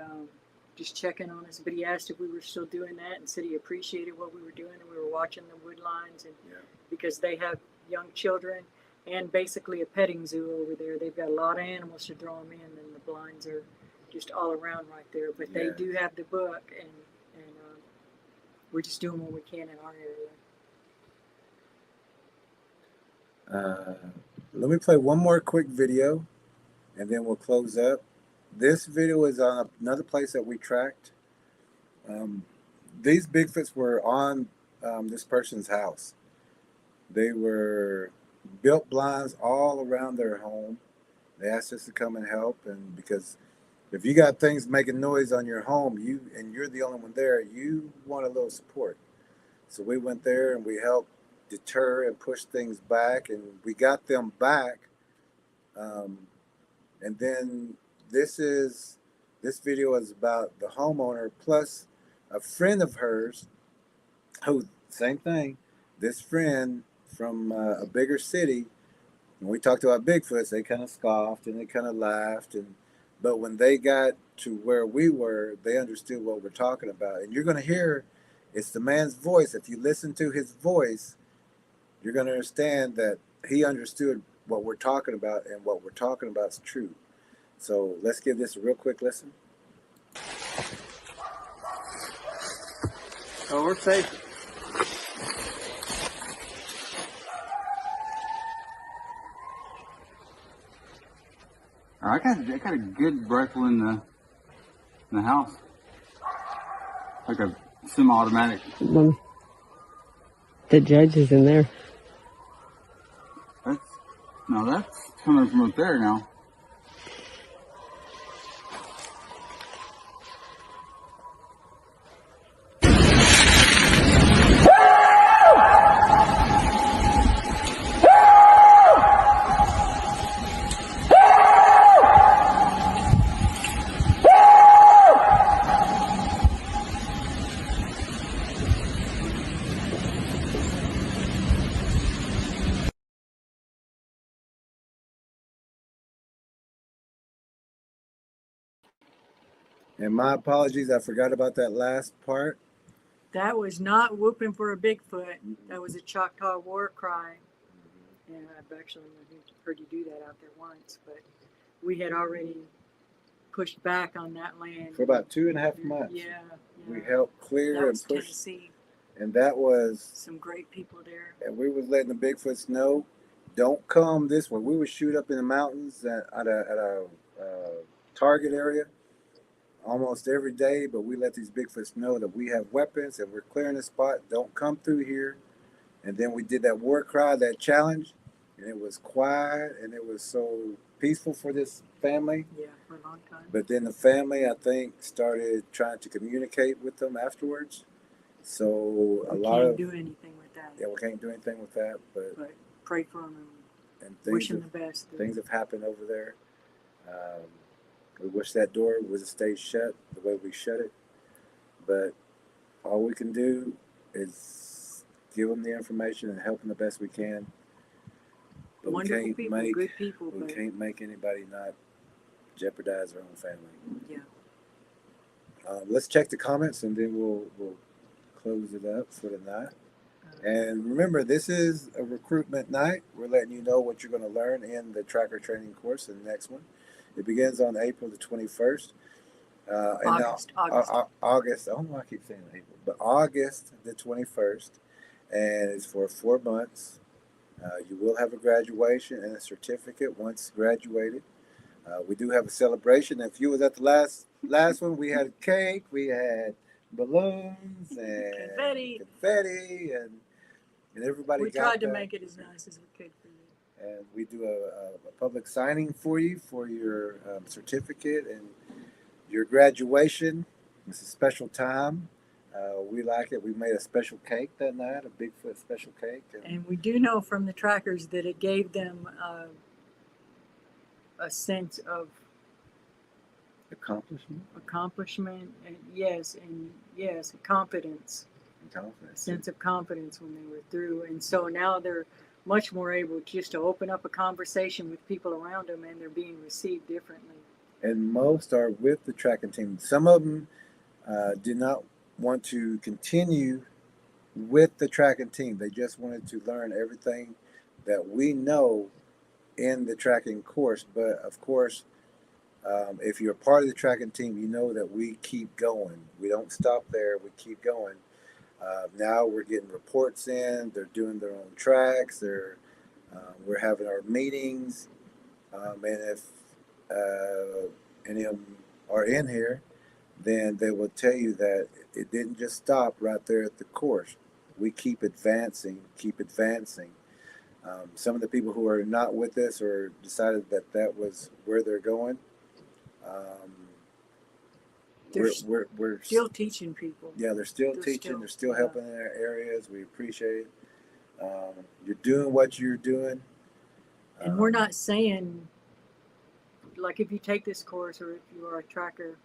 just checking on us. But he asked if we were still doing that, and said he appreciated what we were doing, and we were watching the wood lines, and Yeah. because they have young children and basically a petting zoo over there. They've got a lot of animals to draw them in, and the blinds are just all around right there. But they Yeah. do have the book, and we're just doing what we can in our area. Let me play one more quick video, and then we'll close up. This video is on another place that we tracked. These Bigfoots were on this person's house. They were built blinds all around their home. They asked us to come and help, and because if you got things making noise on your home, you're the only one there, you want a little support. So we went there and we helped deter and push things back, and we got them back. And then this video is about the homeowner plus a friend of hers who, same thing, this friend from a bigger city. When we talked about Bigfoots, they kind of scoffed and they kind of laughed, but when they got to where we were, they understood what we're talking about. And you're going to hear, it's the man's voice. If you listen to his voice, you're going to understand that he understood what we're talking about, and what we're talking about is true. So let's give this a real quick listen. Oh, we're safe. I got a good rifle in the house, like a semi-automatic. The judge is in there. That's coming from up there now. And my apologies, I forgot about that last part. That was not whooping for a Bigfoot. That was a Choctaw war cry. And I've actually heard you do that out there once, but we had already pushed back on that land For about 2.5 months. Yeah. We helped clear That and was push, Tennessee. and that was, Some great people there. and we was letting the Bigfoots know, don't come this way. We would shoot up in the mountains at a target area almost every day, but we let these Bigfoots know that we have weapons and we're clearing the spot. Don't come through here. And then we did that war cry, that challenge, and it was quiet and it was so peaceful for this family. Yeah, for a long time. But then the family, I think, started trying to communicate with them afterwards. So We can't do anything with that. Yeah, we can't do anything with that, but Pray for them and and wish things them the best. things have happened over there. We wish that door would have stayed shut the way we shut it, but all we can do is give them the information and help them the best we can. But Wonderful people, good people. we But can't make anybody not jeopardize their own family. yeah, Let's check the comments and then we'll close it up for the night. And remember, this is a recruitment night. We're letting you know what you're going to learn in the tracker training course in the next one. It begins on April the 21st. August. August. I don't know why I keep saying April, but August the 21st. And it's for 4 months. You will have a graduation and a certificate once graduated. We do have a celebration. If you was at the last one, we had cake, we had balloons and confetti and everybody we got tried to that. make it as nice as we could for you. And we do a public signing for you for your certificate and your graduation. It's a special time. We like it. We made a special cake that night, a Bigfoot special cake. And we do know from the trackers that it gave them a sense of accomplishment, and yes, confidence. And confidence. A sense of confidence when they were through, and so now they're much more able just to open up a conversation with people around them, and they're being received differently. And most are with the tracking team. Some of them did not want to continue with the tracking team. They just wanted to learn everything that we know in the tracking course. But of course, if you're part of the tracking team, you know that we keep going. We don't stop there. We keep going. Now we're getting reports in. They're doing their own tracks. We're having our meetings. And if any of them are in here, then they will tell you that it didn't just stop right there at the course. We keep advancing, keep advancing. Some of the people who are not with us or decided that that was where they're going, we're Still teaching people. yeah, they're still They're teaching, still- they're still yeah. helping in their areas. We appreciate it. You're doing what you're doing. And we're not saying, like, if you take this course or if you are a tracker,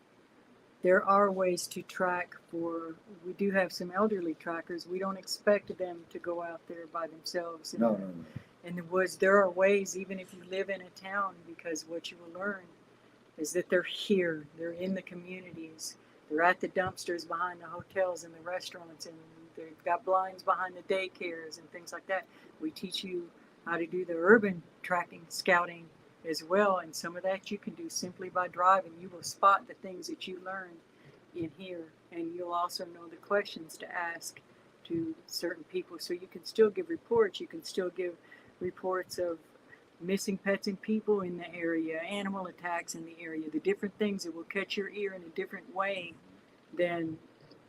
there are ways to track we do have some elderly trackers. We don't expect them to go out there by themselves. No. In the woods, there are ways, even if you live in a town, because what you will learn is that they're here, they're in the communities, they're at the dumpsters behind the hotels and the restaurants, and they've got blinds behind the daycares and things like that. We teach you how to do the urban tracking, scouting as well, and some of that you can do simply by driving. You will spot the things that you learned in here, and you'll also know the questions to ask to certain people. So you can still give reports. You can still give reports of missing pets and people in the area, animal attacks in the area, the different things that will catch your ear in a different way than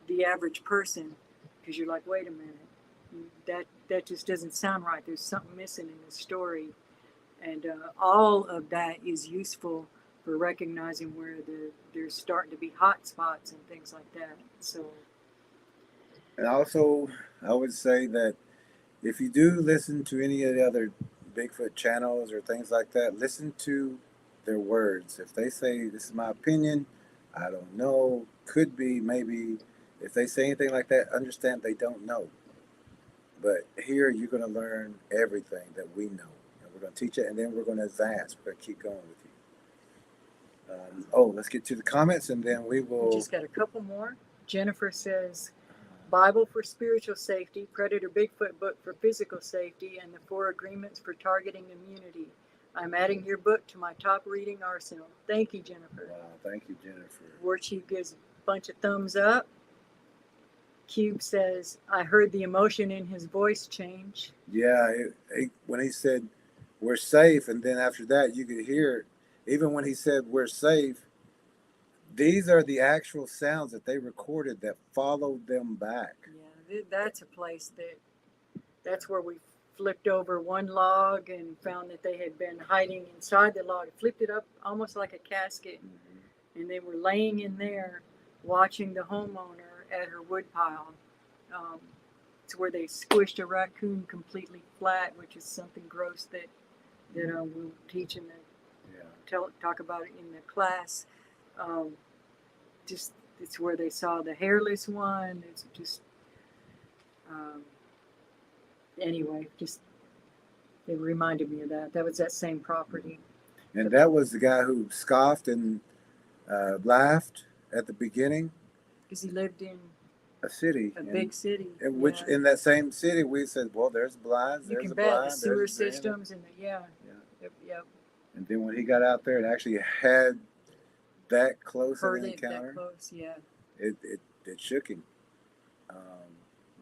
the average person, because you're like, wait a minute, that just doesn't sound right. There's something missing in the story. And all of that is useful for recognizing where there's starting to be hot spots and things like that. So, And also, I would say that if you do listen to any of the other Bigfoot channels or things like that, listen to their words. If they say, this is my opinion, I don't know, could be, maybe, if they say anything like that, understand they don't know. But here you're going to learn everything that we know. And we're going to teach it, and then we're going to advance. We're going to keep going with you. Let's get to the comments, and then we will. we just got a couple more. Jennifer says, Bible for spiritual safety, Predator Bigfoot book for physical safety, and the 4 agreements for targeting immunity. I'm adding your book to my top reading arsenal. Thank you, Jennifer. Wow, thank you, Jennifer. Warchief gives a bunch of thumbs up. Cube says, I heard the emotion in his voice change. Yeah, when he said we're safe, and then after that you could hear it. Even when he said we're safe, these are the actual sounds that they recorded that followed them back. Yeah, that's a place that's where we flipped over one log and found that they had been hiding inside the log. Flipped it up almost like a casket, and they were laying in there watching the homeowner at her wood pile. It's where they squished a raccoon completely flat, which is something gross that we'll teach in talk about it in the class. It's where they saw the hairless one. It's just anyway, just it reminded me of that. That was that same property. And that was the guy who scoffed and laughed at the beginning. Because he lived in A city, a big city. in which yeah. in that same city we said, well, there's blinds, You there's can a bet blind, the there's sewer a drain. systems and yep. And then when he got out there and actually had that close Heard an it that encounter, close, yeah. it shook him.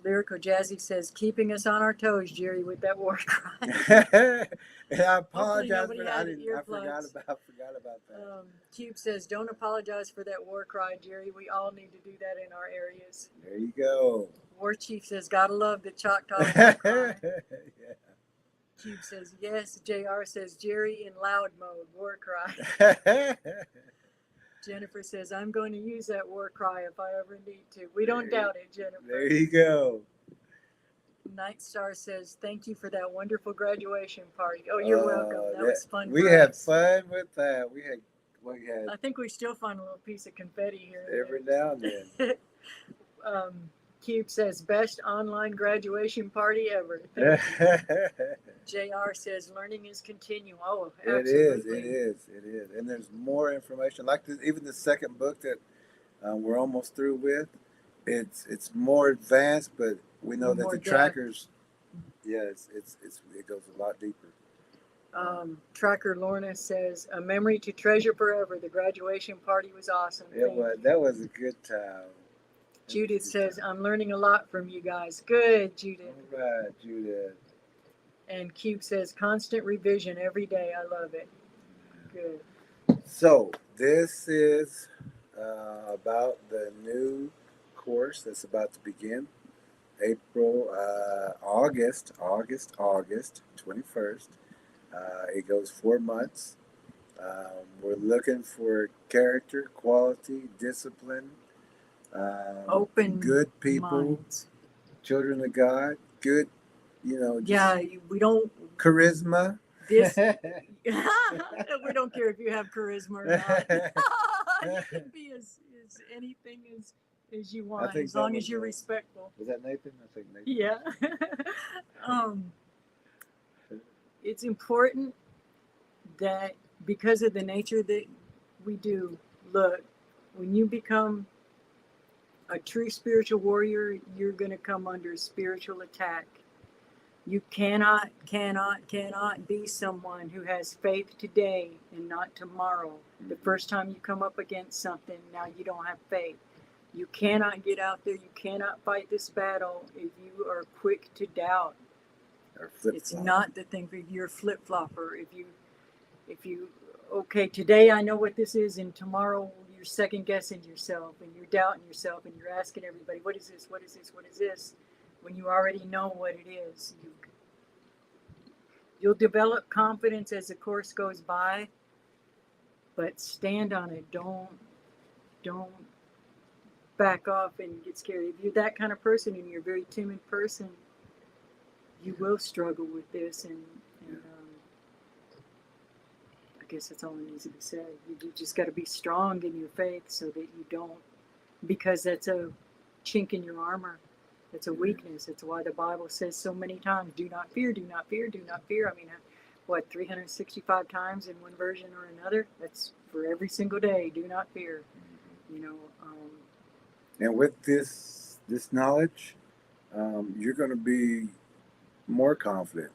Lyrical Jazzy says, keeping us on our toes, Jerry, with that war cry. And I apologize nobody for that. had I forgot earplugs. about that. Cube says, don't apologize for that war cry, Jerry. We all need to do that in our areas. There you go. War Chief says, gotta love the Choctaw war cry. Yeah. Cube says, yes. JR says, Jerry in loud mode, war cry. Jennifer says, I'm going to use that war cry if I ever need to. We don't doubt it, Jennifer. There you go. Night Star says, thank you for that wonderful graduation party. Oh, you're welcome. That was fun. We for had us. fun with that. We had I think we still find a little piece of confetti here. and every now and then. there. Cube says, best online graduation party ever. It JR says, learning is continuing. Oh, is, absolutely. it is, it is. And there's more information. Like even the second book that we're almost through with, it's more advanced, but we know that More the depth. trackers, yes, it goes a lot deeper. Tracker Lorna says, a memory to treasure forever. The graduation party was awesome. That was a good time. Judith says, I'm learning a lot from you guys. Good, Judith. All right, Judith. And Cube says, constant revision every day. I love it. Good. So this is about the new course that's about to begin. August 21st. It goes 4 months. We're looking for character, quality, discipline, Open good people, minds. children of God, good, just We don't. charisma. This. We don't care if you have charisma or not. You can be as anything as you want, as long as you're respectful. Was that Nathan? I think Nathan. Yeah. It's important that because of the nature that we do, look, when you become a true spiritual warrior, you're going to come under spiritual attack. You cannot be someone who has faith today and not tomorrow. The first time you come up against something, now you don't have faith. You cannot get out there. You cannot fight this battle if you are quick to doubt. It's not the thing for you. You're a flip-flopper. If you, okay, today I know what this is, and tomorrow you're second-guessing yourself, and you're doubting yourself, and you're asking everybody, what is this, what is this, what is this? When you already know what it is. You'll develop confidence as the course goes by, but stand on it. Don't back off and get scared. If you're that kind of person and you're a very timid person, you will struggle with this, and I guess that's all that needs to be said. You just got to be strong in your faith so that you don't, because that's a chink in your armor. It's a weakness. It's why the Bible says so many times, do not fear, do not fear, do not fear. I mean, 365 times in one version or another? That's for every single day. Do not fear. And with this knowledge, you're going to be more confident.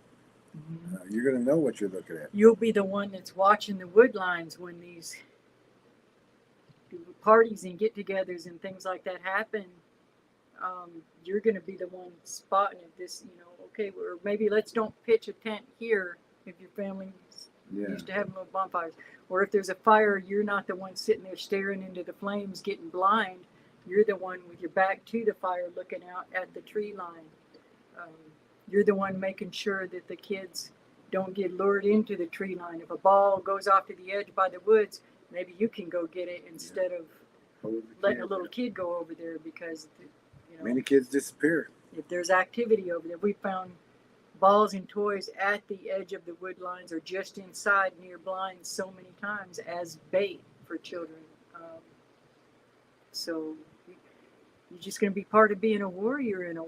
You're going to know what you're looking at. You'll be the one that's watching the wood lines when these parties and get-togethers and things like that happen. You're going to be the one spotting it. Okay, or maybe let's don't pitch a tent here if your family's used to having little bonfires. Or if there's a fire, you're not the one sitting there staring into the flames, getting blind. You're the one with your back to the fire, looking out at the tree line. You're the one making sure that the kids don't get lured into the tree line. If a ball goes off to the edge by the woods, maybe you can go get it instead of letting a little kid go over there, because many kids disappear. If there's activity over there, we found balls and toys at the edge of the wood lines or just inside near blinds so many times as bait for children. So you're just going to be part of being a warrior and a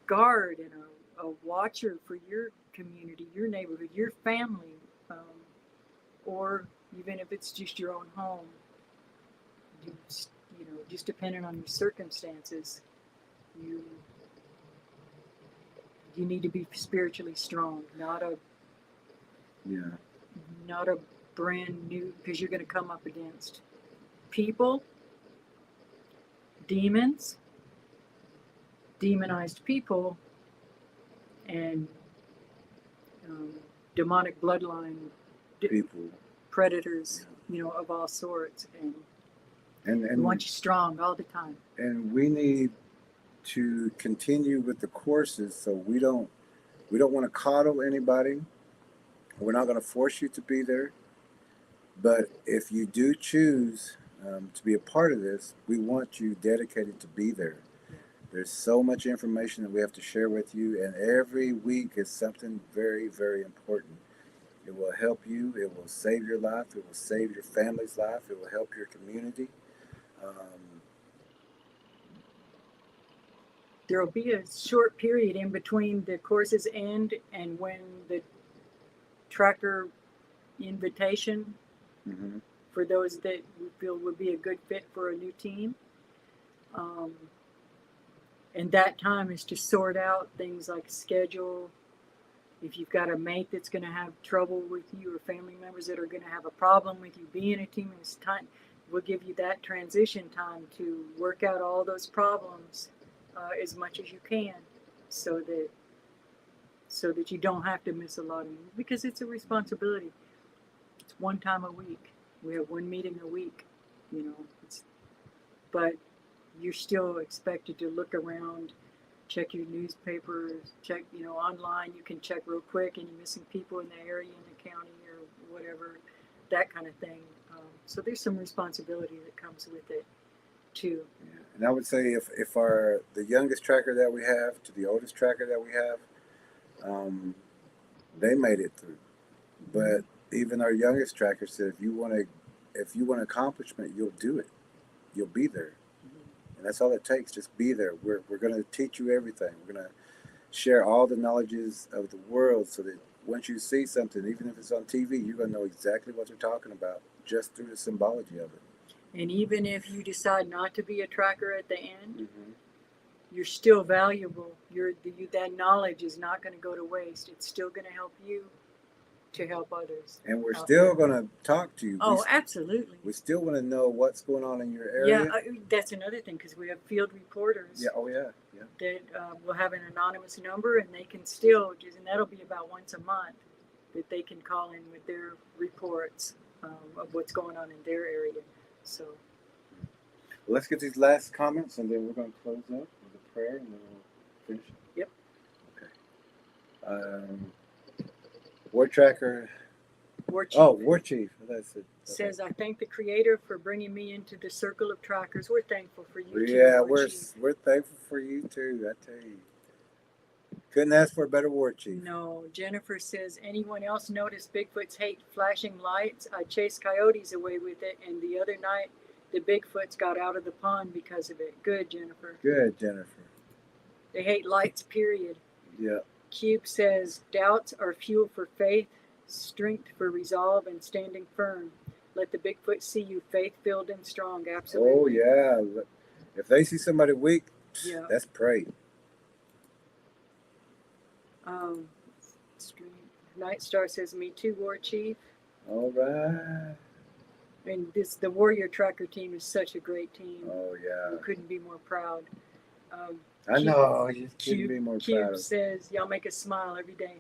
guard and a watcher for your community, your neighborhood, your family, or even if it's just your own home. Just depending on your circumstances, you need to be spiritually strong, not a brand new, because you're going to come up against people, demons, demonized people, and demonic bloodline people, predators, of all sorts, and we want you strong all the time. And we need to continue with the courses, so we don't want to coddle anybody. We're not going to force you to be there, but if you do choose to be a part of this, we want you dedicated to be there. There's so much information that we have to share with you, and every week is something very, very important. It will help you. It will save your life. It will save your family's life. It will help your community. There'll be a short period in between the course's end and when the tracker invitation Hmm. for those that we feel would be a good fit for a new team. And that time is to sort out things like schedule. If you've got a mate that's going to have trouble with you or family members that are going to have a problem with you being a team, it's time. We'll give you that transition time to work out all those problems as much as you can, so that you don't have to miss a lot of them, because it's a responsibility. It's one time a week. We have one meeting a week, you know. But you're still expected to look around, check your newspapers, check, online. You can check real quick any missing people in the area, in the county, or whatever, that kind of thing. So there's some responsibility that comes with it, too. Yeah. And I would say if the youngest tracker that we have to the oldest tracker that we have, they made it through. But even our youngest tracker said, if you want accomplishment, you'll do it. You'll be there. And that's all it takes. Just be there. We're going to teach you everything. We're going to share all the knowledges of the world, so that once you see something, even if it's on TV, you're going to know exactly what they're talking about just through the symbology of it. And even if you decide not to be a tracker at the end, you're still valuable. That knowledge is not going to go to waste. It's still going to help you to help others. And we're still going to talk to you. Oh, absolutely. We still want to know what's going on in your area. Yeah, that's another thing, because we have field reporters. Yeah. Oh, yeah. Yeah. That will have an anonymous number, and they can still and that'll be about once a month, that they can call in with their reports of what's going on in their area. So Well, let's get these last comments, and then we're going to close up with a prayer, and then we'll finish. Yep. Okay. War Tracker. War Chief. Oh, War Chief. That's it. Okay. Says, I thank the Creator for bringing me into the circle of trackers. We're thankful for you too, Yeah, War we're Chief. thankful for you too. I tell you, couldn't ask for a better War Chief. No, Jennifer says, anyone else notice Bigfoots hate flashing lights? I chased coyotes away with it, and the other night the Bigfoots got out of the pond because of it. Good, Jennifer. Good, Jennifer. They hate lights, period. Yeah. Cube says, doubts are fuel for faith, strength for resolve, and standing firm. Let the Bigfoot see you faith-filled and strong. Absolutely. Oh yeah. If they see somebody weak, Yeah. that's prey. Night Star says, me too, War Chief. All right. And the Warrior Tracker team is such a great team. Oh yeah. We couldn't be more proud. I know. You just couldn't be more proud. Cube Of. says, y'all make us smile every day.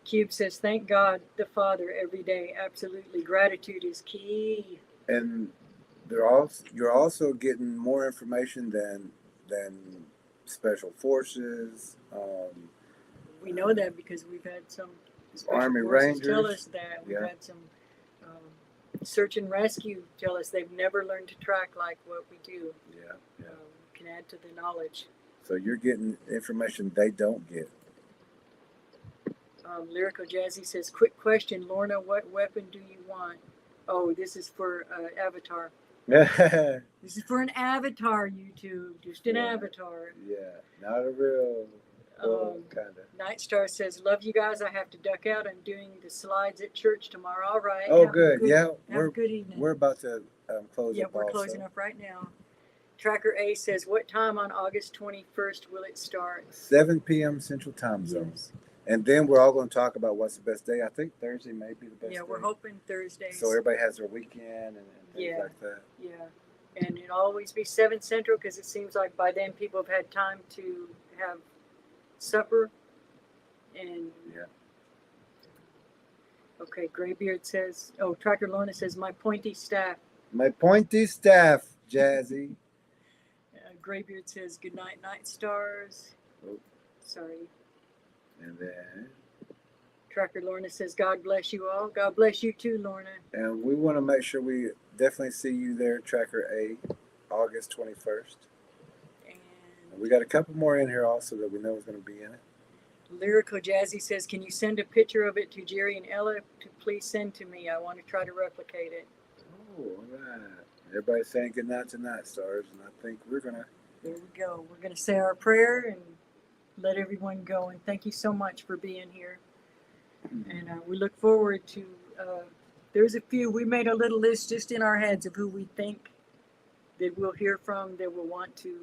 Cube says, thank God the Father every day. Absolutely. Gratitude is key. And you're also getting more information than special forces. We know that because we've had some special Army forces tell Rangers. us that. Yeah. We've had some search and rescue tell us they've never learned to track like what we do. Yeah. Yeah. Can add to the knowledge. So you're getting information they don't get. Lyrical Jazzy says, quick question, Lorna, what weapon do you want? Oh, this is for Avatar. Yeah. This is for an avatar, YouTube. Just an avatar. Not a real kind of. Night Star says, love you guys. I have to duck out. I'm doing the slides at church tomorrow. All right. Oh, Have good. have a good evening. We're about to close Yeah, up. we're also. closing up right now. Tracker A says, what time on August 21st will it start? 7 p.m. Central Time Zone. Yes. And then we're all going to talk about what's the best day. I think Thursday may be the best Yeah, day. we're hoping Thursdays. So everybody has their weekend and things Yeah. like that. Yeah, and it'll always be 7 Central because it seems like by then people have had time to have supper. And Yeah. okay, Graybeard says, oh, Tracker Lorna says, my pointy staff. My pointy staff, Jazzy. Graybeard says, good night, Night Stars. Oh. Sorry. And then, Tracker Lorna says, God bless you all. God bless you too, Lorna. and we want to make sure we definitely see you there, Tracker A, August 21st. And we got a couple more in here also that we know is going to be in it. Lyrical Jazzy says, can you send a picture of it to Jerry and Ella to please send to me? I want to try to replicate it. Oh, all right. Everybody's saying good night to Night Stars, and I think we're going to There we go. We're going to say our prayer and let everyone go. And thank you so much for being here. And we look forward to, there's a few, we made a little list just in our heads of who we think that we'll hear from, that will want to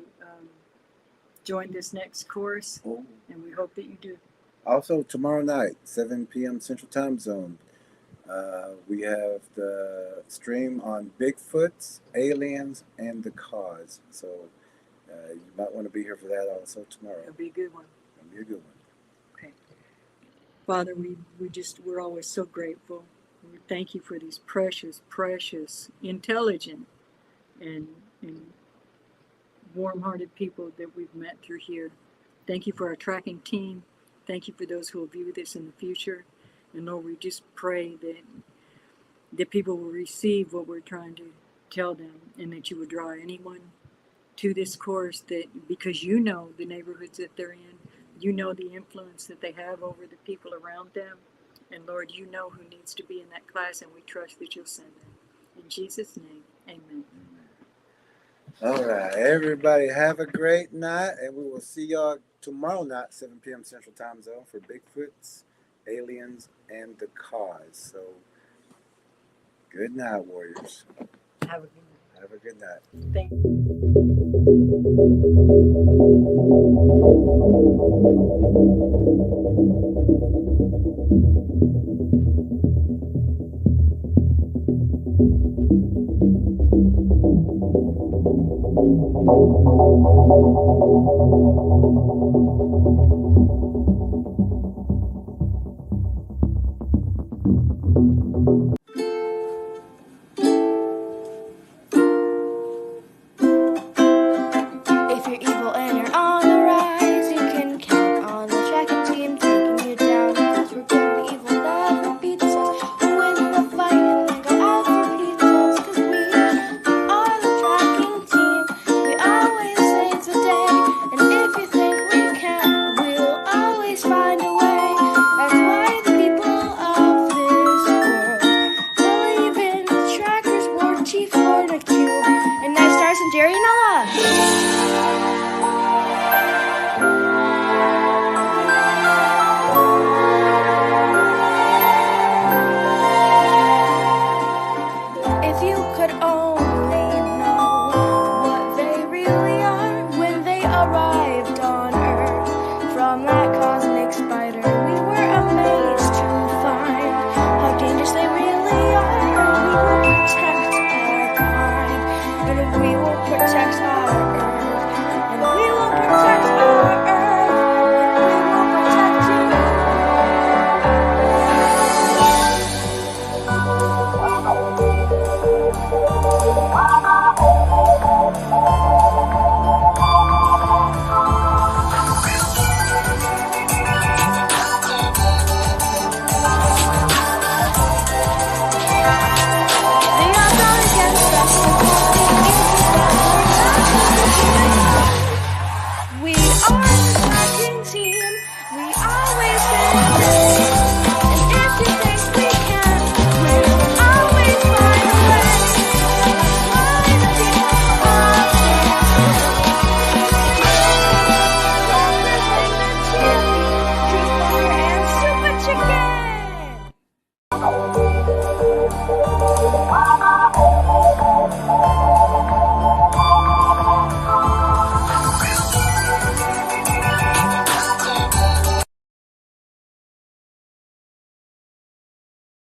join this next course. Oh. And we hope that you do. Also, tomorrow night, 7 p.m. Central Time Zone, we have the stream on Bigfoots, aliens, and the cause. So you might want to be here for that also tomorrow. It'll be a good one. It'll be a good one. Okay. Father, we're always so grateful. We thank you for these precious, intelligent, and warm-hearted people that we've met through here. Thank you for our tracking team. Thank you for those who will view this in the future. And Lord, we just pray that people will receive what we're trying to tell them, and that you will draw anyone to this course, that because you know the neighborhoods that they're in, you know the influence that they have over the people around them. And Lord, you know who needs to be in that class, and we trust that you'll send them. In Jesus' name, amen. All right, everybody have a great night, and we will see y'all tomorrow night, 7 p.m. Central Time Zone, for Bigfoots, aliens, and the cause. So, good night, warriors. Have a good night. Have a good night. Thank If you're evil and you're on the rise, you can count on the tracking team taking you down. 'Cause we're gonna be evil, never beats us. We'll win the fight and then go out for pizzas. 'Cause we are the tracking team. We always save the day. And if you think we can't, we'll always find a way. That's why the people of this world believe in the trackers, War Chief, Lord of Cube, and Night Stars and Jerry Nola. If you could own